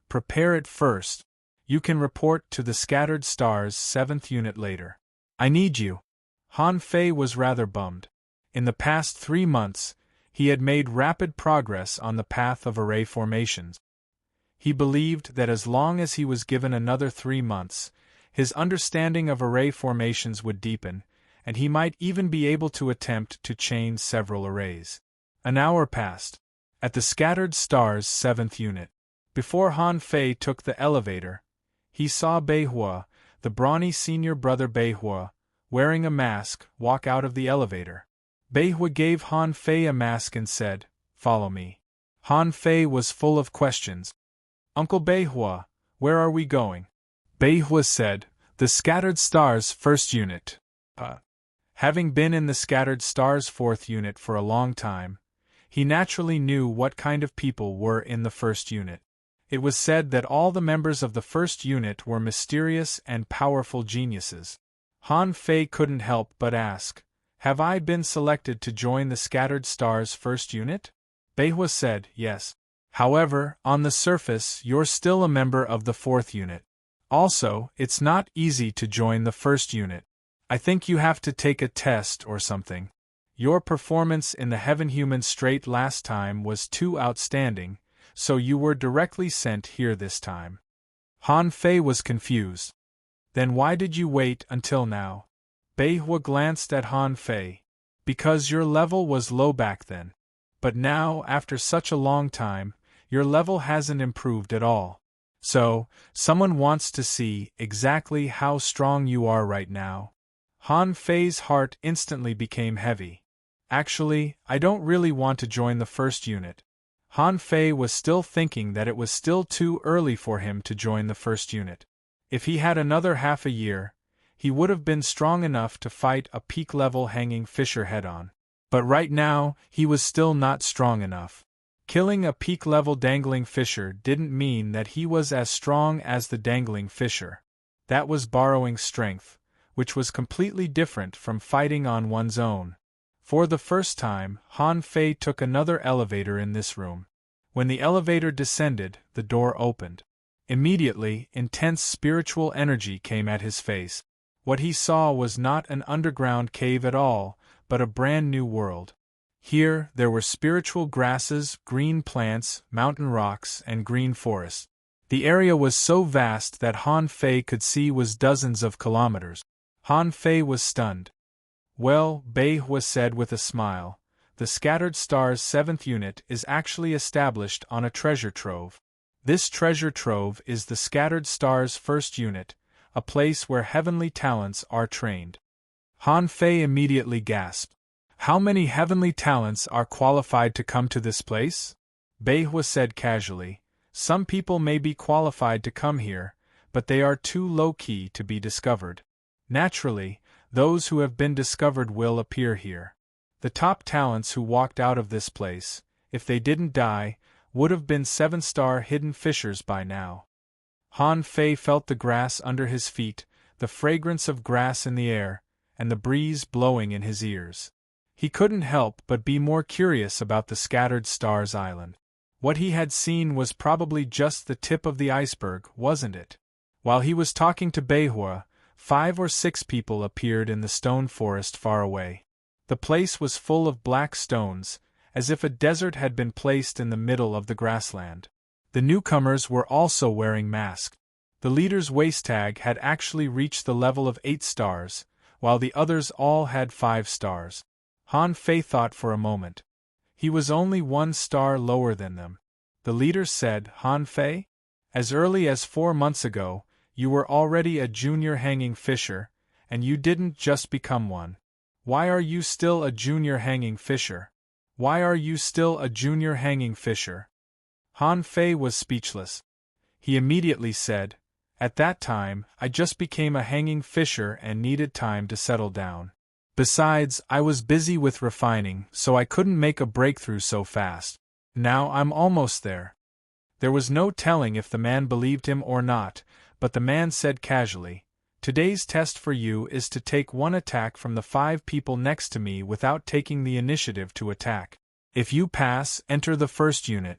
it first. You can report to the Scattered Stars 7th Unit later. I need you." Han Fei was rather bummed. In the past 3 months, he had made rapid progress on the path of array formations. He believed that as long as he was given another 3 months, his understanding of array formations would deepen, and he might even be able to attempt to chain several arrays. An hour passed. At the Scattered Stars 7th Unit. Before Han Fei took the elevator, he saw Beihua, the brawny senior brother Beihua, wearing a mask, walk out of the elevator. Beihua gave Han Fei a mask and said, "Follow me." Han Fei was full of questions. "Uncle Beihua, where are we going?" Beihua said, "The Scattered Stars 1st Unit." Having been in the Scattered Stars 4th Unit for a long time, he naturally knew what kind of people were in the 1st Unit. It was said that all the members of the 1st Unit were mysterious and powerful geniuses. Han Fei couldn't help but ask, "Have I been selected to join the Scattered Stars 1st Unit?" Beihua said, "Yes. However, on the surface, you're still a member of the 4th Unit. Also, it's not easy to join the 1st Unit. I think you have to take a test or something. Your performance in the Heaven-Human Straight last time was too outstanding, so you were directly sent here this time. Han Fei was confused. Then why did you wait until now? Beihua glanced at Han Fei. Because your level was low back then. But now, after such a long time, your level hasn't improved at all. So, someone wants to see exactly how strong you are right now. Han Fei's heart instantly became heavy. Actually, I don't really want to join the first unit. Han Fei was still thinking that it was still too early for him to join the first unit. If he had another half a year, he would have been strong enough to fight a peak-level hanging fisher head-on. But right now, he was still not strong enough. Killing a peak-level dangling fisher didn't mean that he was as strong as the dangling fisher. That was borrowing strength, which was completely different from fighting on one's own. For the first time, Han Fei took another elevator in this room. When the elevator descended, the door opened. Immediately, intense spiritual energy came at his face. What he saw was not an underground cave at all, but a brand new world. Here, there were spiritual grasses, green plants, mountain rocks, and green forests. The area was so vast that Han Fei could see was dozens of kilometers. Han Fei was stunned. Well, Beihua said with a smile, the Scattered Stars 7th unit is actually established on a treasure trove. This treasure trove is the Scattered Stars 1st unit, a place where heavenly talents are trained. Han Fei immediately gasped. How many heavenly talents are qualified to come to this place? Beihua said casually, some people may be qualified to come here, but they are too low-key to be discovered. Naturally, those who have been discovered will appear here. The top talents who walked out of this place, if they didn't die, would have been 7-star hidden fishers by now. Han Fei felt the grass under his feet, the fragrance of grass in the air, and the breeze blowing in his ears. He couldn't help but be more curious about the Scattered Stars Island. What he had seen was probably just the tip of the iceberg, wasn't it? While he was talking to Beihua, 5 or 6 people appeared in the stone forest far away. The place was full of black stones, as if a desert had been placed in the middle of the grassland. The newcomers were also wearing masks. The leader's waist tag had actually reached the level of 8 stars, while the others all had 5 stars. Han Fei thought for a moment. He was only 1 star lower than them. The leader said, Han Fei? As early as 4 months ago, you were already a junior hanging fisher, and you didn't just become one. Why are you still a junior hanging fisher? Why are you still a junior hanging fisher? Han Fei was speechless. He immediately said, at that time, I just became a hanging fisher and needed time to settle down. Besides, I was busy with refining, so I couldn't make a breakthrough so fast. Now I'm almost there. There was no telling if the man believed him or not, but the man said casually, today's test for you is to take 1 attack from the 5 people next to me without taking the initiative to attack. If you pass, enter the first unit.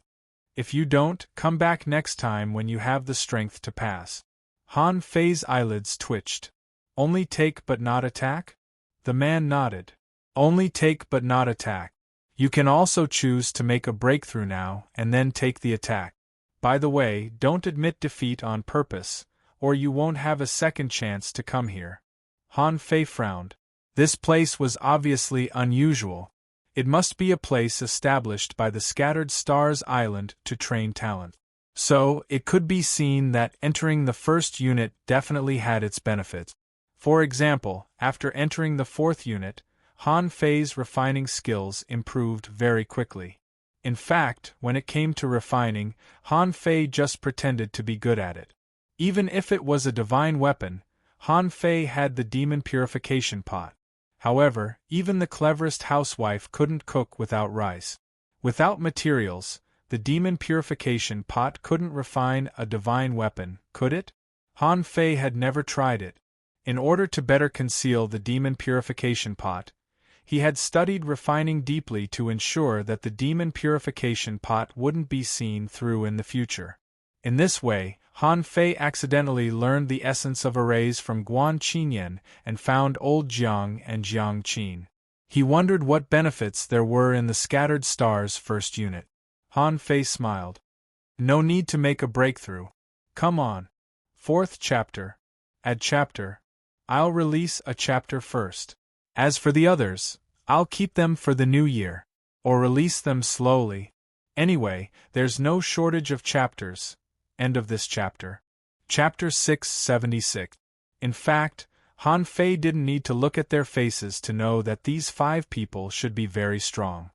If you don't, come back next time when you have the strength to pass. Han Fei's eyelids twitched. Only take but not attack? The man nodded. Only take but not attack. You can also choose to make a breakthrough now and then take the attack. By the way, don't admit defeat on purpose, or you won't have a second chance to come here. Han Fei frowned. This place was obviously unusual. It must be a place established by the Scattered Stars Island to train talent. So, it could be seen that entering the first unit definitely had its benefits. For example, after entering the 4th unit, Han Fei's refining skills improved very quickly. In fact, when it came to refining, Han Fei just pretended to be good at it. Even if it was a divine weapon, Han Fei had the demon purification pot. However, even the cleverest housewife couldn't cook without rice. Without materials, the demon purification pot couldn't refine a divine weapon, could it? Han Fei had never tried it. In order to better conceal the demon purification pot, he had studied refining deeply to ensure that the demon purification pot wouldn't be seen through in the future. In this way, Han Fei accidentally learned the essence of arrays from Guan Qinyan and found old Jiang and Jiang Qin. He wondered what benefits there were in the scattered stars first unit. Han Fei smiled. No need to make a breakthrough. Come on. Fourth chapter. Add chapter. I'll release a chapter first. As for the others, I'll keep them for the new year. Or release them slowly. Anyway, there's no shortage of chapters. End of this chapter. Chapter 676. In fact, Han Fei didn't need to look at their faces to know that these 5 people should be very strong.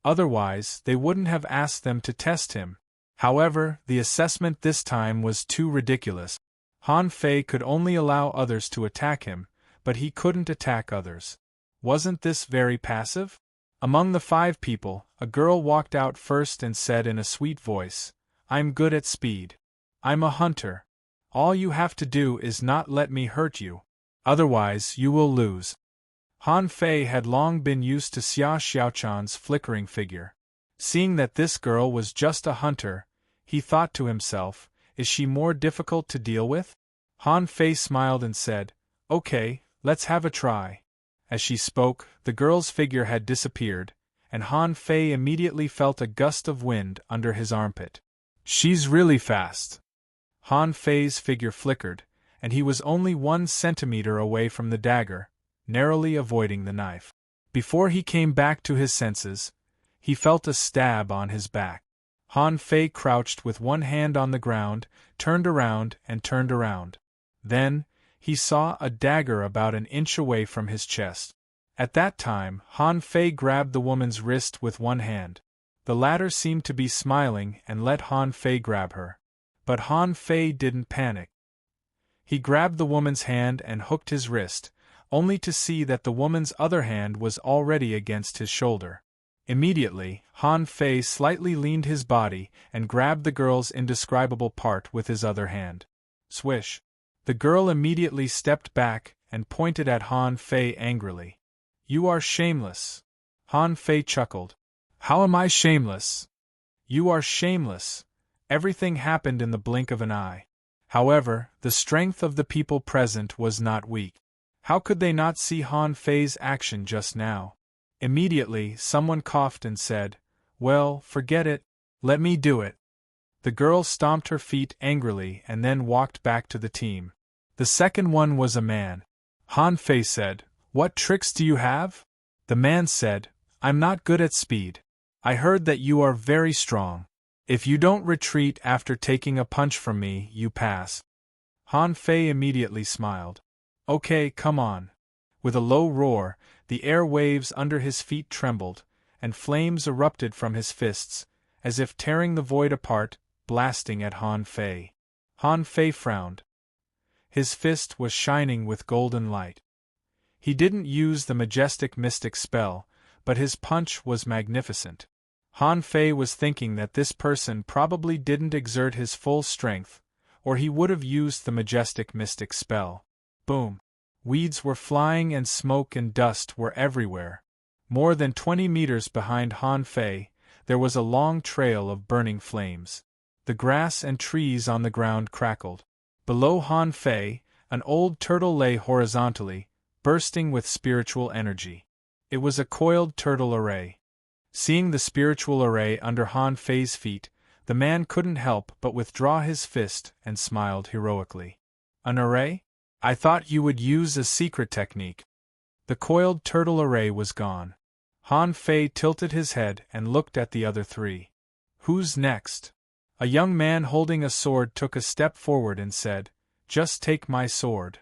Otherwise, they wouldn't have asked them to test him. However, the assessment this time was too ridiculous. Han Fei could only allow others to attack him, but he couldn't attack others. Wasn't this very passive? Among the 5 people, a girl walked out first and said in a sweet voice, "I'm good at speed. I'm a hunter. All you have to do is not let me hurt you. Otherwise, you will lose." Han Fei had long been used to Xia Xiaochan's flickering figure. Seeing that this girl was just a hunter, he thought to himself, is she more difficult to deal with? Han Fei smiled and said, "Okay, let's have a try." As she spoke, the girl's figure had disappeared, and Han Fei immediately felt a gust of wind under his armpit. She's really fast. Han Fei's figure flickered, and he was only 1 centimeter away from the dagger, narrowly avoiding the knife. Before he came back to his senses, he felt a stab on his back. Han Fei crouched with one hand on the ground, turned around and turned around. Then, he saw a dagger about an inch away from his chest. At that time, Han Fei grabbed the woman's wrist with one hand. The latter seemed to be smiling and let Han Fei grab her. But Han Fei didn't panic. He grabbed the woman's hand and hooked his wrist, only to see that the woman's other hand was already against his shoulder. Immediately, Han Fei slightly leaned his body and grabbed the girl's indescribable part with his other hand. Swish! The girl immediately stepped back and pointed at Han Fei angrily. "You are shameless." Han Fei chuckled. "How am I shameless?" "You are shameless. Everything happened in the blink of an eye." However, the strength of the people present was not weak. How could they not see Han Fei's action just now? Immediately, someone coughed and said, "Well, forget it. Let me do it." The girl stomped her feet angrily and then walked back to the team. The second one was a man. Han Fei said, "What tricks do you have?" The man said, "I'm not good at speed. I heard that you are very strong. If you don't retreat after taking a punch from me, you pass." Han Fei immediately smiled. "Okay, come on." With a low roar, the air waves under his feet trembled, and flames erupted from his fists, as if tearing the void apart, blasting at Han Fei. Han Fei frowned. His fist was shining with golden light. He didn't use the majestic mystic spell, but his punch was magnificent. Han Fei was thinking that this person probably didn't exert his full strength, or he would have used the majestic mystic spell. Boom! Weeds were flying and smoke and dust were everywhere. More than 20 meters behind Han Fei, there was a long trail of burning flames. The grass and trees on the ground crackled. Below Han Fei, an old turtle lay horizontally, bursting with spiritual energy. It was a coiled turtle array. Seeing the spiritual array under Han Fei's feet, the man couldn't help but withdraw his fist and smiled heroically. "An array? I thought you would use a secret technique." The coiled turtle array was gone. Han Fei tilted his head and looked at the other 3. "Who's next?" A young man holding a sword took a step forward and said, "Just take my sword."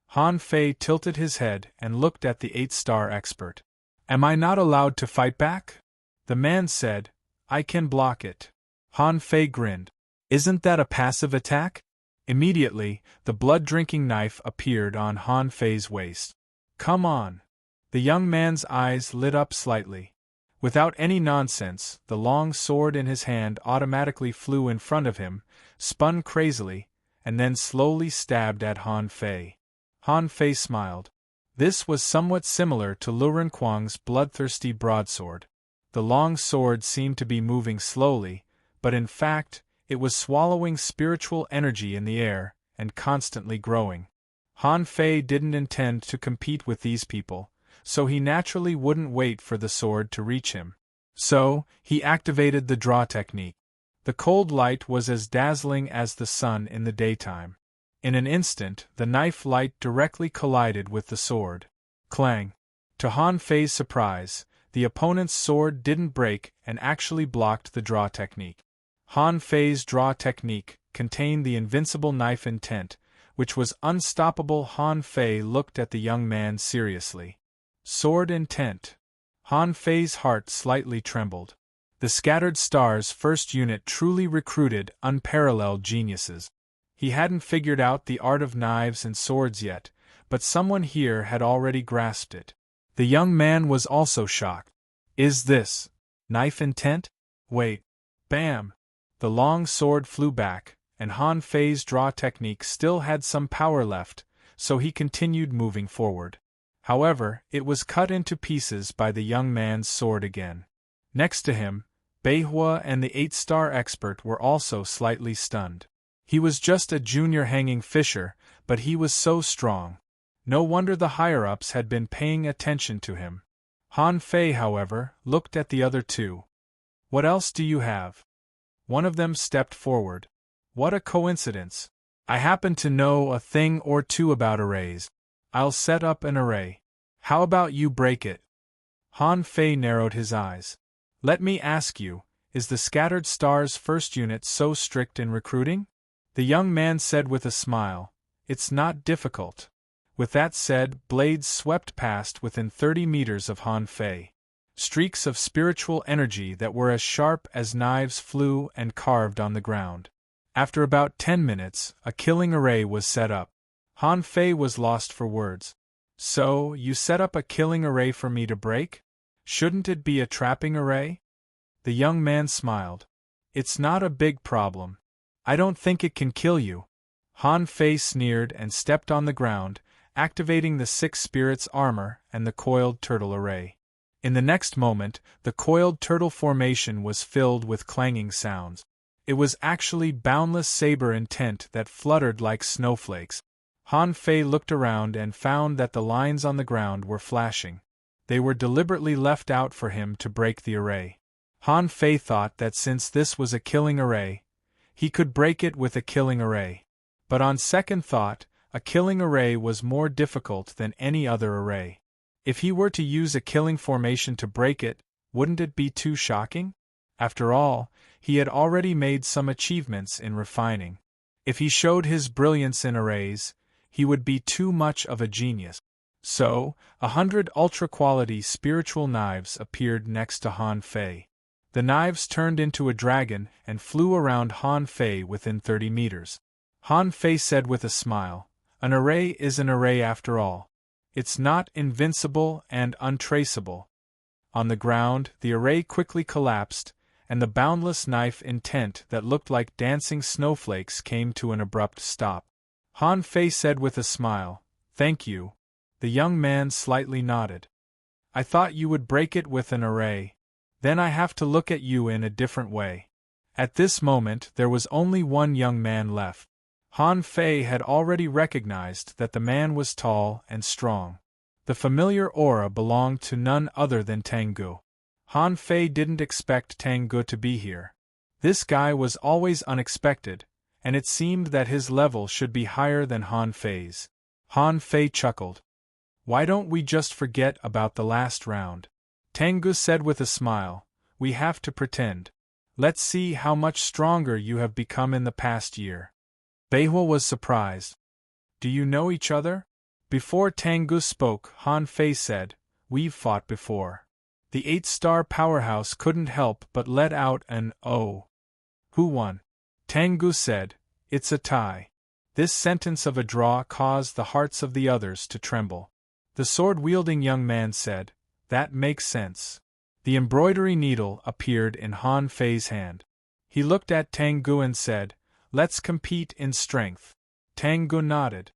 Han Fei tilted his head and looked at the 8-star expert. "Am I not allowed to fight back?" The man said, "I can block it." Han Fei grinned. "Isn't that a passive attack?" Immediately, the blood-drinking knife appeared on Han Fei's waist. "Come on." The young man's eyes lit up slightly. Without any nonsense, the long sword in his hand automatically flew in front of him, spun crazily, and then slowly stabbed at Han Fei. Han Fei smiled. This was somewhat similar to Luren Kuang's bloodthirsty broadsword. The long sword seemed to be moving slowly, but in fact, it was swallowing spiritual energy in the air, and constantly growing. Han Fei didn't intend to compete with these people, so he naturally wouldn't wait for the sword to reach him. So, he activated the draw technique. The cold light was as dazzling as the sun in the daytime. In an instant, the knife light directly collided with the sword. Clang! To Han Fei's surprise, the opponent's sword didn't break and actually blocked the draw technique. Han Fei's draw technique contained the invincible knife intent, which was unstoppable. Han Fei looked at the young man seriously. Sword intent. Han Fei's heart slightly trembled. The Scattered Stars First Unit truly recruited unparalleled geniuses. He hadn't figured out the art of knives and swords yet, but someone here had already grasped it. The young man was also shocked. Is this knife intent? Wait. Bam! The long sword flew back, and Han Fei's draw technique still had some power left, so he continued moving forward. However, it was cut into pieces by the young man's sword again. Next to him, Beihua and the 8-star expert were also slightly stunned. He was just a junior hanging fisher, but he was so strong. No wonder the higher-ups had been paying attention to him. Han Fei, however, looked at the other two. What else do you have? One of them stepped forward. What a coincidence. I happen to know a thing or two about arrays. I'll set up an array. How about you break it? Han Fei narrowed his eyes. Let me ask you, is the Scattered Stars First Unit so strict in recruiting? The young man said with a smile, It's not difficult. With that said, blades swept past within 30 meters of Han Fei. Streaks of spiritual energy that were as sharp as knives flew and carved on the ground. After about 10 minutes, a killing array was set up. Han Fei was lost for words. So, you set up a killing array for me to break? Shouldn't it be a trapping array? The young man smiled. It's not a big problem. I don't think it can kill you. Han Fei sneered and stepped on the ground, activating the 6 spirits armor and the coiled turtle array. In the next moment, the coiled turtle formation was filled with clanging sounds. It was actually boundless saber intent that fluttered like snowflakes. Han Fei looked around and found that the lines on the ground were flashing. They were deliberately left out for him to break the array. Han Fei thought that since this was a killing array, he could break it with a killing array. But on second thought, a killing array was more difficult than any other array. If he were to use a killing formation to break it, wouldn't it be too shocking? After all, he had already made some achievements in refining. If he showed his brilliance in arrays, he would be too much of a genius. So, 100 ultra-quality spiritual knives appeared next to Han Fei. The knives turned into a dragon and flew around Han Fei within 30 meters. Han Fei said with a smile, An array is an array after all. It's not invincible and untraceable. On the ground, the array quickly collapsed, and the boundless knife intent that looked like dancing snowflakes came to an abrupt stop. Han Fei said with a smile, Thank you. The young man slightly nodded. I thought you would break it with an array. Then I have to look at you in a different way. At this moment there was only one young man left. Han Fei had already recognized that the man was tall and strong. The familiar aura belonged to none other than Tengu. Han Fei didn't expect Tengu to be here. This guy was always unexpected, and it seemed that his level should be higher than Han Fei's. Han Fei chuckled. Why don't we just forget about the last round? Tengu said with a smile, We have to pretend. Let's see how much stronger you have become in the past year. Beihua was surprised. Do you know each other? Before Tengu spoke, Han Fei said, We've fought before. The 8-star powerhouse couldn't help but let out an "Oh." Who won? Tengu said, It's a tie. This sentence of a draw caused the hearts of the others to tremble. The sword-wielding young man said, That makes sense. The embroidery needle appeared in Han Fei's hand. He looked at Tengu and said, Let's compete in strength. Tengu nodded.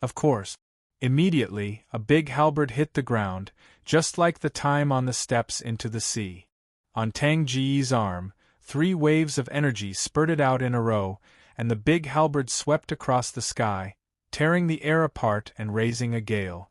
Of course. Immediately, a big halberd hit the ground, just like the time on the steps into the sea. On Tang Ji's arm, 3 waves of energy spurted out in a row, and the big halberd swept across the sky, tearing the air apart and raising a gale.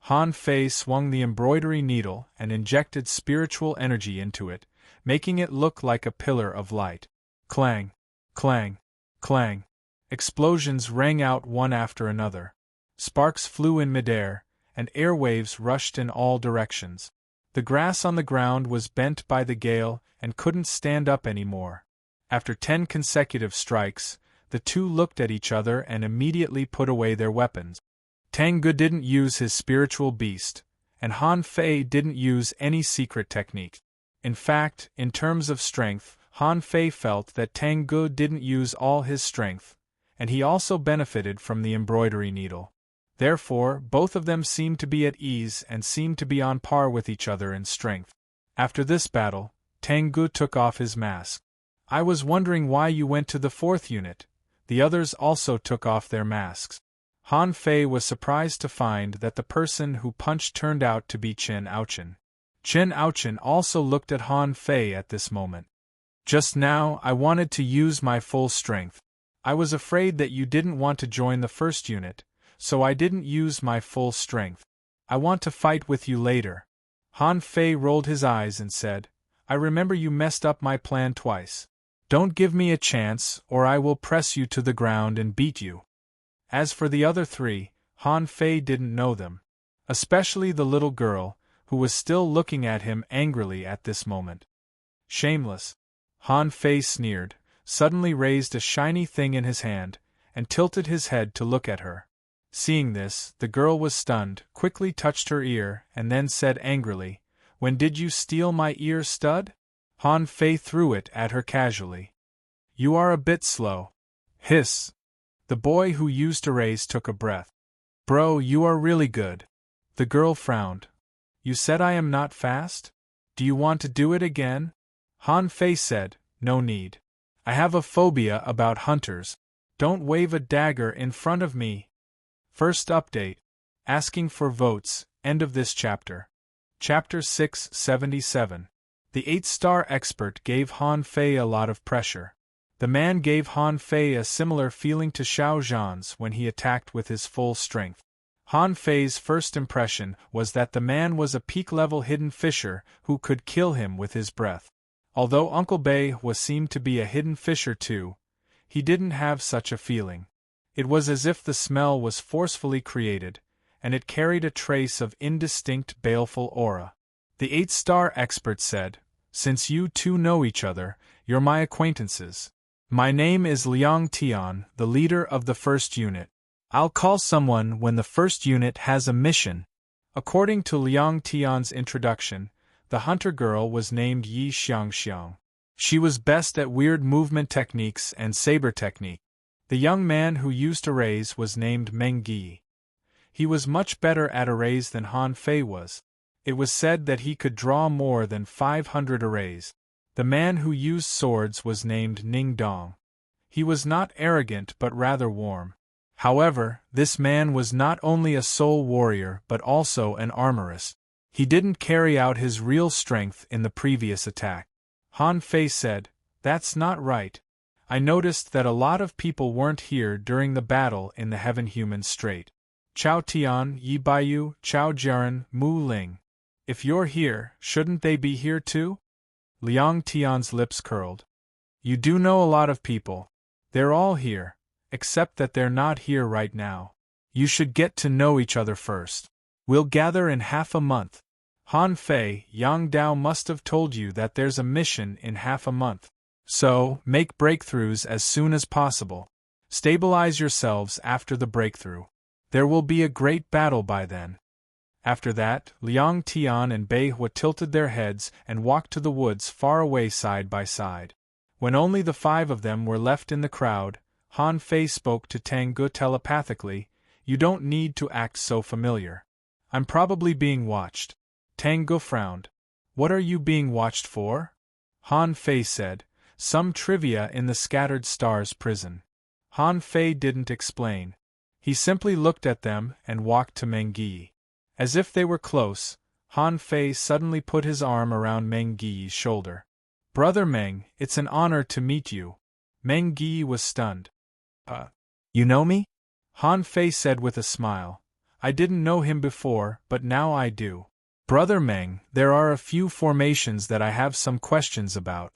Han Fei swung the embroidery needle and injected spiritual energy into it, making it look like a pillar of light. Clang! Clang! Clang! Explosions rang out one after another. Sparks flew in midair, and airwaves rushed in all directions. The grass on the ground was bent by the gale and couldn't stand up anymore. After 10 consecutive strikes, the two looked at each other and immediately put away their weapons. Tang Ge didn't use his spiritual beast, and Han Fei didn't use any secret technique. In fact, in terms of strength, Han Fei felt that Tang Ge didn't use all his strength, and he also benefited from the embroidery needle. Therefore, both of them seemed to be at ease and seemed to be on par with each other in strength. After this battle, Tang Ge took off his mask. "I was wondering why you went to the 4th unit." The others also took off their masks. Han Fei was surprised to find that the person who punched turned out to be Chen Aochen. Chen Aochen also looked at Han Fei at this moment. "Just now, I wanted to use my full strength. I was afraid that you didn't want to join the 1st unit, so I didn't use my full strength. I want to fight with you later." Han Fei rolled his eyes and said, "I remember you messed up my plan twice. Don't give me a chance, or I will press you to the ground and beat you." As for the other 3, Han Fei didn't know them. Especially the little girl, who was still looking at him angrily at this moment. "Shameless!" Han Fei sneered, suddenly raised a shiny thing in his hand, and tilted his head to look at her. Seeing this, the girl was stunned, quickly touched her ear, and then said angrily, "When did you steal my ear stud?" Han Fei threw it at her casually. "You are a bit slow." Hiss! The boy who used erase took a breath. "Bro, you are really good." The girl frowned. "You said I am not fast? Do you want to do it again?" Han Fei said, "No need. I have a phobia about hunters. Don't wave a dagger in front of me." First update. Asking for votes, end of this chapter. Chapter 677. The 8-star expert gave Han Fei a lot of pressure. The man gave Han Fei a similar feeling to Xiao Zhan's when he attacked with his full strength. Han Fei's first impression was that the man was a peak-level hidden fisher who could kill him with his breath. Although Uncle Bei seemed to be a hidden fisher too, he didn't have such a feeling. It was as if the smell was forcefully created, and it carried a trace of indistinct baleful aura. The 8-star expert said, "Since you two know each other, you're my acquaintances. My name is Liang Tian, the leader of the 1st unit. I'll call someone when the 1st unit has a mission." According to Liang Tian's introduction, the hunter girl was named Yi Xiangxiang. She was best at weird movement techniques and saber technique. The young man who used arrays was named Meng Gi. He was much better at arrays than Han Fei was. It was said that he could draw more than 500 arrays. The man who used swords was named Ning Dong. He was not arrogant but rather warm. However, this man was not only a soul warrior but also an armorist. He didn't carry out his real strength in the previous attack. Han Fei said, "That's not right. I noticed that a lot of people weren't here during the battle in the Heaven-Human Strait. Chao Tian, Yi Baiyu, Chao Jiren, Mu Ling. If you're here, shouldn't they be here too?" Liang Tian's lips curled. "You do know a lot of people. They're all here, except that they're not here right now. You should get to know each other first. We'll gather in half a month." Han Fei, Yang Dao must have told you that there's a mission in half a month. So, make breakthroughs as soon as possible. Stabilize yourselves after the breakthrough. There will be a great battle by then. After that, Liang Tian and Bei Hua tilted their heads and walked to the woods far away side by side. When only the 5 of them were left in the crowd, Han Fei spoke to Tang Ge telepathically, "You don't need to act so familiar. I'm probably being watched." Tang Ge frowned. "What are you being watched for?" Han Fei said, "Some trivia in the Scattered Stars prison." Han Fei didn't explain. He simply looked at them and walked to Meng Gi. As if they were close, Han Fei suddenly put his arm around Meng Gi's shoulder. "Brother Meng, it's an honor to meet you." Meng Gi was stunned. You know me?" Han Fei said with a smile. I didn't know him before, but now I do. Brother Meng, there are a few formations that I have some questions about.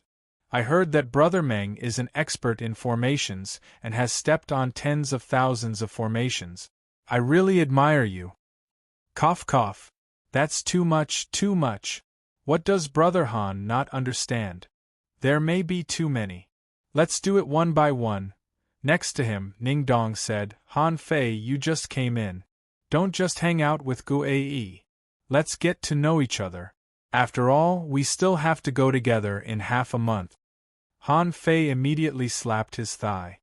I heard that Brother Meng is an expert in formations and has stepped on tens of thousands of formations. I really admire you. Cough cough. That's too much, too much. What does Brother Han not understand? There may be too many. Let's do it one by one. Next to him, Ning Dong said, Han Fei, you just came in. Don't just hang out with Gu Ae. Let's get to know each other. After all, we still have to go together in half a month. Han Fei immediately slapped his thigh.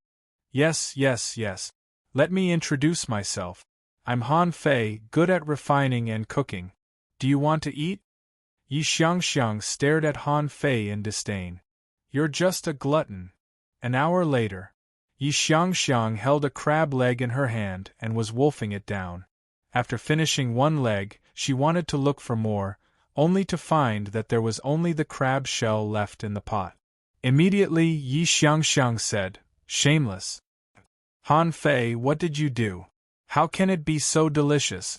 Yes, yes, yes. Let me introduce myself. I'm Han Fei, good at refining and cooking. Do you want to eat? Yi Xiangxiang stared at Han Fei in disdain. You're just a glutton. An hour later, Yi Xiangxiang held a crab leg in her hand and was wolfing it down. After finishing one leg, she wanted to look for more, only to find that there was only the crab shell left in the pot. Immediately Yi Xiangxiang said, shameless. Han Fei, what did you do? How can it be so delicious?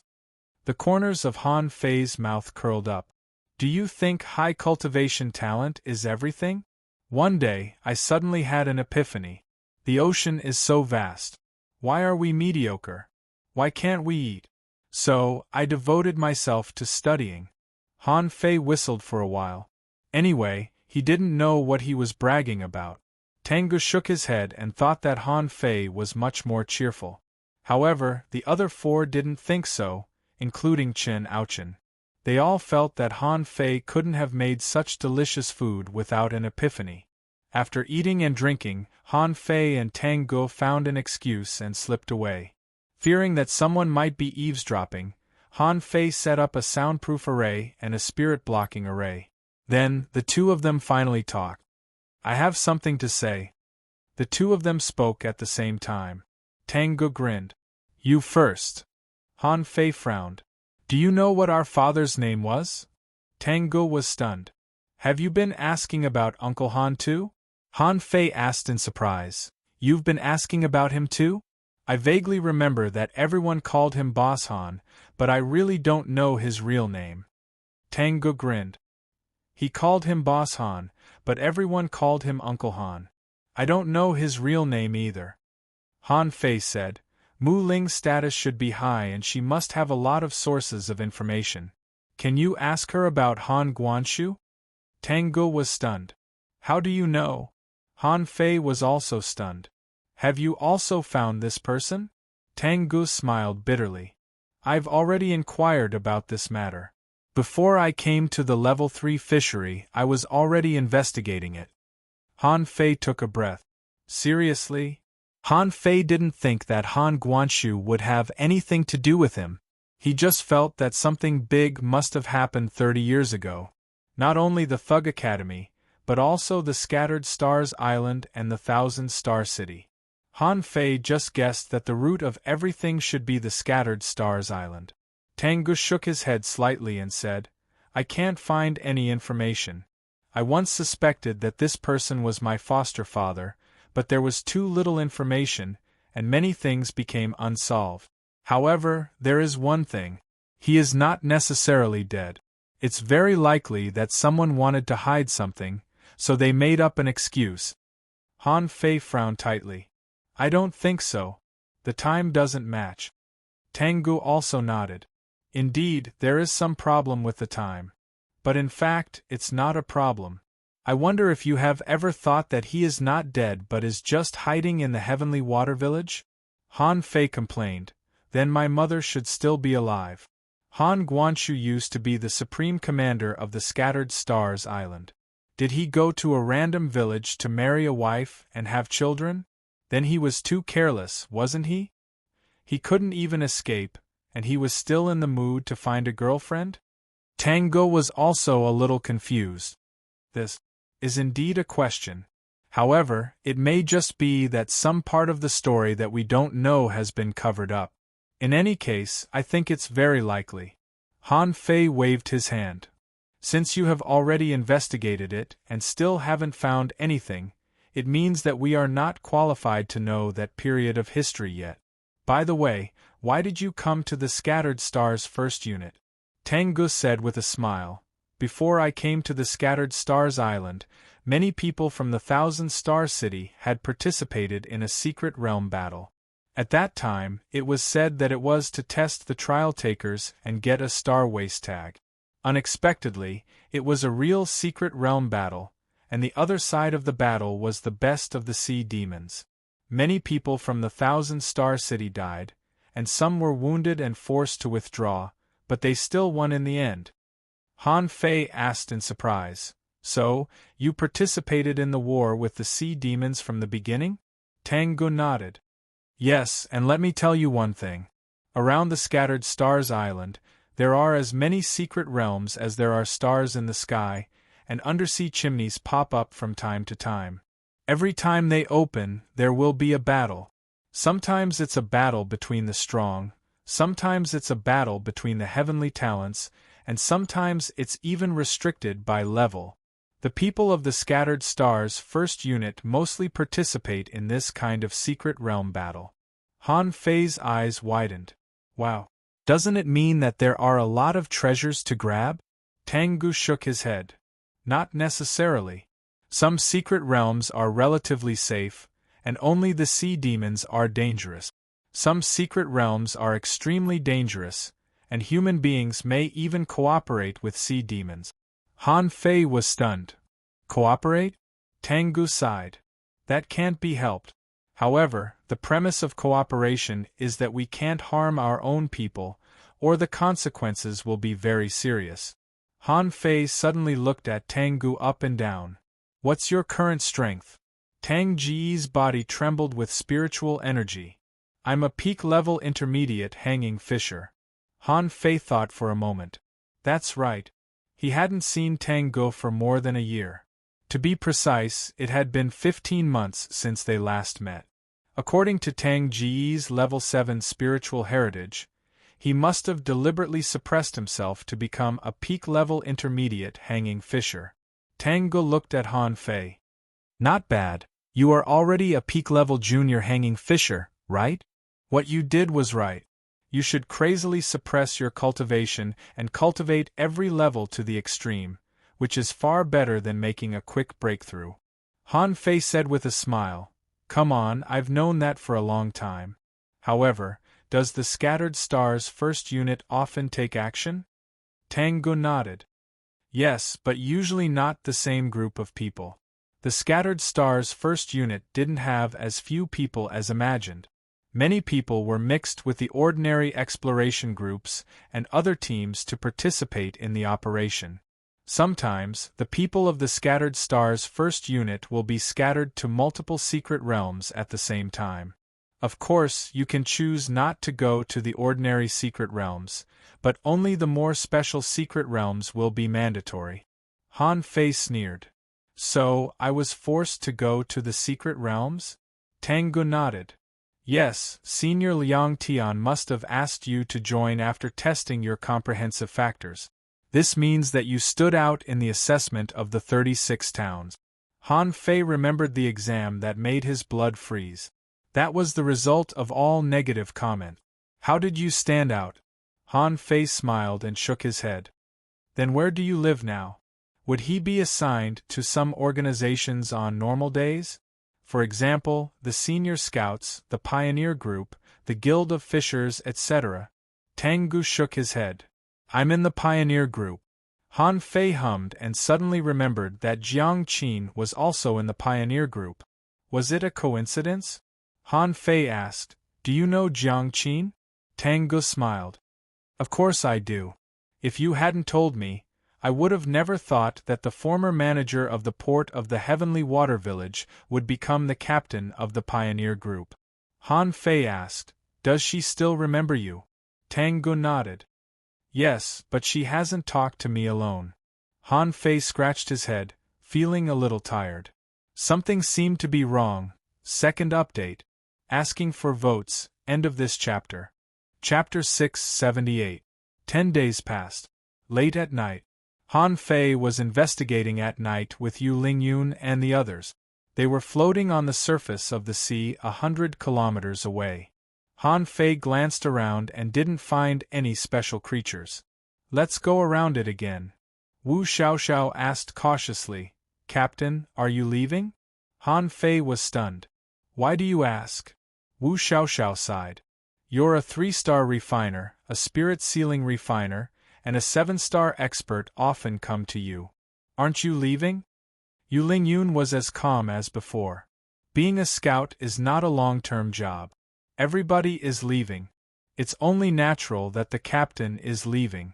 The corners of Han Fei's mouth curled up. Do you think high cultivation talent is everything? One day, I suddenly had an epiphany. The ocean is so vast. Why are we mediocre? Why can't we eat? So, I devoted myself to studying. Han Fei whistled for a while. Anyway, he didn't know what he was bragging about. Tengu shook his head and thought that Han Fei was much more cheerful. However, the other four didn't think so, including Chen Aochen. They all felt that Han Fei couldn't have made such delicious food without an epiphany. After eating and drinking, Han Fei and Tang Guo found an excuse and slipped away. Fearing that someone might be eavesdropping, Han Fei set up a soundproof array and a spirit-blocking array. Then, the two of them finally talked. I have something to say. The two of them spoke at the same time. Tang Guo grinned. You first. Han Fei frowned. Do you know what our father's name was? Tang Guo was stunned. Have you been asking about Uncle Han too? Han Fei asked in surprise. You've been asking about him too? I vaguely remember that everyone called him Boss Han, but I really don't know his real name. Tang Guo grinned. He called him Boss Han, but everyone called him Uncle Han. I don't know his real name either. Han Fei said, Mu Ling's status should be high and she must have a lot of sources of information. Can you ask her about Han Guanshu? Tang Guo was stunned. How do you know? Han Fei was also stunned. Have you also found this person? Tang Guo smiled bitterly. I've already inquired about this matter. Before I came to the level 3 fishery, I was already investigating it. Han Fei took a breath. Seriously? Han Fei didn't think that Han Guanshu would have anything to do with him. He just felt that something big must have happened 30 years ago. Not only the Thug Academy, but also the Scattered Stars Island and the Thousand Star City. Han Fei just guessed that the root of everything should be the Scattered Stars Island. Tang Guo shook his head slightly and said, I can't find any information. I once suspected that this person was my foster father, but there was too little information, and many things became unsolved. However, there is one thing. He is not necessarily dead. It's very likely that someone wanted to hide something, so they made up an excuse. Han Fei frowned tightly. I don't think so. The time doesn't match. Tang Guo also nodded. Indeed, there is some problem with the time. But in fact, it's not a problem. I wonder if you have ever thought that he is not dead but is just hiding in the Heavenly Water Village? Han Fei complained. Then my mother should still be alive. Han Guanshu used to be the supreme commander of the Scattered Stars Island. Did he go to a random village to marry a wife and have children? Then he was too careless, wasn't he? He couldn't even escape, and he was still in the mood to find a girlfriend? Tang Guo was also a little confused. This is indeed a question. However, it may just be that some part of the story that we don't know has been covered up. In any case, I think it's very likely. Han Fei waved his hand. Since you have already investigated it and still haven't found anything, it means that we are not qualified to know that period of history yet. By the way, why did you come to the Scattered Stars first unit? Tengu said with a smile. Before I came to the Scattered Stars Island, many people from the Thousand Star City had participated in a secret realm battle. At that time, it was said that it was to test the trial takers and get a Star Waste tag. Unexpectedly, it was a real secret realm battle, and the other side of the battle was the best of the sea demons. Many people from the Thousand Star City died, and some were wounded and forced to withdraw, but they still won in the end. Han Fei asked in surprise. So, you participated in the war with the sea demons from the beginning? Tengu nodded. Yes, and let me tell you one thing. Around the Scattered Stars Island, there are as many secret realms as there are stars in the sky, and undersea chimneys pop up from time to time. Every time they open, there will be a battle. Sometimes it's a battle between the strong, sometimes it's a battle between the heavenly talents, and sometimes it's even restricted by level. The people of the Scattered Stars First Unit mostly participate in this kind of secret realm battle. Han Fei's eyes widened. Wow. Doesn't it mean that there are a lot of treasures to grab? Tengu shook his head. Not necessarily. Some secret realms are relatively safe, and only the sea demons are dangerous. Some secret realms are extremely dangerous, and human beings may even cooperate with sea demons. Han Fei was stunned. Cooperate? Tengu sighed. That can't be helped. However, the premise of cooperation is that we can't harm our own people, or the consequences will be very serious. Han Fei suddenly looked at Tengu up and down. What's your current strength? Tang Ji's body trembled with spiritual energy. I'm a peak-level intermediate hanging fisher. Han Fei thought for a moment. That's right. He hadn't seen Tengu for more than a year. To be precise, it had been 15 months since they last met. According to Tang Ji's level 7 spiritual heritage, he must have deliberately suppressed himself to become a peak-level intermediate hanging fisher. Tengu looked at Han Fei. Not bad. You are already a peak-level junior hanging fisher, right? What you did was right. You should crazily suppress your cultivation and cultivate every level to the extreme, which is far better than making a quick breakthrough. Han Fei said with a smile. Come on, I've known that for a long time. However, does the Scattered Stars First Unit often take action? Tengu nodded. Yes, but usually not the same group of people. The Scattered Stars First Unit didn't have as few people as imagined. Many people were mixed with the ordinary exploration groups and other teams to participate in the operation. Sometimes, the people of the Scattered Stars First Unit will be scattered to multiple secret realms at the same time. Of course, you can choose not to go to the ordinary secret realms, but only the more special secret realms will be mandatory. Han Fei sneered. So, I was forced to go to the secret realms? Tengu nodded. Yes, Senior Liang Tian must have asked you to join after testing your comprehensive factors. This means that you stood out in the assessment of the 36 towns. Han Fei remembered the exam that made his blood freeze. That was the result of all negative comment. How did you stand out? Han Fei smiled and shook his head. Then where do you live now? Would he be assigned to some organizations on normal days? For example, the Senior Scouts, the Pioneer Group, the Guild of Fishers, etc. Tengu shook his head. I'm in the Pioneer Group. Han Fei hummed and suddenly remembered that Jiang Qin was also in the Pioneer Group. Was it a coincidence? Han Fei asked, Do you know Jiang Qin? Tengu smiled. Of course I do. If you hadn't told me, I would have never thought that the former manager of the port of the Heavenly Water Village would become the captain of the Pioneer Group. Han Fei asked, Does she still remember you? Tengu nodded. Yes, but she hasn't talked to me alone. Han Fei scratched his head, feeling a little tired. Something seemed to be wrong. Second update. Asking for votes, end of this chapter. Chapter 678. 10 days passed. Late at night. Han Fei was investigating at night with Yu Lingyun and the others. They were floating on the surface of the sea 100 kilometers away. Han Fei glanced around and didn't find any special creatures. Let's go around it again. Wu Xiaoxiao asked cautiously, Captain, are you leaving? Han Fei was stunned. Why do you ask? Wu Xiaoxiao sighed. You're a 3-star refiner, a spirit sealing refiner, and a 7-star expert often come to you. Aren't you leaving? Yu Lingyun was as calm as before. Being a scout is not a long-term job. Everybody is leaving. It's only natural that the captain is leaving.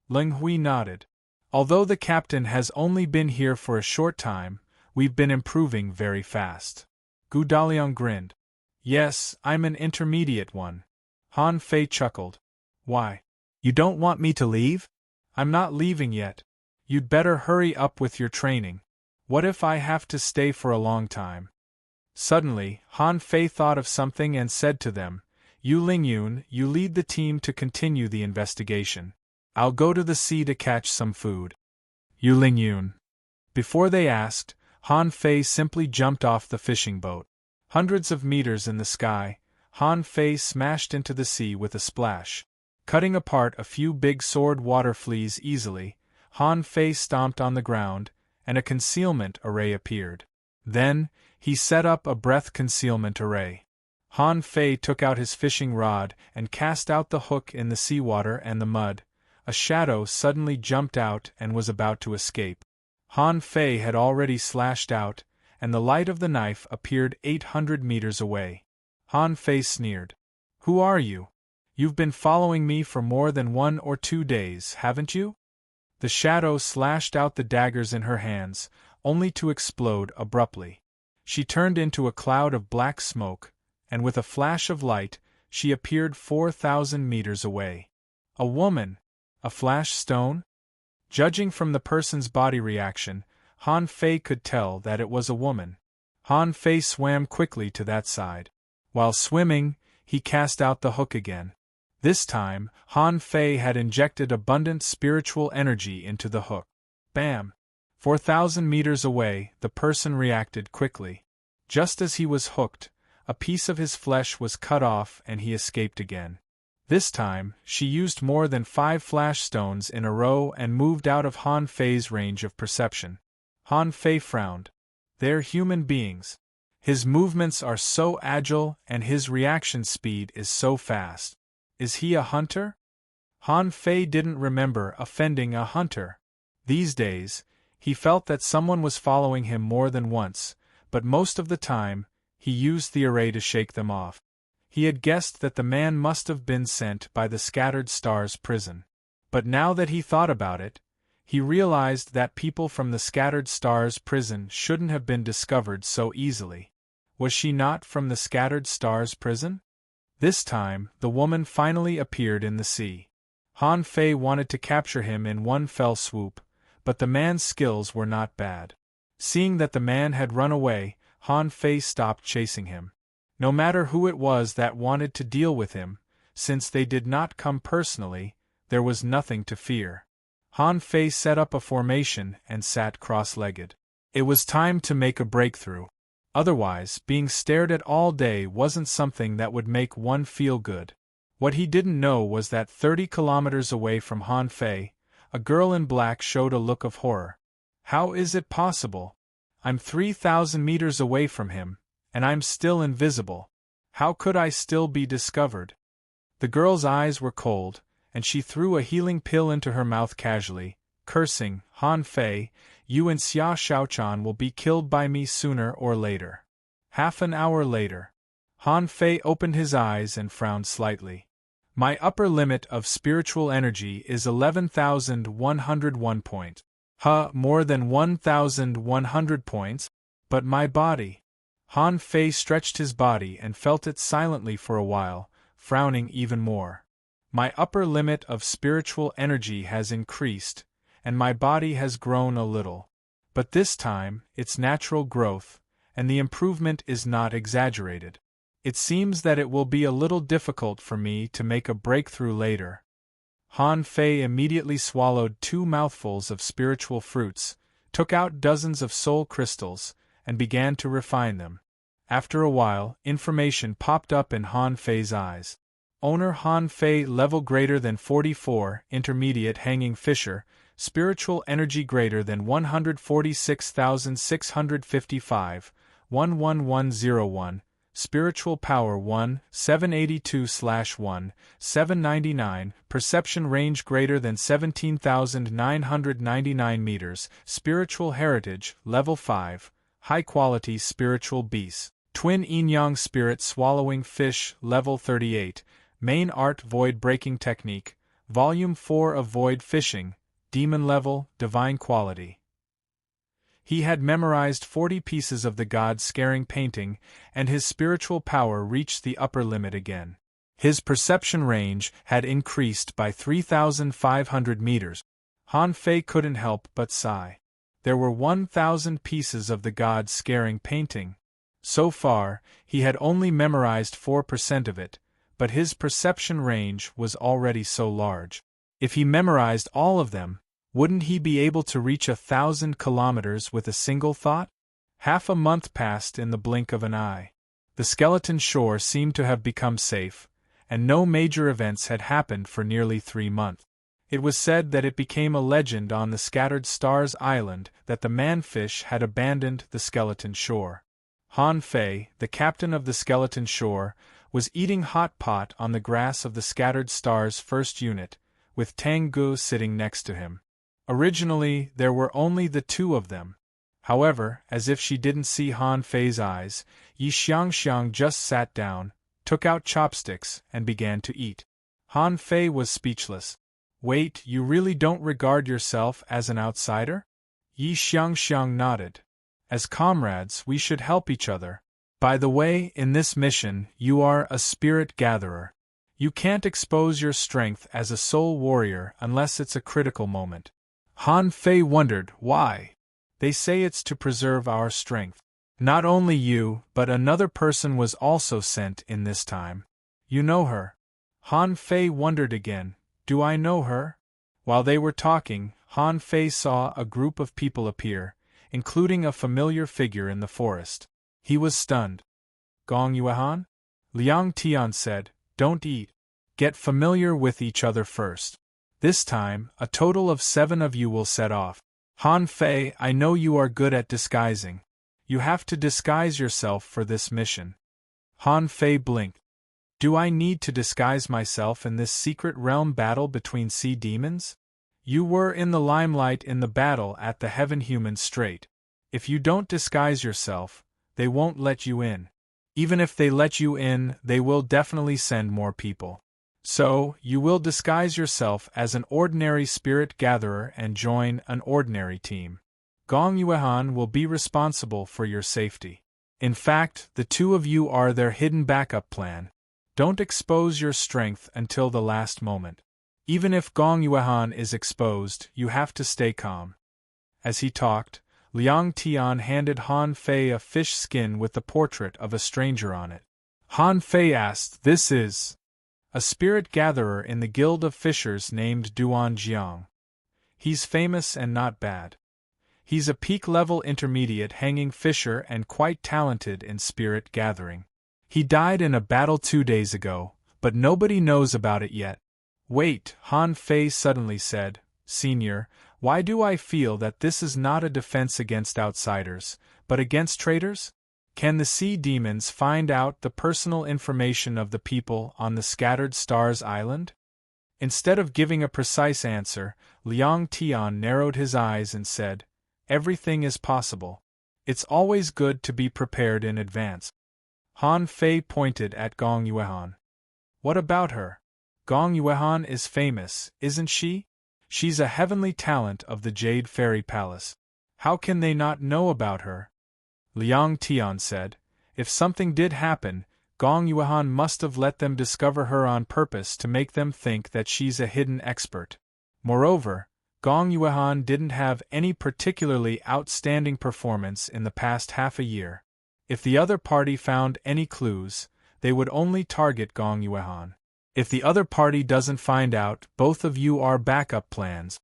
Ling Hui nodded. Although the captain has only been here for a short time, we've been improving very fast. Gu Daliang grinned. Yes, I'm an intermediate one. Han Fei chuckled. Why? You don't want me to leave? I'm not leaving yet. You'd better hurry up with your training. What if I have to stay for a long time? Suddenly, Han Fei thought of something and said to them, Yu Lingyun, you lead the team to continue the investigation. I'll go to the sea to catch some food. Yu Lingyun. Before they asked, Han Fei simply jumped off the fishing boat. Hundreds of meters in the sky, Han Fei smashed into the sea with a splash. Cutting apart a few big sword water fleas easily, Han Fei stomped on the ground, and a concealment array appeared. Then, he set up a breath concealment array. Han Fei took out his fishing rod and cast out the hook in the seawater and the mud. A shadow suddenly jumped out and was about to escape. Han Fei had already slashed out, and the light of the knife appeared 800 meters away. Han Fei sneered. Who are you? You've been following me for more than 1 or 2 days, haven't you? The shadow slashed out the daggers in her hands, only to explode abruptly. She turned into a cloud of black smoke, and with a flash of light, she appeared 4,000 meters away. A woman! A flash stone? Judging from the person's body reaction, Han Fei could tell that it was a woman. Han Fei swam quickly to that side. While swimming, he cast out the hook again. This time, Han Fei had injected abundant spiritual energy into the hook. Bam! 4,000 meters away, the person reacted quickly. Just as he was hooked, a piece of his flesh was cut off and he escaped again. This time, she used more than 5 flash stones in a row and moved out of Han Fei's range of perception. Han Fei frowned. They're human beings. His movements are so agile and his reaction speed is so fast. Is he a hunter? Han Fei didn't remember offending a hunter. These days, he felt that someone was following him more than once, but most of the time, he used the array to shake them off. He had guessed that the man must have been sent by the Scattered Stars prison. But now that he thought about it, he realized that people from the Scattered Stars prison shouldn't have been discovered so easily. Was she not from the Scattered Stars prison? This time, the woman finally appeared in the sea. Han Fei wanted to capture him in one fell swoop, but the man's skills were not bad. Seeing that the man had run away, Han Fei stopped chasing him. No matter who it was that wanted to deal with him, since they did not come personally, there was nothing to fear. Han Fei set up a formation and sat cross-legged. It was time to make a breakthrough. Otherwise, being stared at all day wasn't something that would make one feel good. What he didn't know was that 30 kilometers away from Han Fei, a girl in black showed a look of horror. How is it possible? I'm 3,000 meters away from him, and I'm still invisible. How could I still be discovered? The girl's eyes were cold, and she threw a healing pill into her mouth casually, cursing, Han Fei, you and Xia Xiaochan will be killed by me sooner or later. Half an hour later, Han Fei opened his eyes and frowned slightly. My upper limit of spiritual energy is 11,101 points. More than 1,100 points? But my body. Han Fei stretched his body and felt it silently for a while, frowning even more. My upper limit of spiritual energy has increased, and my body has grown a little. But this time, it's natural growth, and the improvement is not exaggerated. It seems that it will be a little difficult for me to make a breakthrough later. Han Fei immediately swallowed 2 mouthfuls of spiritual fruits, took out dozens of soul crystals, and began to refine them. After a while, information popped up in Han Fei's eyes. Owner Han Fei, level greater than 44, intermediate hanging fisher, spiritual energy greater than 146,655, 11101, spiritual power 1, 782/1, 799, perception range greater than 17,999 meters, spiritual heritage, level 5, high quality spiritual beast, twin yin-yang spirit swallowing fish, level 38, main art void breaking technique, volume 4 of void fishing, demon level, divine quality. He had memorized 40 pieces of the God-scaring painting, and his spiritual power reached the upper limit again. His perception range had increased by 3,500 meters. Han Fei couldn't help but sigh. There were 1,000 pieces of the God-scaring painting. So far, he had only memorized 4% of it, but his perception range was already so large. If he memorized all of them, wouldn't he be able to reach 1,000 kilometers with a single thought? Half a month passed in the blink of an eye. The skeleton shore seemed to have become safe, and no major events had happened for nearly 3 months. It was said that it became a legend on the Scattered Stars Island that the man-fish had abandoned the skeleton shore. Han Fei, the captain of the skeleton shore, was eating hot pot on the grass of the Scattered Stars first unit, with Tang Gu sitting next to him. Originally, there were only the two of them. However, as if she didn't see Han Fei's eyes, Yi Xiangxiang just sat down, took out chopsticks, and began to eat. Han Fei was speechless. Wait, you really don't regard yourself as an outsider? Yi Xiangxiang nodded. As comrades, we should help each other. By the way, in this mission, you are a spirit gatherer. You can't expose your strength as a soul warrior unless it's a critical moment. Han Fei wondered why. They say it's to preserve our strength. Not only you, but another person was also sent in this time. You know her? Han Fei wondered again. Do I know her? While they were talking, Han Fei saw a group of people appear, including a familiar figure in the forest. He was stunned. Gong Yuehan? Liang Tian said, don't eat. Get familiar with each other first. This time, a total of 7 of you will set off. Han Fei, I know you are good at disguising. You have to disguise yourself for this mission. Han Fei blinked. Do I need to disguise myself in this secret realm battle between sea demons? You were in the limelight in the battle at the Heaven Human Strait. If you don't disguise yourself, they won't let you in. Even if they let you in, they will definitely send more people. So, you will disguise yourself as an ordinary spirit gatherer and join an ordinary team. Gong Yuehan will be responsible for your safety. In fact, the 2 of you are their hidden backup plan. Don't expose your strength until the last moment. Even if Gong Yuehan is exposed, you have to stay calm. As he talked, Liang Tian handed Han Fei a fish skin with the portrait of a stranger on it. Han Fei asked, This is a spirit gatherer in the Guild of Fishers named Duan Jiang. He's famous and not bad. He's a peak-level intermediate hanging fisher and quite talented in spirit gathering. He died in a battle 2 days ago, but nobody knows about it yet. Wait, Han Fei suddenly said, Senior, why do I feel that this is not a defense against outsiders, but against traitors? Can the sea demons find out the personal information of the people on the Scattered Stars Island? Instead of giving a precise answer, Liang Tian narrowed his eyes and said, Everything is possible. It's always good to be prepared in advance. Han Fei pointed at Gong Yuehan. What about her? Gong Yuehan is famous, isn't she? She's a heavenly talent of the Jade Fairy Palace. How can they not know about her? Liang Tian said, If something did happen, Gong Yuehan must have let them discover her on purpose to make them think that she's a hidden expert. Moreover, Gong Yuehan didn't have any particularly outstanding performance in the past half a year. If the other party found any clues, they would only target Gong Yuehan. If the other party doesn't find out, both of you are backup plans.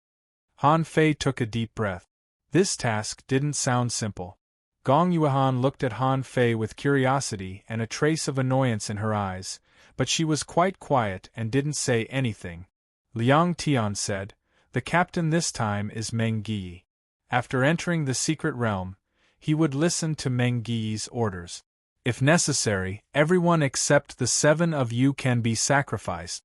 Han Fei took a deep breath. This task didn't sound simple. Gong Yuan looked at Han Fei with curiosity and a trace of annoyance in her eyes, but she was quite quiet and didn't say anything. Liang Tian said, "The captain this time is Meng Yi." After entering the secret realm, he would listen to Meng Yi's orders. If necessary, everyone except the 7 of you can be sacrificed.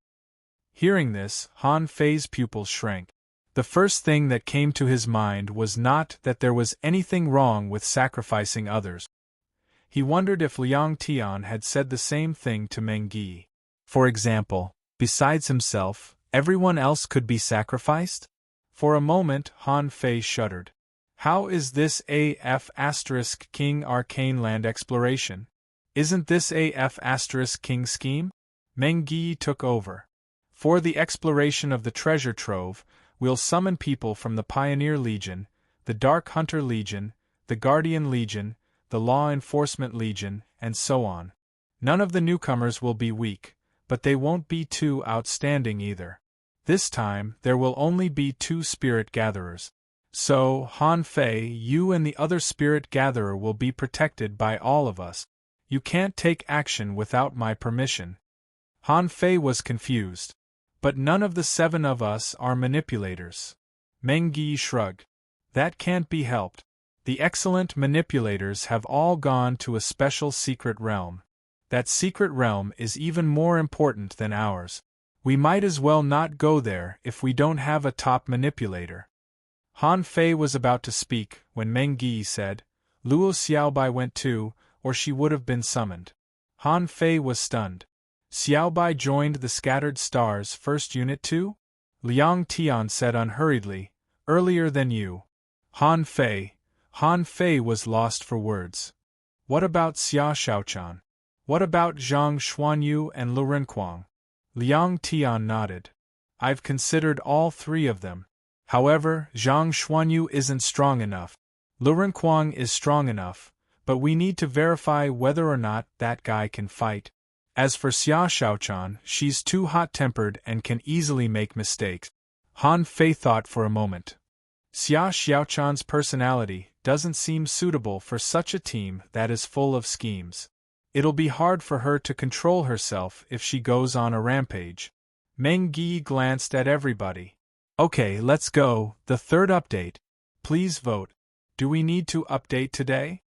Hearing this, Han Fei's pupils shrank. The first thing that came to his mind was not that there was anything wrong with sacrificing others. He wondered if Liang Tian had said the same thing to Meng Yi. For example, besides himself, everyone else could be sacrificed? For a moment, Han Fei shuddered. How is this AF** King Arcane Land Exploration? Isn't this AF** King scheme? Meng Yi took over. For the exploration of the treasure trove, we'll summon people from the Pioneer Legion, the Dark Hunter Legion, the Guardian Legion, the Law Enforcement Legion, and so on. None of the newcomers will be weak, but they won't be too outstanding either. This time, there will only be 2 spirit gatherers. So, Han Fei, you and the other spirit gatherer will be protected by all of us. You can't take action without my permission. Han Fei was confused. But none of the 7 of us are manipulators. Meng Yi shrugged. That can't be helped. The excellent manipulators have all gone to a special secret realm. That secret realm is even more important than ours. We might as well not go there if we don't have a top manipulator. Han Fei was about to speak when Meng Yi said, "Luo Xiaobai went too, or she would have been summoned." Han Fei was stunned. Xiaobai joined the Scattered Stars first unit too? Liang Tian said unhurriedly, "Earlier than you." Han Fei was lost for words. What about Xia Shaochan? What about Zhang Xuanyu and Lu Renquang? Liang Tian nodded. I've considered all 3 of them. However, Zhang Xuanyu isn't strong enough. Lu Renquang is strong enough, but we need to verify whether or not that guy can fight. As for Xia Shaochan, she's too hot-tempered and can easily make mistakes. Han Fei thought for a moment. Xia Xiaochan's personality doesn't seem suitable for such a team that is full of schemes. It'll be hard for her to control herself if she goes on a rampage. Meng Yi glanced at everybody. Okay, let's go. The 3rd update. Please vote. Do we need to update today?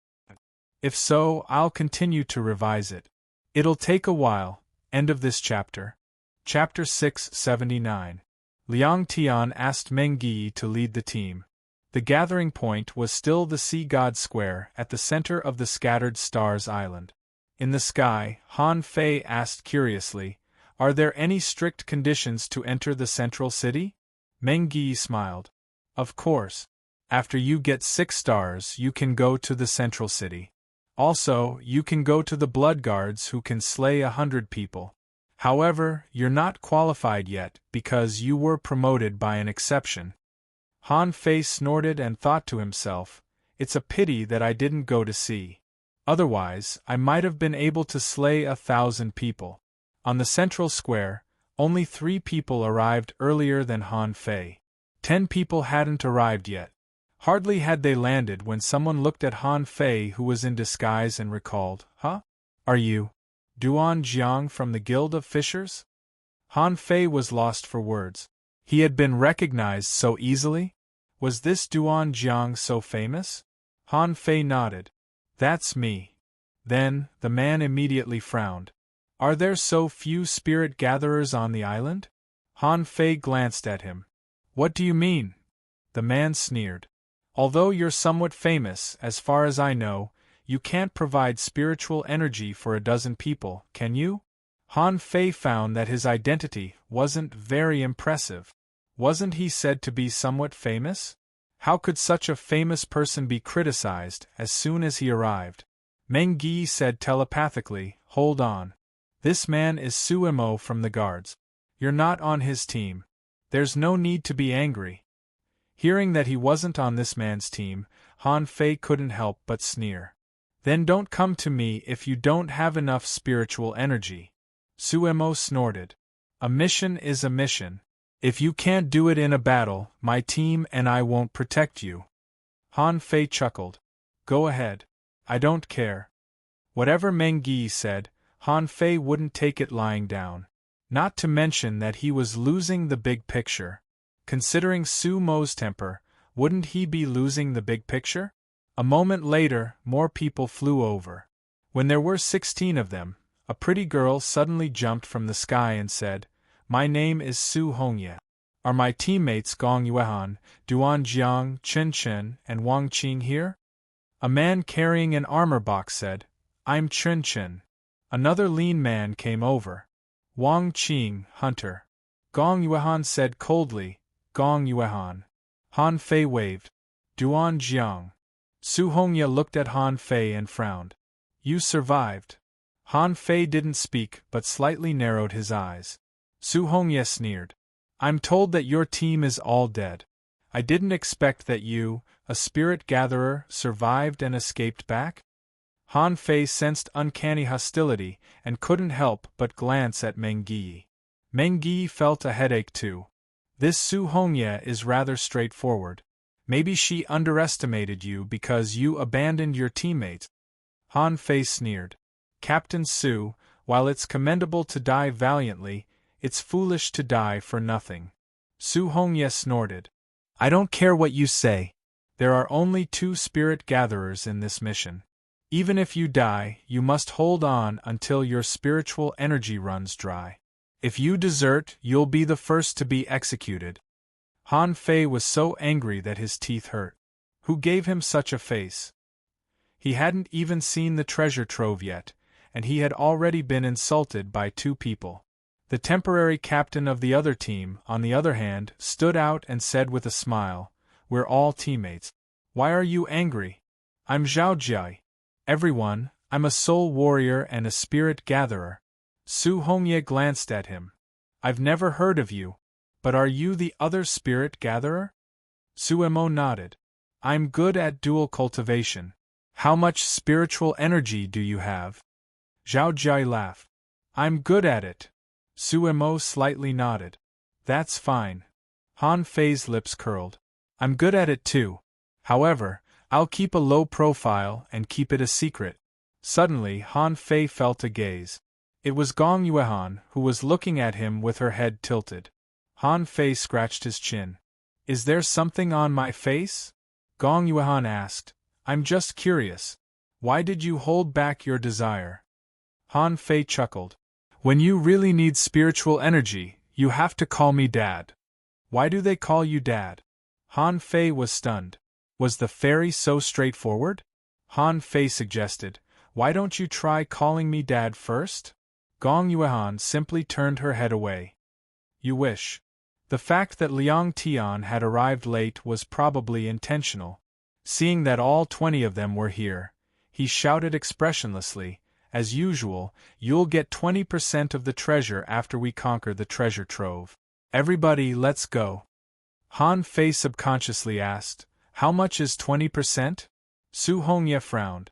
If so, I'll continue to revise it. It'll take a while. End of this chapter. Chapter 679. Liang Tian asked Meng Yi to lead the team. The gathering point was still the Sea God Square at the center of the Scattered Stars Island. In the sky, Han Fei asked curiously, "Are there any strict conditions to enter the central city?" Meng Yi smiled. "Of course. After you get 6 stars, you can go to the central city. Also, you can go to the Blood Guards who can slay 100 people. However, you're not qualified yet because you were promoted by an exception." Han Fei snorted and thought to himself, "It's a pity that I didn't go to sea. Otherwise, I might have been able to slay 1,000 people." On the central square, only 3 people arrived earlier than Han Fei. 10 people hadn't arrived yet. Hardly had they landed when someone looked at Han Fei who was in disguise and recalled, "Huh? Are you Duan Jiang from the Guild of Fishers?" Han Fei was lost for words. He had been recognized so easily? Was this Duan Jiang so famous? Han Fei nodded. "That's me." Then, the man immediately frowned. "Are there so few spirit gatherers on the island?" Han Fei glanced at him. "What do you mean?" The man sneered. "Although you're somewhat famous, as far as I know, you can't provide spiritual energy for a dozen people, can you?" Han Fei found that his identity wasn't very impressive. Wasn't he said to be somewhat famous? How could such a famous person be criticized as soon as he arrived? Meng Yi said telepathically, "Hold on. This man is Suemo from the guards. You're not on his team. There's no need to be angry." Hearing that he wasn't on this man's team, Han Fei couldn't help but sneer. "Then don't come to me if you don't have enough spiritual energy." Suemo snorted. "A mission is a mission. If you can't do it in a battle, my team and I won't protect you." Han Fei chuckled. "Go ahead. I don't care. Whatever Meng Yi said, Han Fei wouldn't take it lying down. Not to mention that he was losing the big picture. Considering Su Mo's temper, wouldn't he be losing the big picture? A moment later, more people flew over. When there were 16 of them, a pretty girl suddenly jumped from the sky and said, "My name is Su Hongye. Are my teammates Gong Yuehan, Duan Jiang, Chen Chen, and Wang Qing here?" A man carrying an armor box said, "I'm Chen Chen." Another lean man came over. "Wang Qing, hunter." Gong Yuehan said coldly, "Gong Yuehan." Han Fei waved. "Duan Jiang." Su Hongye looked at Han Fei and frowned. "You survived." Han Fei didn't speak but slightly narrowed his eyes. Su Hongye sneered. "I'm told that your team is all dead. I didn't expect that you, a spirit gatherer, survived and escaped back?" Han Fei sensed uncanny hostility and couldn't help but glance at Meng Yi. Meng Yi felt a headache too. This Su Hongye is rather straightforward. Maybe she underestimated you because you abandoned your teammates. Han Fei sneered. "Captain Su, while it's commendable to die valiantly, it's foolish to die for nothing." Su Hongye snorted. "I don't care what you say. There are only 2 spirit gatherers in this mission. Even if you die, you must hold on until your spiritual energy runs dry. If you desert, you'll be the first to be executed." Han Fei was so angry that his teeth hurt. Who gave him such a face? He hadn't even seen the treasure trove yet, and he had already been insulted by 2 people. The temporary captain of the other team, on the other hand, stood out and said with a smile, "We're all teammates. Why are you angry?" "I'm Zhao Jie. Everyone, I'm a soul warrior and a spirit gatherer." Su Hongye glanced at him. "I've never heard of you. But are you the other spirit gatherer?" Su Mo nodded. "I'm good at dual cultivation. How much spiritual energy do you have?" Zhao Jie laughed. "I'm good at it." Su Mo slightly nodded. "That's fine." Han Fei's lips curled. "I'm good at it too. However, I'll keep a low profile and keep it a secret." Suddenly Han Fei felt a gaze. It was Gong Yuehan, who was looking at him with her head tilted. Han Fei scratched his chin. "Is there something on my face?" Gong Yuehan asked. "I'm just curious. Why did you hold back your desire?" Han Fei chuckled. "When you really need spiritual energy, you have to call me Dad." "Why do they call you Dad?" Han Fei was stunned. Was the fairy so straightforward? Han Fei suggested, "Why don't you try calling me Dad first?" Gong Yuehan simply turned her head away. "You wish." The fact that Liang Tian had arrived late was probably intentional. Seeing that all 20 of them were here, he shouted expressionlessly, "As usual, you'll get 20% of the treasure after we conquer the treasure trove. Everybody, let's go." Han Fei subconsciously asked, "How much is 20%? Su Hongye frowned.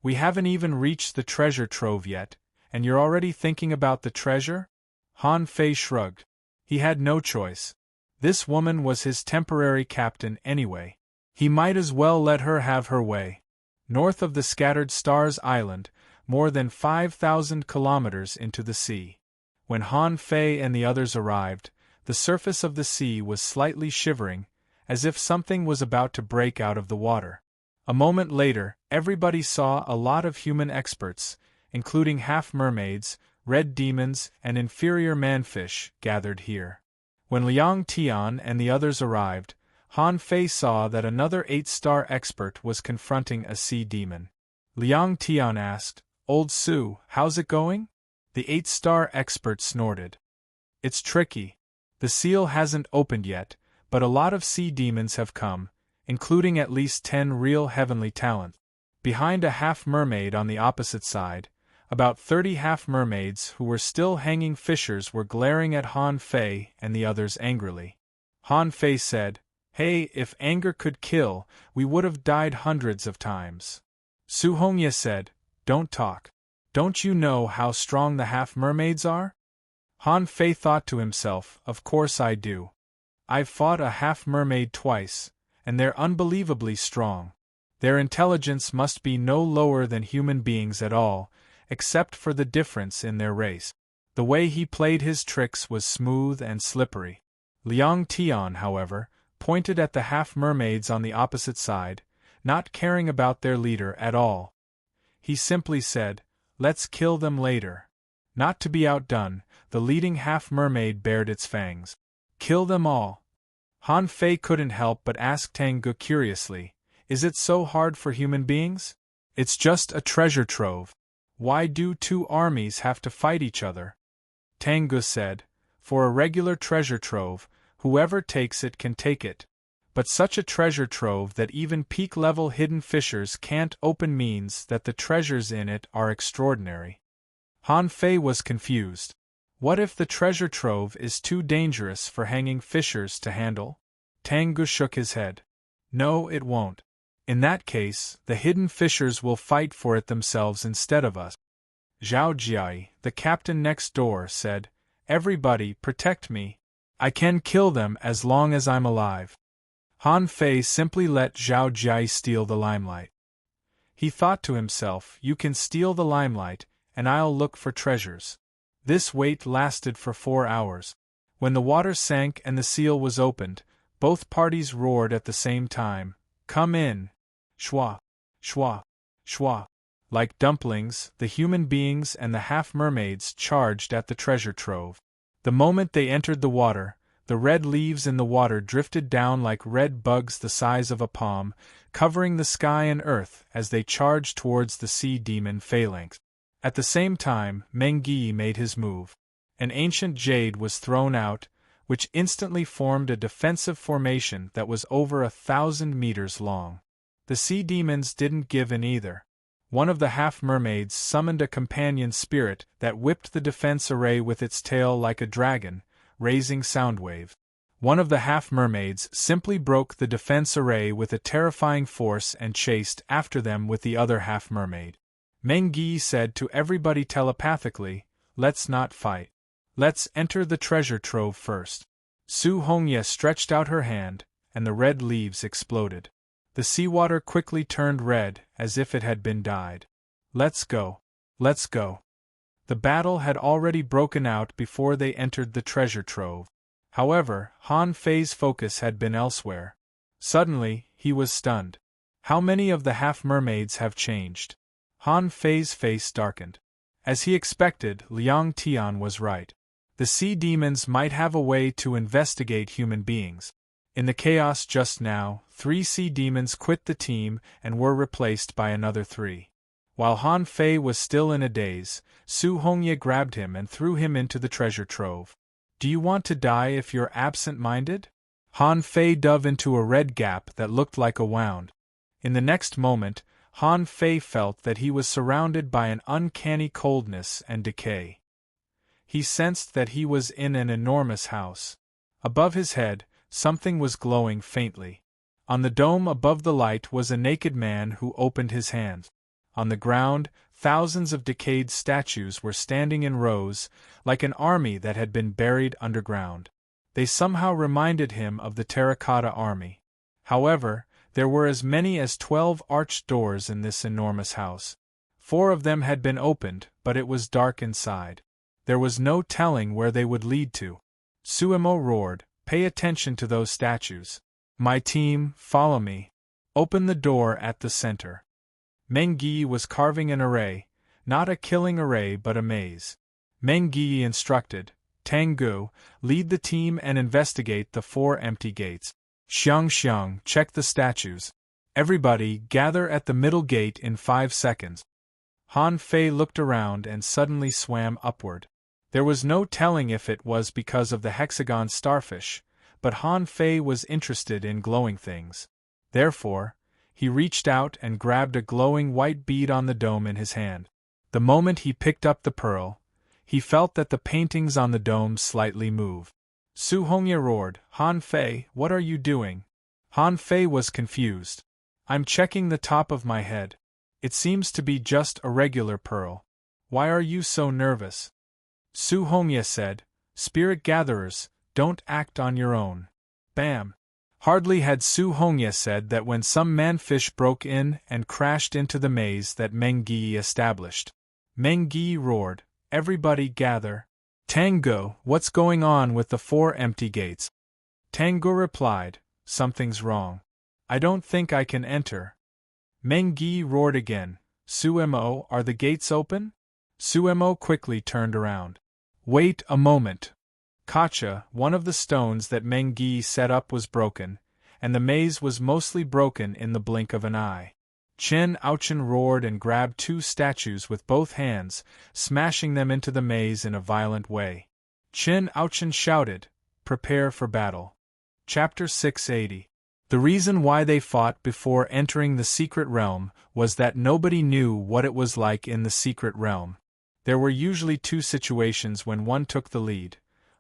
"We haven't even reached the treasure trove yet, and you're already thinking about the treasure?" Han Fei shrugged. He had no choice. This woman was his temporary captain anyway. He might as well let her have her way. North of the Scattered Stars Island, more than 5,000 kilometers into the sea. When Han Fei and the others arrived, the surface of the sea was slightly shivering, as if something was about to break out of the water. A moment later, everybody saw a lot of human experts, including half-mermaids, red demons, and inferior manfish, gathered here. When Liang Tian and the others arrived, Han Fei saw that another 8-star expert was confronting a sea demon. Liang Tian asked, "Old Su, how's it going?" The 8-star expert snorted. "It's tricky. The seal hasn't opened yet, but a lot of sea demons have come, including at least 10 real heavenly talent." Behind a half-mermaid on the opposite side, about 30 half-mermaids who were still hanging fishers were glaring at Han Fei and the others angrily. Han Fei said, "Hey, if anger could kill, we would have died hundreds of times." Su Hongye said, "Don't talk. Don't you know how strong the half-mermaids are?" Han Fei thought to himself, "Of course I do. I've fought a half-mermaid twice, and they're unbelievably strong. Their intelligence must be no lower than human beings at all, except for the difference in their race. The way he played his tricks was smooth and slippery. Liang Tian, however, pointed at the half-mermaids on the opposite side, not caring about their leader at all. He simply said, "Let's kill them later." Not to be outdone, the leading half-mermaid bared its fangs. "Kill them all?" Han Fei couldn't help but ask Tang Ge curiously, "Is it so hard for human beings? It's just a treasure trove. Why do two armies have to fight each other?" Tang Ge said, "For a regular treasure trove, whoever takes it can take it. But such a treasure trove that even peak-level hidden fishers can't open means that the treasures in it are extraordinary." Han Fei was confused. What if the treasure trove is too dangerous for hanging fishers to handle? Tang Ge shook his head. "No, it won't. In that case, the hidden fishers will fight for it themselves instead of us." Zhao Jiai, the captain next door, said, "Everybody, protect me. I can kill them as long as I'm alive." Han Fei simply let Zhao Jiai steal the limelight. He thought to himself, "You can steal the limelight, and I'll look for treasures." This wait lasted for 4 hours. When the water sank and the seal was opened, both parties roared at the same time, "Come in!" Shwa! Shwa! Shwa! Like dumplings, the human beings and the half-mermaids charged at the treasure trove. The moment they entered the water, the red leaves in the water drifted down like red bugs the size of a palm, covering the sky and earth as they charged towards the sea demon Phalanx. At the same time, Meng Yi made his move. An ancient jade was thrown out, which instantly formed a defensive formation that was over 1,000 meters long. The sea demons didn't give in either. One of the half-mermaids summoned a companion spirit that whipped the defense array with its tail like a dragon, raising sound waves. One of the half-mermaids simply broke the defense array with a terrifying force and chased after them with the other half-mermaid. Meng Yi said to everybody telepathically, "Let's not fight. Let's enter the treasure trove first." Su Hongye stretched out her hand, and the red leaves exploded. The seawater quickly turned red, as if it had been dyed. "Let's go. Let's go." The battle had already broken out before they entered the treasure trove. However, Han Fei's focus had been elsewhere. Suddenly, he was stunned. How many of the half-mermaids have changed? Han Fei's face darkened. As he expected, Liang Tian was right. The sea demons might have a way to investigate human beings. In the chaos just now, 3 sea demons quit the team and were replaced by another 3. While Han Fei was still in a daze, Su Hongye grabbed him and threw him into the treasure trove. "Do you want to die if you're absent-minded?" Han Fei dove into a red gap that looked like a wound. In the next moment, Han Fei felt that he was surrounded by an uncanny coldness and decay. He sensed that he was in an enormous house. Above his head, something was glowing faintly. On the dome above the light was a naked man who opened his hands. On the ground, thousands of decayed statues were standing in rows, like an army that had been buried underground. They somehow reminded him of the terracotta army. However, there were as many as 12 arched doors in this enormous house. 4 of them had been opened, but it was dark inside. There was no telling where they would lead to. Suemo roared, "Pay attention to those statues. My team, follow me. Open the door at the center." Meng Yi was carving an array, not a killing array but a maze. Meng Yi instructed, "Tang Ge, lead the team and investigate the 4 empty gates. Xiang, check the statues. Everybody, gather at the middle gate in 5 seconds. Han Fei looked around and suddenly swam upward. There was no telling if it was because of the hexagon starfish, but Han Fei was interested in glowing things. Therefore, he reached out and grabbed a glowing white bead on the dome in his hand. The moment he picked up the pearl, he felt that the paintings on the dome slightly moved. Su Hongye roared, "Han Fei, what are you doing?" Han Fei was confused. "I'm checking the top of my head. It seems to be just a regular pearl. Why are you so nervous?" Su Hongye said, "Spirit gatherers, don't act on your own." Bam! Hardly had Su Hongye said that when some man-fish broke in and crashed into the maze that Meng Yi established. Meng Yi roared, "Everybody gather! Tango, what's going on with the 4 empty gates?" Tango replied, "Something's wrong. I don't think I can enter." Meng Yi roared again, "Sumo, are the gates open?" Sumo quickly turned around. "Wait a moment." Kacha, one of the stones that Meng Yi set up, was broken, and the maze was mostly broken in the blink of an eye. Chen Aochen roared and grabbed 2 statues with both hands, smashing them into the maze in a violent way. Chen Aochen shouted, "Prepare for battle." Chapter 680. The reason why they fought before entering the secret realm was that nobody knew what it was like in the secret realm. There were usually 2 situations when one took the lead.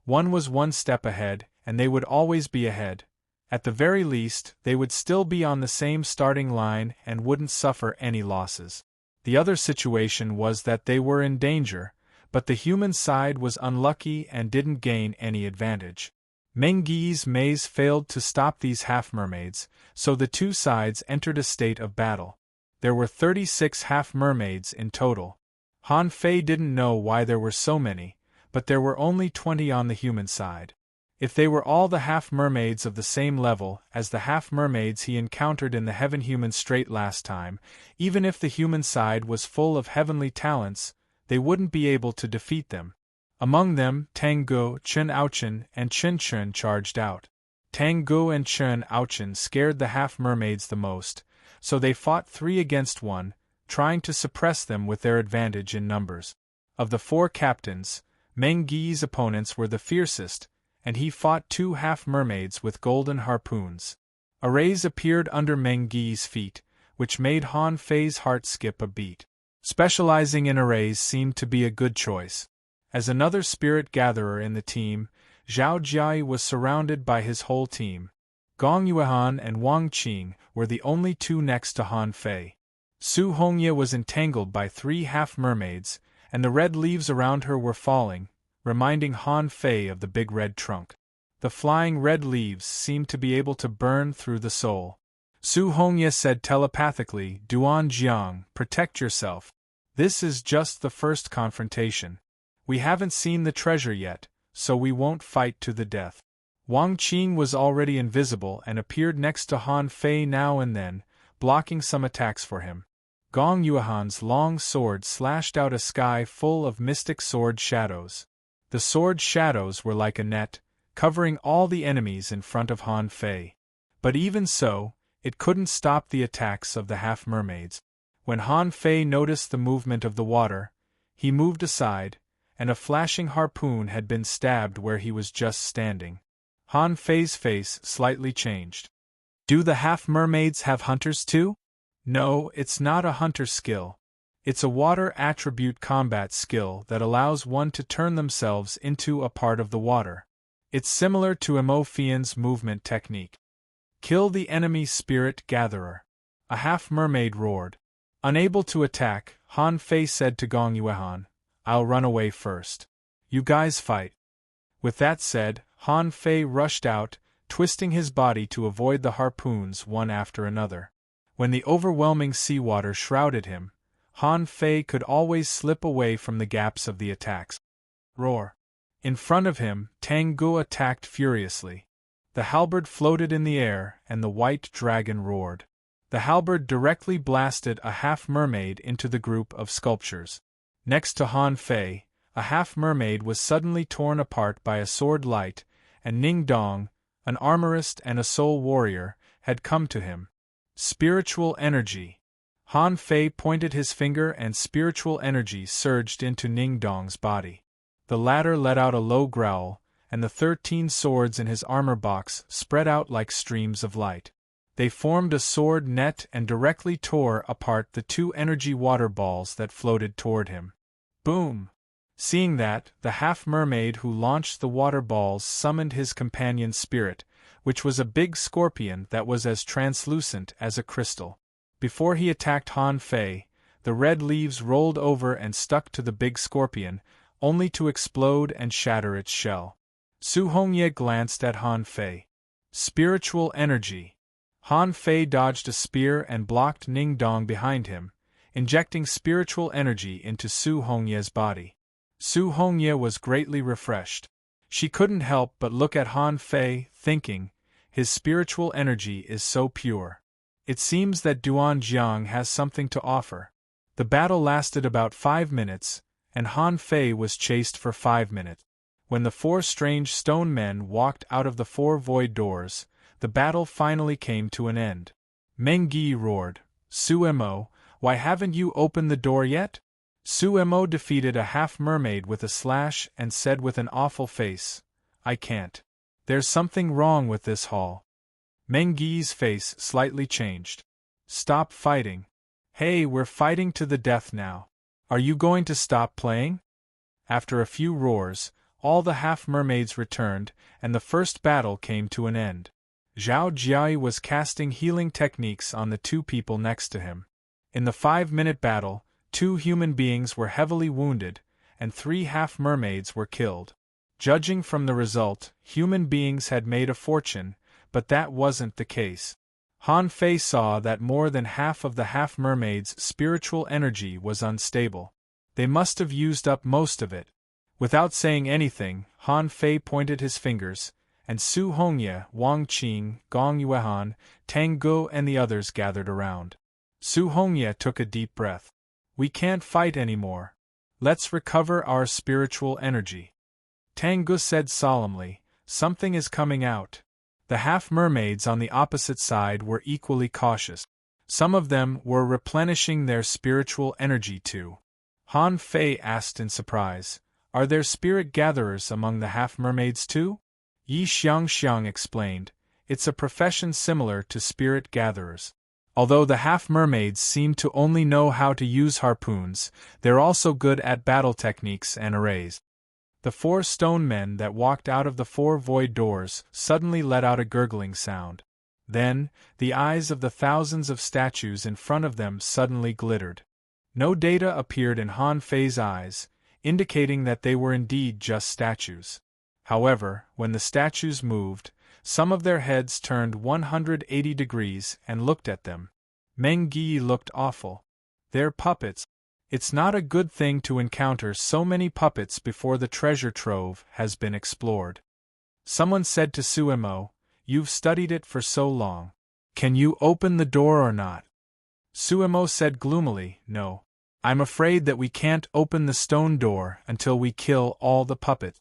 One was 1 step ahead, and they would always be ahead. At the very least, they would still be on the same starting line and wouldn't suffer any losses. The other situation was that they were in danger, but the human side was unlucky and didn't gain any advantage. Meng Yi's maze failed to stop these half-mermaids, so the 2 sides entered a state of battle. There were 36 half-mermaids in total. Han Fei didn't know why there were so many, but there were only 20 on the human side. If they were all the half-mermaids of the same level as the half-mermaids he encountered in the Heaven-Human Strait last time, even if the human side was full of heavenly talents, they wouldn't be able to defeat them. Among them, Tango, Chen Aochen, and Chen Chen charged out. Tango and Chen Aochen scared the half-mermaids the most, so they fought 3 against 1, trying to suppress them with their advantage in numbers. Of the 4 captains, Meng Yi's opponents were the fiercest, and he fought 2 half-mermaids with golden harpoons. Arrays appeared under Meng Yi's feet, which made Han Fei's heart skip a beat. Specializing in arrays seemed to be a good choice. As another spirit gatherer in the team, Zhao Jiai was surrounded by his whole team. Gong Yuehan and Wang Qing were the only 2 next to Han Fei. Su Hongye was entangled by 3 half-mermaids, and the red leaves around her were falling, reminding Han Fei of the big red trunk. The flying red leaves seemed to be able to burn through the soul. Su Hongye said telepathically, "Duan Jiang, protect yourself. This is just the first confrontation. We haven't seen the treasure yet, so we won't fight to the death." Wang Qing was already invisible and appeared next to Han Fei now and then, blocking some attacks for him. Gong Yuehan's long sword slashed out a sky full of mystic sword shadows. The sword shadows were like a net, covering all the enemies in front of Han Fei. But even so, it couldn't stop the attacks of the half-mermaids. When Han Fei noticed the movement of the water, he moved aside, and a flashing harpoon had been stabbed where he was just standing. Han Fei's face slightly changed. "Do the half-mermaids have hunters too?" "No, it's not a hunter skill. It's a water attribute combat skill that allows one to turn themselves into a part of the water. It's similar to Emofian's movement technique." "Kill the enemy spirit gatherer," a half-mermaid roared. Unable to attack, Han Fei said to Gong Yuehan, "I'll run away first. You guys fight." With that said, Han Fei rushed out, twisting his body to avoid the harpoons one after another. When the overwhelming seawater shrouded him, Han Fei could always slip away from the gaps of the attacks. Roar! In front of him, Tangu attacked furiously. The halberd floated in the air, and the white dragon roared. The halberd directly blasted a half-mermaid into the group of sculptures. Next to Han Fei, a half-mermaid was suddenly torn apart by a sword light, and Ning Dong, an armorist and a soul warrior, had come to him. Spiritual energy. Han Fei pointed his finger and spiritual energy surged into Ning Dong's body. The latter let out a low growl, and the 13 swords in his armor box spread out like streams of light. They formed a sword net and directly tore apart the 2 energy water balls that floated toward him. Boom! Seeing that, the half-mermaid who launched the water balls summoned his companion spirit, which was a big scorpion that was as translucent as a crystal. Before he attacked Han Fei, the red leaves rolled over and stuck to the big scorpion, only to explode and shatter its shell. Su Hongye glanced at Han Fei. Spiritual energy. Han Fei dodged a spear and blocked Ning Dong behind him, injecting spiritual energy into Su Hongye's body. Su Hongye was greatly refreshed. She couldn't help but look at Han Fei, thinking, his spiritual energy is so pure. It seems that Duan Jiang has something to offer. The battle lasted about 5 minutes, and Han Fei was chased for 5 minutes. When the 4 strange stone men walked out of the 4 void doors, the battle finally came to an end. Meng Yi roared, "Suemo, why haven't you opened the door yet?" Suemo defeated a half-mermaid with a slash and said with an awful face, "I can't. There's something wrong with this hall." Meng Yi's face slightly changed. "Stop fighting. Hey, we're fighting to the death now. Are you going to stop playing?" After a few roars, all the half-mermaids returned, and the first battle came to an end. Zhao Jiai was casting healing techniques on the 2 people next to him. In the 5-minute battle, 2 human beings were heavily wounded, and 3 half-mermaids were killed. Judging from the result, human beings had made a fortune, but that wasn't the case. Han Fei saw that more than half of the half-mermaids' spiritual energy was unstable. They must have used up most of it. Without saying anything, Han Fei pointed his fingers, and Su Hongye, Wang Qing, Gong Yuehan, Tang Ge and the others gathered around. Su Hongye took a deep breath. "We can't fight anymore. Let's recover our spiritual energy." Tang Ge said solemnly, "Something is coming out." The half-mermaids on the opposite side were equally cautious. Some of them were replenishing their spiritual energy too. Han Fei asked in surprise, "Are there spirit gatherers among the half-mermaids too?" Yi Xiangxiang explained, "It's a profession similar to spirit gatherers. Although the half-mermaids seem to only know how to use harpoons, they're also good at battle techniques and arrays." The 4 stone men that walked out of the 4 void doors suddenly let out a gurgling sound. Then, the eyes of the thousands of statues in front of them suddenly glittered. No data appeared in Han Fei's eyes, indicating that they were indeed just statues. However, when the statues moved, some of their heads turned 180 degrees and looked at them. Meng Yi looked awful. "They're puppets. It's not a good thing to encounter so many puppets before the treasure trove has been explored." Someone said to Suemo, "You've studied it for so long. Can you open the door or not?" Suemo said gloomily, "No. I'm afraid that we can't open the stone door until we kill all the puppets."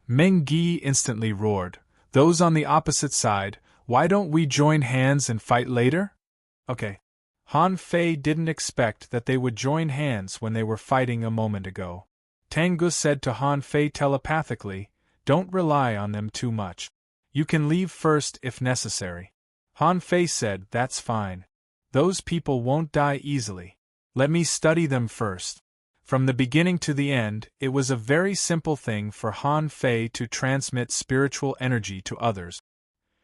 Meng Yi instantly roared, "Those on the opposite side, why don't we join hands and fight later?" "Okay." Han Fei didn't expect that they would join hands when they were fighting a moment ago. Tang Ge said to Han Fei telepathically, "Don't rely on them too much. You can leave first if necessary." Han Fei said, "That's fine. Those people won't die easily. Let me study them first." From the beginning to the end, it was a very simple thing for Han Fei to transmit spiritual energy to others.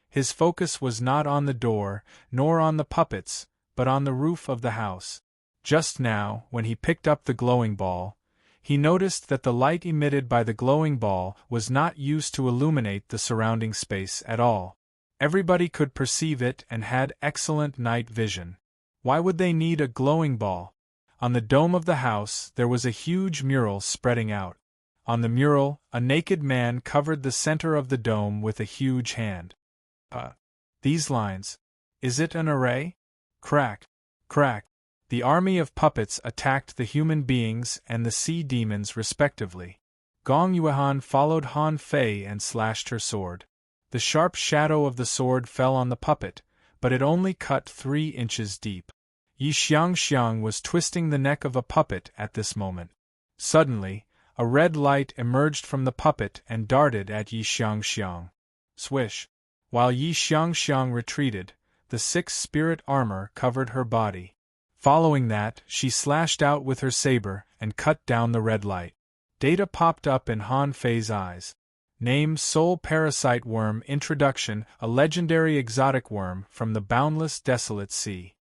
His focus was not on the door, nor on the puppets, but on the roof of the house. Just now, when he picked up the glowing ball, he noticed that the light emitted by the glowing ball was not used to illuminate the surrounding space at all. Everybody could perceive it and had excellent night vision. Why would they need a glowing ball? On the dome of the house there was a huge mural spreading out. On the mural, a naked man covered the center of the dome with a huge hand. These lines. Is it an array? Crack, crack. The army of puppets attacked the human beings and the sea demons respectively. Gong Yuehan followed Han Fei and slashed her sword. The sharp shadow of the sword fell on the puppet, but it only cut 3 inches deep. Yi Xiangxiang was twisting the neck of a puppet at this moment. Suddenly, a red light emerged from the puppet and darted at Yi Xiangxiang. Swish! While Yi Xiangxiang retreated, the 6 spirit armor covered her body. Following that, she slashed out with her saber and cut down the red light. Data popped up in Han Fei's eyes. Name Soul Parasite Worm Introduction, a legendary exotic worm from the boundless desolate sea.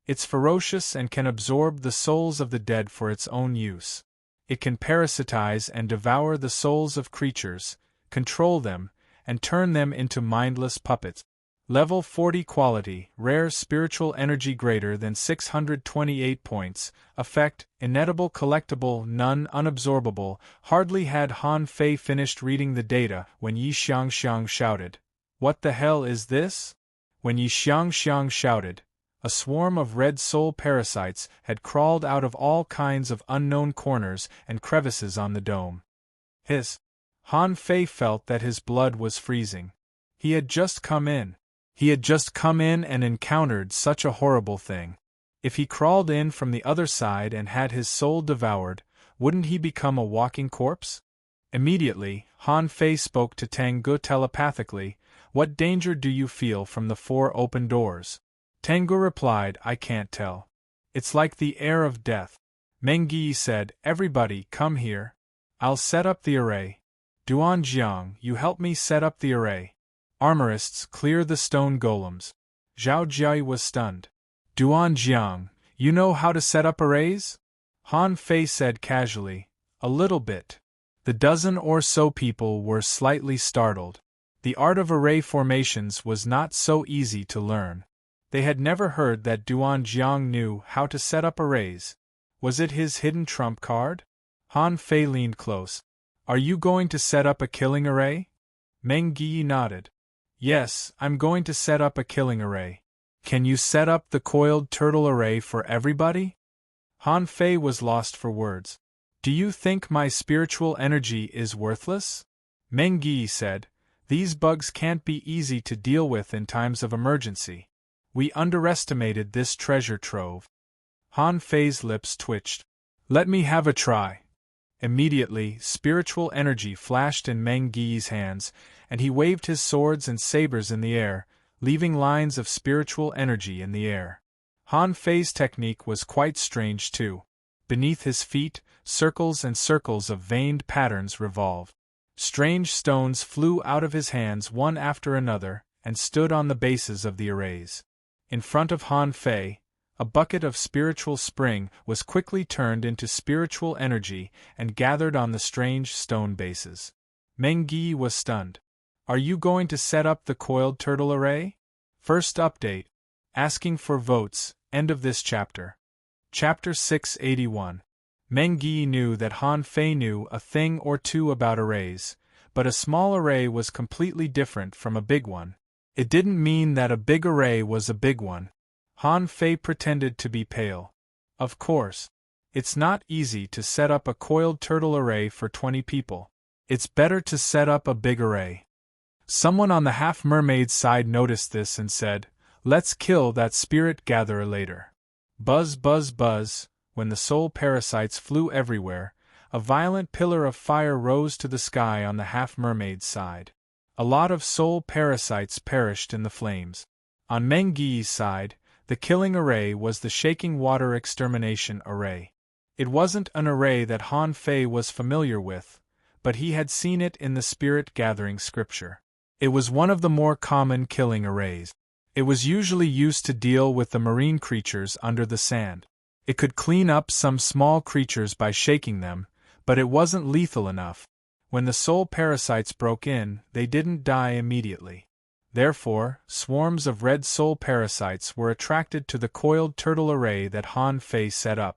It's ferocious and can absorb the souls of the dead for its own use. It can parasitize and devour the souls of creatures, control them, and turn them into mindless puppets. Level 40 quality, rare spiritual energy greater than 628 points, effect, inedible collectible, none unabsorbable. Hardly had Han Fei finished reading the data when Yi Xiangxiang shouted, "What the hell is this?" When Yi Xiangxiang shouted, a swarm of red soul parasites had crawled out of all kinds of unknown corners and crevices on the dome. Han Fei felt that his blood was freezing. He had just come in. He had just come in and encountered such a horrible thing. If he crawled in from the other side and had his soul devoured, wouldn't he become a walking corpse? Immediately, Han Fei spoke to Tengu telepathically, "What danger do you feel from the 4 open doors?" Tengu replied, "I can't tell. It's like the air of death." Mengyi said, "Everybody, come here. I'll set up the array. Duan Jiang, you help me set up the array. Armorists, clear the stone golems." Zhao Jiai was stunned. "Duan Jiang, you know how to set up arrays?" Han Fei said casually, "A little bit." The dozen or so people were slightly startled. The art of array formations was not so easy to learn. They had never heard that Duan Jiang knew how to set up arrays. Was it his hidden trump card? Han Fei leaned close. "Are you going to set up a killing array?" Meng Yi nodded. "Yes, I'm going to set up a killing array." "Can you set up the coiled turtle array for everybody?" Han Fei was lost for words. "Do you think my spiritual energy is worthless?" Meng Yi said, "These bugs can't be easy to deal with in times of emergency. We underestimated this treasure trove." Han Fei's lips twitched. "Let me have a try." Immediately, spiritual energy flashed in Meng Yi's hands, and he waved his swords and sabers in the air, leaving lines of spiritual energy in the air. Han Fei's technique was quite strange too. Beneath his feet, circles and circles of veined patterns revolved. Strange stones flew out of his hands one after another, and stood on the bases of the arrays. In front of Han Fei, a bucket of spiritual spring was quickly turned into spiritual energy and gathered on the strange stone bases. Meng Yi was stunned. "Are you going to set up the coiled turtle array?" First update. Asking for votes, end of this chapter. Chapter 681. Meng Yi knew that Han Fei knew a thing or two about arrays, but a small array was completely different from a big one. It didn't mean that a big array was a big one. Han Fei pretended to be pale. "Of course. It's not easy to set up a coiled turtle array for 20 people. It's better to set up a big array." Someone on the half-mermaid's side noticed this and said, "Let's kill that spirit gatherer later." Buzz buzz buzz, when the soul parasites flew everywhere, a violent pillar of fire rose to the sky on the half-mermaid's side. A lot of soul parasites perished in the flames. On Meng Yi's side, the killing array was the shaking water extermination array. It wasn't an array that Han Fei was familiar with, but he had seen it in the spirit-gathering scripture. It was one of the more common killing arrays. It was usually used to deal with the marine creatures under the sand. It could clean up some small creatures by shaking them, but it wasn't lethal enough. When the soul parasites broke in, they didn't die immediately. Therefore, swarms of red soul parasites were attracted to the coiled turtle array that Han Fei set up.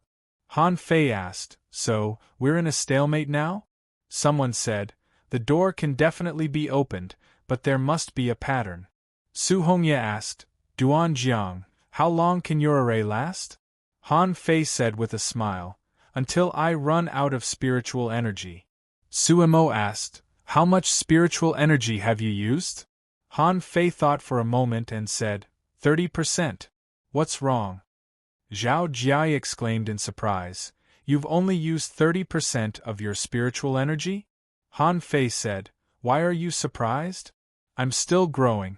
Han Fei asked, "So, we're in a stalemate now?" Someone said, "The door can definitely be opened, but there must be a pattern." Su Hongye asked, "Duan Jiang, how long can your array last?" Han Fei said with a smile, "Until I run out of spiritual energy." Suemo asked, "How much spiritual energy have you used?" Han Fei thought for a moment and said, 30%. "What's wrong?" Zhao Jiai exclaimed in surprise, "You've only used 30% of your spiritual energy?" Han Fei said, "Why are you surprised? I'm still growing."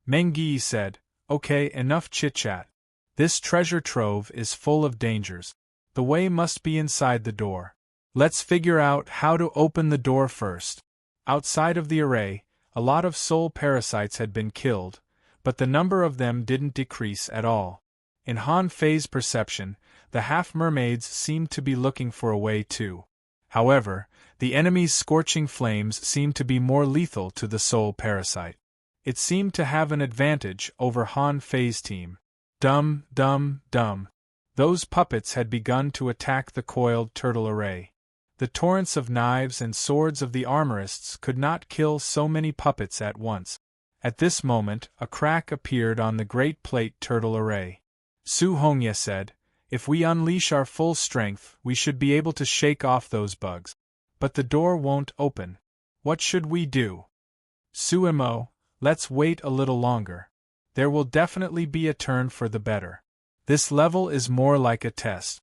Meng Yi said, "Okay, enough chit-chat. This treasure trove is full of dangers. The way must be inside the door. Let's figure out how to open the door first." Outside of the array, a lot of soul parasites had been killed, but the number of them didn't decrease at all. In Han Fei's perception, the half-mermaids seemed to be looking for a way too. However, the enemy's scorching flames seemed to be more lethal to the soul parasite. It seemed to have an advantage over Han Fei's team. Dum, dum, dum. Those puppets had begun to attack the coiled turtle array. The torrents of knives and swords of the armorists could not kill so many puppets at once. At this moment, a crack appeared on the great plate turtle array. Su Hongye said, "If we unleash our full strength, we should be able to shake off those bugs. But the door won't open. What should we do?" "Suemo, let's wait a little longer. There will definitely be a turn for the better. This level is more like a test."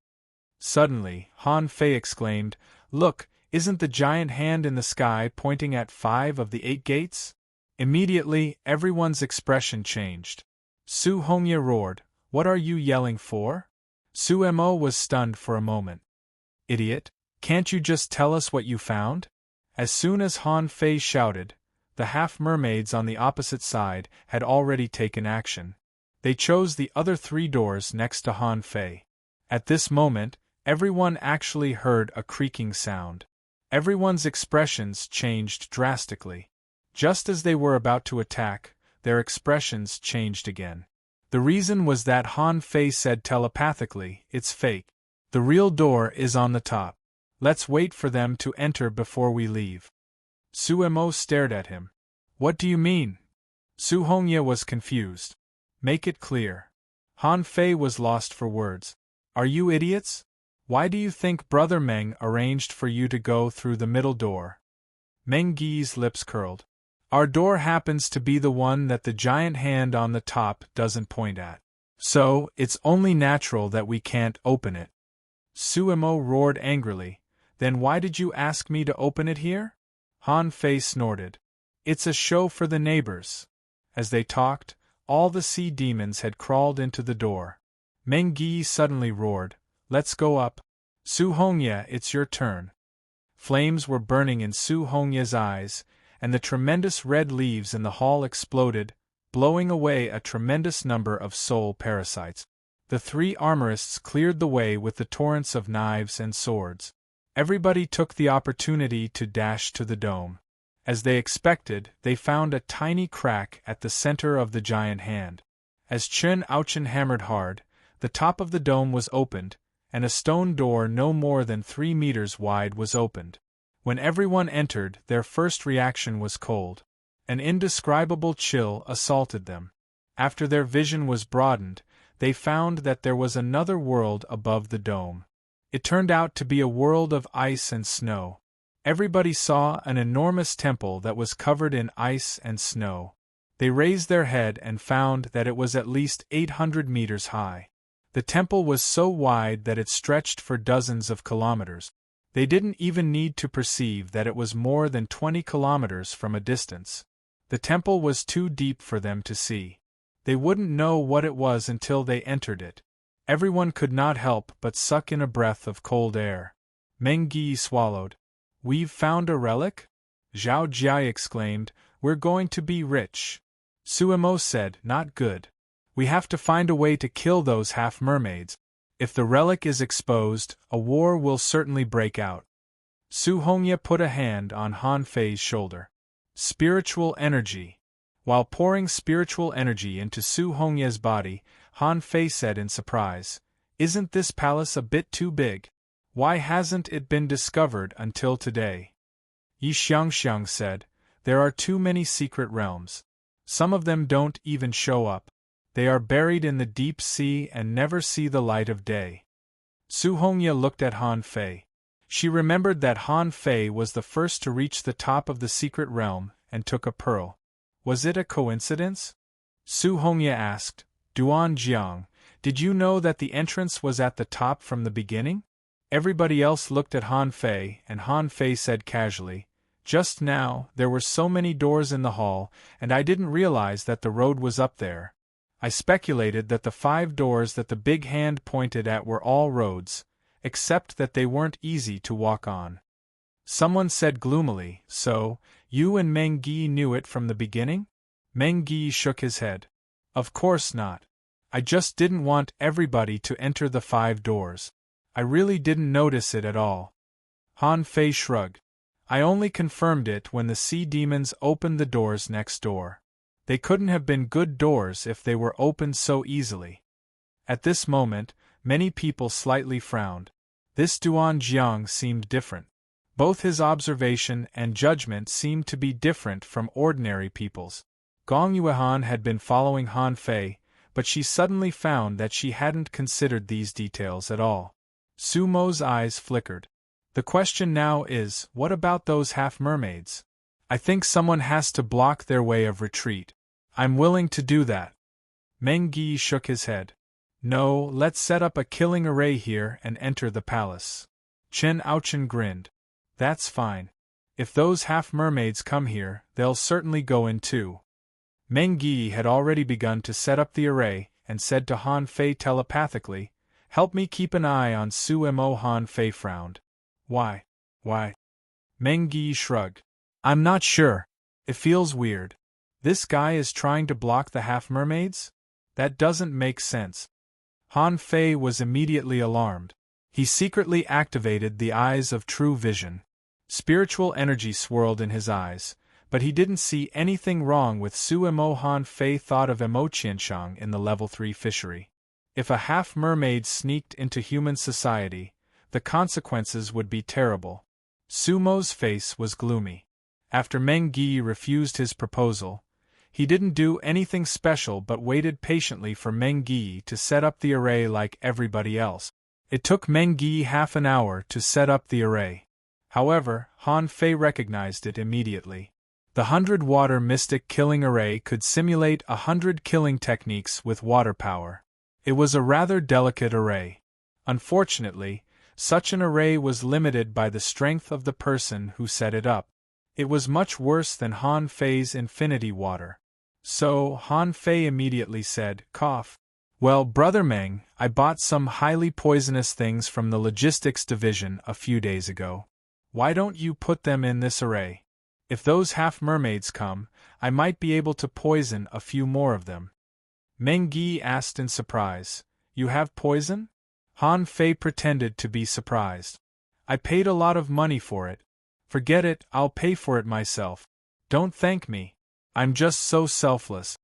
Suddenly, Han Fei exclaimed, "Look, isn't the giant hand in the sky pointing at 5 of the 8 gates?" Immediately, everyone's expression changed. Su Hongye roared, "What are you yelling for?" Suemo was stunned for a moment. "Idiot, can't you just tell us what you found?" As soon as Han Fei shouted, the half-mermaids on the opposite side had already taken action. They chose the other 3 doors next to Han Fei. At this moment, everyone actually heard a creaking sound. Everyone's expressions changed drastically. Just as they were about to attack, their expressions changed again. The reason was that Han Fei said telepathically, "It's fake. The real door is on the top. Let's wait for them to enter before we leave." Suemo stared at him. "What do you mean?" Su Hongye was confused. "Make it clear." Han Fei was lost for words. "Are you idiots? Why do you think Brother Meng arranged for you to go through the middle door?" Meng Gi's lips curled. "Our door happens to be the one that the giant hand on the top doesn't point at. So, it's only natural that we can't open it." Suemo roared angrily, "Then why did you ask me to open it here?" Han Fei snorted. "It's a show for the neighbors." As they talked, all the sea demons had crawled into the door. Meng Gi suddenly roared, "Let's go up. Su Hongye, it's your turn." Flames were burning in Su Hongye's eyes, and the tremendous red leaves in the hall exploded, blowing away a tremendous number of soul parasites. The 3 armorists cleared the way with the torrents of knives and swords. Everybody took the opportunity to dash to the dome. As they expected, they found a tiny crack at the center of the giant hand. As Chen Ouchen hammered hard, the top of the dome was opened, and a stone door no more than 3 meters wide was opened. When everyone entered, their first reaction was cold. An indescribable chill assaulted them. After their vision was broadened, they found that there was another world above the dome. It turned out to be a world of ice and snow. Everybody saw an enormous temple that was covered in ice and snow. They raised their head and found that it was at least 800 meters high. The temple was so wide that it stretched for dozens of kilometers. They didn't even need to perceive that it was more than 20 kilometers from a distance. The temple was too deep for them to see. They wouldn't know what it was until they entered it. Everyone could not help but suck in a breath of cold air. Meng Gi swallowed. "We've found a relic?" Zhao Jiai exclaimed, "We're going to be rich." Suemo said, "Not good. We have to find a way to kill those half-mermaids. If the relic is exposed, a war will certainly break out." Su Hongye put a hand on Han Fei's shoulder. Spiritual energy. While pouring spiritual energy into Su Hongye's body, Han Fei said in surprise, "Isn't this palace a bit too big? Why hasn't it been discovered until today?" Yi Xiangxiang said, "There are too many secret realms. Some of them don't even show up. They are buried in the deep sea and never see the light of day." Su Hongye looked at Han Fei. She remembered that Han Fei was the first to reach the top of the secret realm and took a pearl. Was it a coincidence? Su Hongye asked, "Duan Jiang, did you know that the entrance was at the top from the beginning?" Everybody else looked at Han Fei, and Han Fei said casually, "Just now, there were so many doors in the hall, and I didn't realize that the road was up there. I speculated that the 5 doors that the big hand pointed at were all roads, except that they weren't easy to walk on." Someone said gloomily, "So, you and Meng Gi knew it from the beginning?" Meng Gi shook his head. "Of course not. I just didn't want everybody to enter the 5 doors. I really didn't notice it at all." Han Fei shrugged. "I only confirmed it when the sea demons opened the doors next door. They couldn't have been good doors if they were opened so easily. At this moment, many people slightly frowned. This Duan Jiang seemed different. Both his observation and judgment seemed to be different from ordinary people's. Gong Yuehan had been following Han Fei, but she suddenly found that she hadn't considered these details at all. Su Mo's eyes flickered. The question now is, what about those half-mermaids? I think someone has to block their way of retreat. I'm willing to do that. Meng Yi shook his head. No, let's set up a killing array here and enter the palace. Chen Aochen grinned. That's fine. If those half-mermaids come here, they'll certainly go in too. Meng Yi had already begun to set up the array, and said to Han Fei telepathically, "Help me keep an eye on Su Mo." Han Fei frowned. Why? Meng Yi shrugged. I'm not sure. It feels weird. This guy is trying to block the half-mermaids? That doesn't make sense. Han Fei was immediately alarmed. He secretly activated the eyes of true vision. Spiritual energy swirled in his eyes, but he didn't see anything wrong with Su Mo. Han Fei thought of Mo Qianshang in the level 3 fishery. If a half-mermaid sneaked into human society, the consequences would be terrible. Su Mo's face was gloomy. After Meng Yi refused his proposal, he didn't do anything special but waited patiently for Meng Yi to set up the array like everybody else. It took Meng Yi half an hour to set up the array. However, Han Fei recognized it immediately. The 100-water mystic killing array could simulate 100 killing techniques with water power. It was a rather delicate array. Unfortunately, such an array was limited by the strength of the person who set it up. It was much worse than Han Fei's infinity water. So, Han Fei immediately said, "Cough. Well, Brother Meng, I bought some highly poisonous things from the logistics division a few days ago. Why don't you put them in this array? If those half-mermaids come, I might be able to poison a few more of them." Meng Yi asked in surprise, "You have poison?" Han Fei pretended to be surprised. "I paid a lot of money for it." "Forget it, I'll pay for it myself. Don't thank me. I'm just so selfless."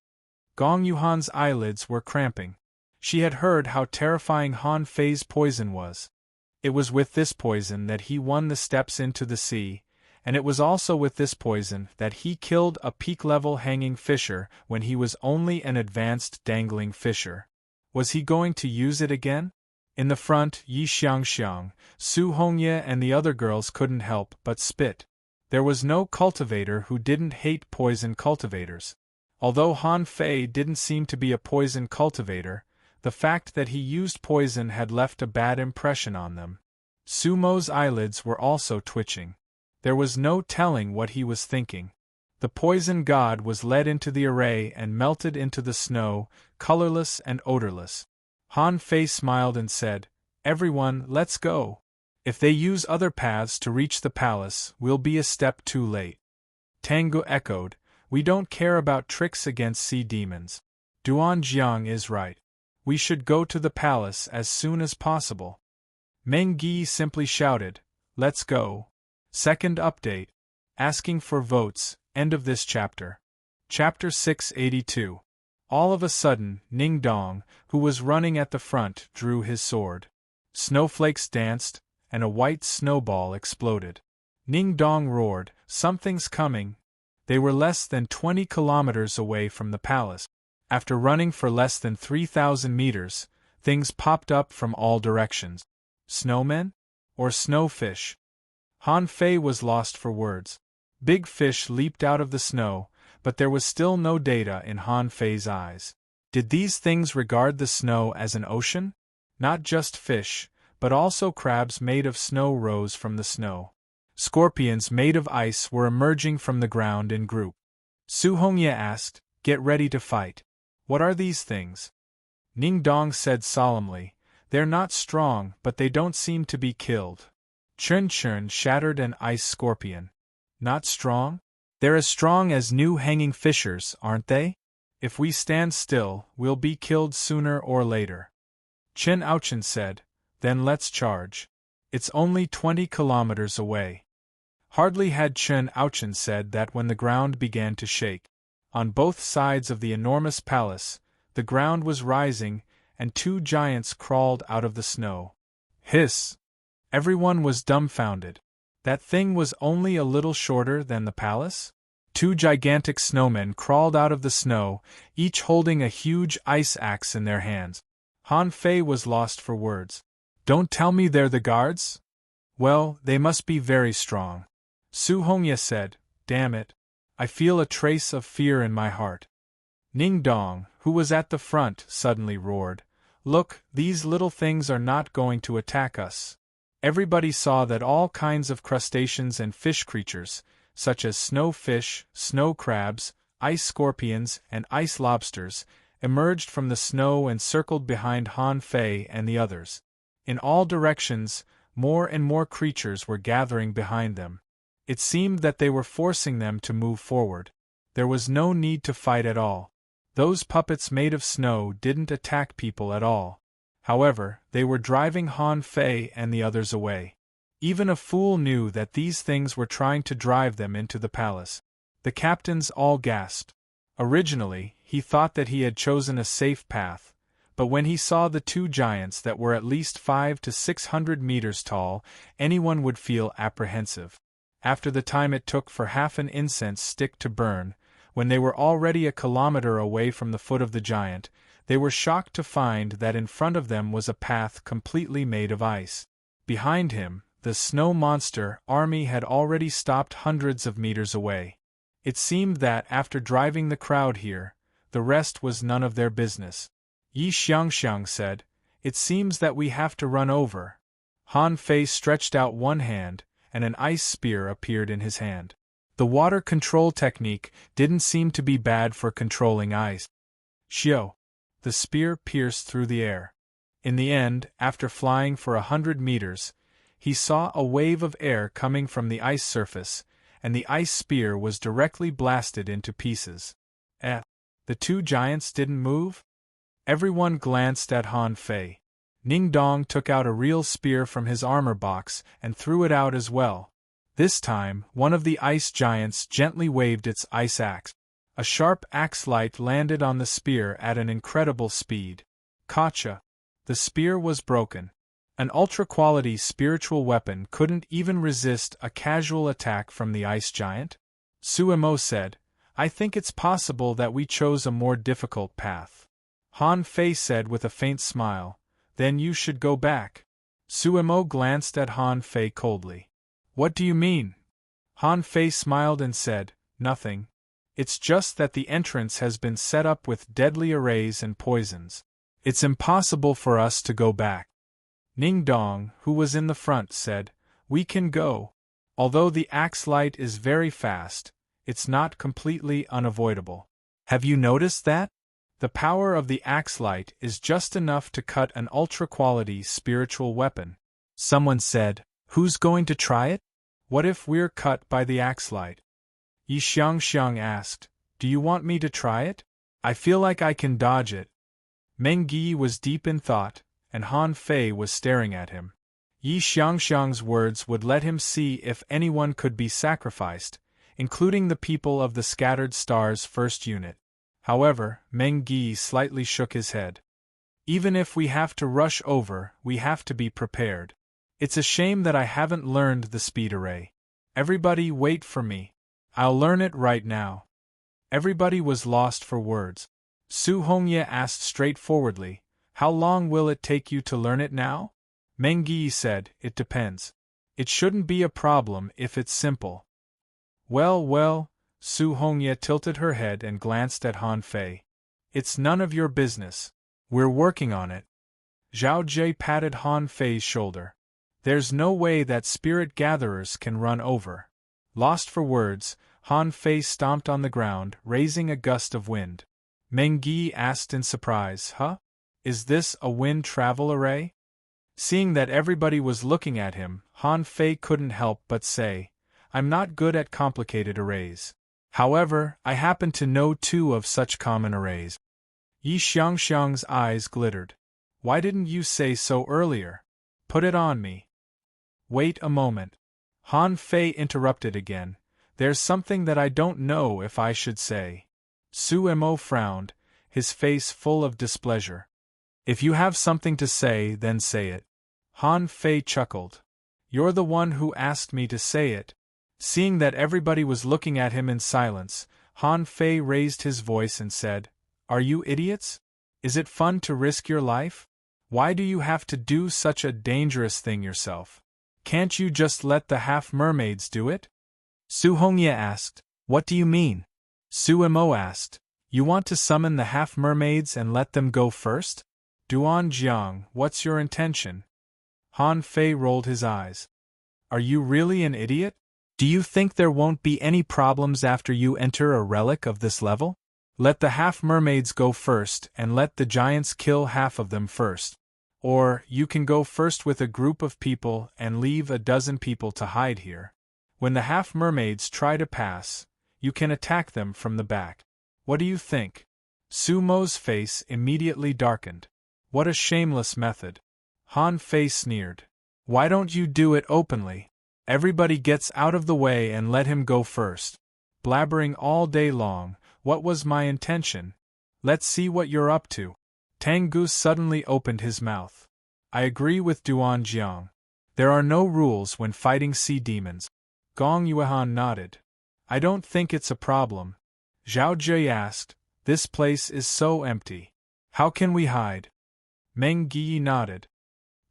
Gong Yuhan's eyelids were cramping. She had heard how terrifying Han Fei's poison was. It was with this poison that he won the steps into the sea, and it was also with this poison that he killed a peak-level hanging fisher when he was only an advanced dangling fisher. Was he going to use it again? In the front, Yi Xiangxiang, Su Hongye and the other girls couldn't help but spit. There was no cultivator who didn't hate poison cultivators. Although Han Fei didn't seem to be a poison cultivator, the fact that he used poison had left a bad impression on them. Su Mo's eyelids were also twitching. There was no telling what he was thinking. The poison god was led into the array and melted into the snow, colorless and odorless. Han Fei smiled and said, "Everyone, let's go. If they use other paths to reach the palace, we'll be a step too late." Tangu echoed, "We don't care about tricks against sea demons. Duan Jiang is right. We should go to the palace as soon as possible." Meng Yi simply shouted, "Let's go." Second update. Asking for votes, end of this chapter. Chapter 682. All of a sudden, Ning Dong, who was running at the front, drew his sword. Snowflakes danced, and a white snowball exploded. Ning Dong roared, "Something's coming." They were less than 20 kilometers away from the palace. After running for less than 3,000 meters, things popped up from all directions. Snowmen? Or snowfish? Han Fei was lost for words. Big fish leaped out of the snow, but there was still no data in Han Fei's eyes. Did these things regard the snow as an ocean? Not just fish, but also crabs made of snow rose from the snow. Scorpions made of ice were emerging from the ground in group. Su Hongye asked, "Get ready to fight. What are these things?" Ning Dong said solemnly, "They're not strong, but they don't seem to be killed." Chun Chun shattered an ice scorpion. "Not strong? They're as strong as new hanging fishers, aren't they? If we stand still, we'll be killed sooner or later." Chen Aochen said, "Then let's charge. It's only 20 kilometers away." Hardly had Chen Aochen said that when the ground began to shake. On both sides of the enormous palace, the ground was rising, and two giants crawled out of the snow. Hiss! Everyone was dumbfounded. That thing was only a little shorter than the palace? Two gigantic snowmen crawled out of the snow, each holding a huge ice axe in their hands. Han Fei was lost for words. Don't tell me they're the guards? Well, they must be very strong. Su Hongye said, Damn it. I feel a trace of fear in my heart. Ning Dong, who was at the front, suddenly roared, Look, these little things are not going to attack us. Everybody saw that all kinds of crustaceans and fish creatures, such as snow fish, snow crabs, ice scorpions, and ice lobsters, emerged from the snow and circled behind Han Fei and the others. In all directions, more and more creatures were gathering behind them. It seemed that they were forcing them to move forward. There was no need to fight at all. Those puppets made of snow didn't attack people at all. However, they were driving Han Fei and the others away. Even a fool knew that these things were trying to drive them into the palace. The captains all gasped. Originally, he thought that he had chosen a safe path, but when he saw the two giants that were at least 500 to 600 meters tall, anyone would feel apprehensive. After the time it took for half an incense stick to burn, when they were already a kilometer away from the foot of the giant, they were shocked to find that in front of them was a path completely made of ice. Behind him, the snow monster army had already stopped hundreds of meters away. It seemed that after driving the crowd here, the rest was none of their business. Yi Xiangxiang said, It seems that we have to run over. Han Fei stretched out one hand, and an ice spear appeared in his hand. The water control technique didn't seem to be bad for controlling ice. Xiao! The spear pierced through the air. In the end, after flying for 100 meters, he saw a wave of air coming from the ice surface, and the ice spear was directly blasted into pieces. The two giants didn't move? Everyone glanced at Han Fei. Ning Dong took out a real spear from his armor box and threw it out as well. This time, one of the ice giants gently waved its ice axe. A sharp axe light landed on the spear at an incredible speed. Gotcha! The spear was broken. An ultra-quality spiritual weapon couldn't even resist a casual attack from the ice giant? Suemo said, I think it's possible that we chose a more difficult path. Han Fei said with a faint smile, Then you should go back. Suemo glanced at Han Fei coldly. What do you mean? Han Fei smiled and said, Nothing. It's just that the entrance has been set up with deadly arrays and poisons. It's impossible for us to go back. Ning Dong, who was in the front, said, We can go. Although the axe light is very fast, it's not completely unavoidable. Have you noticed that? The power of the axe light is just enough to cut an ultra-quality spiritual weapon. Someone said, Who's going to try it? What if we're cut by the axe light? Yi Xiangxiang asked, Do you want me to try it? I feel like I can dodge it. Meng Yi was deep in thought, and Han Fei was staring at him. Yi Xiangxiang's words would let him see if anyone could be sacrificed, including the people of the Scattered Stars First Unit. However, Meng Yi slightly shook his head. Even if we have to rush over, we have to be prepared. It's a shame that I haven't learned the speed array. Everybody wait for me. I'll learn it right now. Everybody was lost for words. Su Hongye asked straightforwardly, How long will it take you to learn it now? Meng Yi said, It depends. It shouldn't be a problem if it's simple. Well, Su Hongye tilted her head and glanced at Han Fei. It's none of your business. We're working on it. Zhao Jie patted Han Fei's shoulder. There's no way that spirit gatherers can run over. Lost for words, Han Fei stomped on the ground, raising a gust of wind. Meng Yi asked in surprise, Huh? Is this a wind travel array? Seeing that everybody was looking at him, Han Fei couldn't help but say, I'm not good at complicated arrays. However, I happen to know two of such common arrays. Yi Xiangxiang's eyes glittered. Why didn't you say so earlier? Put it on me. Wait a moment. Han Fei interrupted again. There's something that I don't know if I should say. Su Mo frowned, his face full of displeasure. If you have something to say, then say it. Han Fei chuckled. You're the one who asked me to say it. Seeing that everybody was looking at him in silence, Han Fei raised his voice and said, Are you idiots? Is it fun to risk your life? Why do you have to do such a dangerous thing yourself? Can't you just let the half-mermaids do it? Su Hongye asked, What do you mean? Su Mo asked, You want to summon the half-mermaids and let them go first? Duan Jiang, what's your intention? Han Fei rolled his eyes. Are you really an idiot? Do you think there won't be any problems after you enter a relic of this level? Let the half-mermaids go first and let the giants kill half of them first. Or, you can go first with a group of people and leave a dozen people to hide here. When the half-mermaids try to pass, you can attack them from the back. What do you think? Su Mo's face immediately darkened. What a shameless method. Han Fei sneered. Why don't you do it openly? Everybody gets out of the way and let him go first. Blabbering all day long, what was my intention? Let's see what you're up to. Tangu suddenly opened his mouth. I agree with Duan Jiang. There are no rules when fighting sea demons. Gong Yuehan nodded. I don't think it's a problem. Zhao Jie asked, This place is so empty. How can we hide? Meng Yi nodded.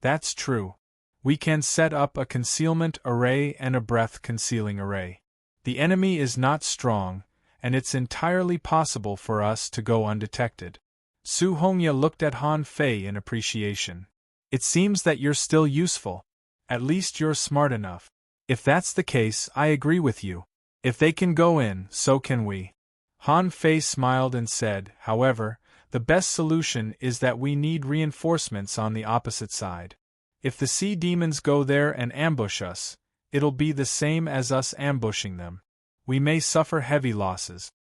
That's true. We can set up a concealment array and a breath-concealing array. The enemy is not strong, and it's entirely possible for us to go undetected. Su Hongye looked at Han Fei in appreciation. It seems that you're still useful. At least you're smart enough. If that's the case, I agree with you. If they can go in, so can we. Han Fei smiled and said, however, the best solution is that we need reinforcements on the opposite side. If the sea demons go there and ambush us, it'll be the same as us ambushing them. We may suffer heavy losses.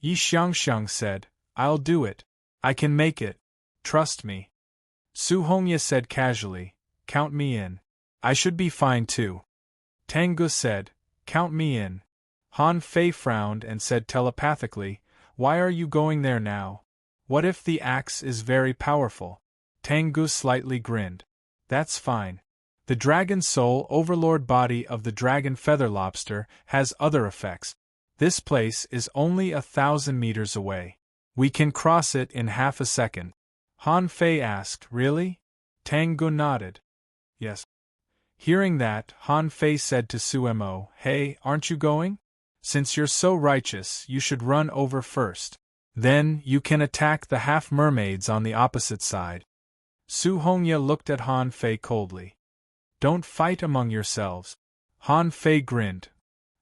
Yi Xiangxiang said, I'll do it. I can make it. Trust me. Su Hongye said casually, Count me in. I should be fine too. Tangu said, Count me in. Han Fei frowned and said telepathically, Why are you going there now? What if the axe is very powerful? Tangu slightly grinned. That's fine. The dragon soul overlord body of the dragon feather lobster has other effects. This place is only 1,000 meters away. We can cross it in half a second. Han Fei asked, Really? Tangu nodded. Yes. Hearing that, Han Fei said to Su Mo, Hey, aren't you going? Since you're so righteous, you should run over first. Then, you can attack the half-mermaids on the opposite side. Su Hongye looked at Han Fei coldly. Don't fight among yourselves. Han Fei grinned.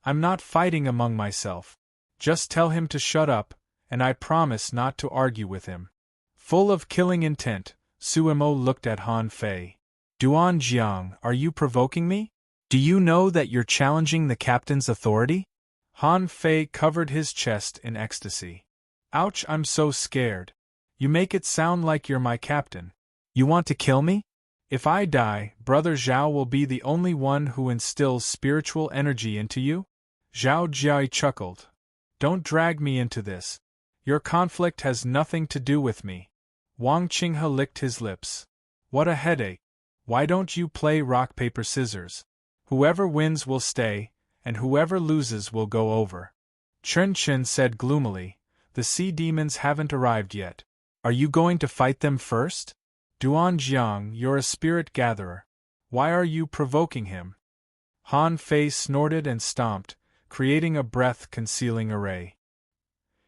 I'm not fighting among myself. Just tell him to shut up, and I promise not to argue with him. Full of killing intent, Su Mo looked at Han Fei. Duan Jiang, are you provoking me? Do you know that you're challenging the captain's authority? Han Fei covered his chest in ecstasy. Ouch, I'm so scared. You make it sound like you're my captain. You want to kill me? If I die, Brother Zhao will be the only one who instills spiritual energy into you? Zhao Jie chuckled. Don't drag me into this. Your conflict has nothing to do with me. Wang Qinghe licked his lips. What a headache. Why don't you play rock paper scissors? Whoever wins will stay, and whoever loses will go over. Chen Chen said gloomily, The sea demons haven't arrived yet. Are you going to fight them first? Duan Jiang, you're a spirit gatherer. Why are you provoking him? Han Fei snorted and stomped, creating a breath-concealing array.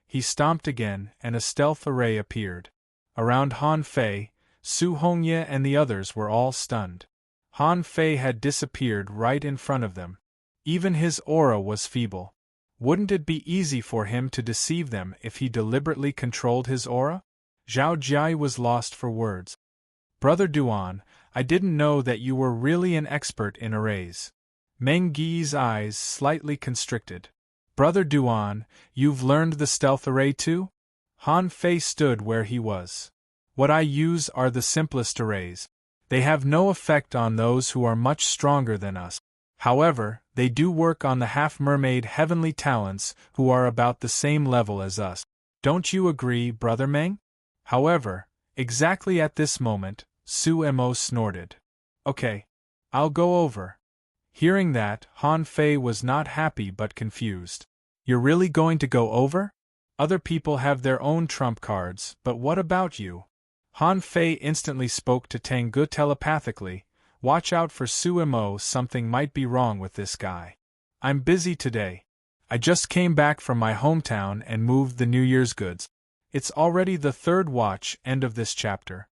He stomped again, and a stealth array appeared. Around Han Fei, Su Hongye and the others were all stunned. Han Fei had disappeared right in front of them. Even his aura was feeble. Wouldn't it be easy for him to deceive them if he deliberately controlled his aura? Zhao Jie was lost for words. Brother Duan, I didn't know that you were really an expert in arrays. Meng Yi's eyes slightly constricted. Brother Duan, you've learned the stealth array too? Han Fei stood where he was. What I use are the simplest arrays. They have no effect on those who are much stronger than us. However, they do work on the half-mermaid heavenly talents who are about the same level as us. Don't you agree, Brother Meng? However, exactly at this moment, Su Mo snorted. Okay. I'll go over. Hearing that, Han Fei was not happy but confused. You're really going to go over? Other people have their own trump cards, but what about you? Han Fei instantly spoke to Tang Gu telepathically. Watch out for Su Mo, something might be wrong with this guy. I'm busy today. I just came back from my hometown and moved the New Year's goods. It's already the third watch. End of this chapter.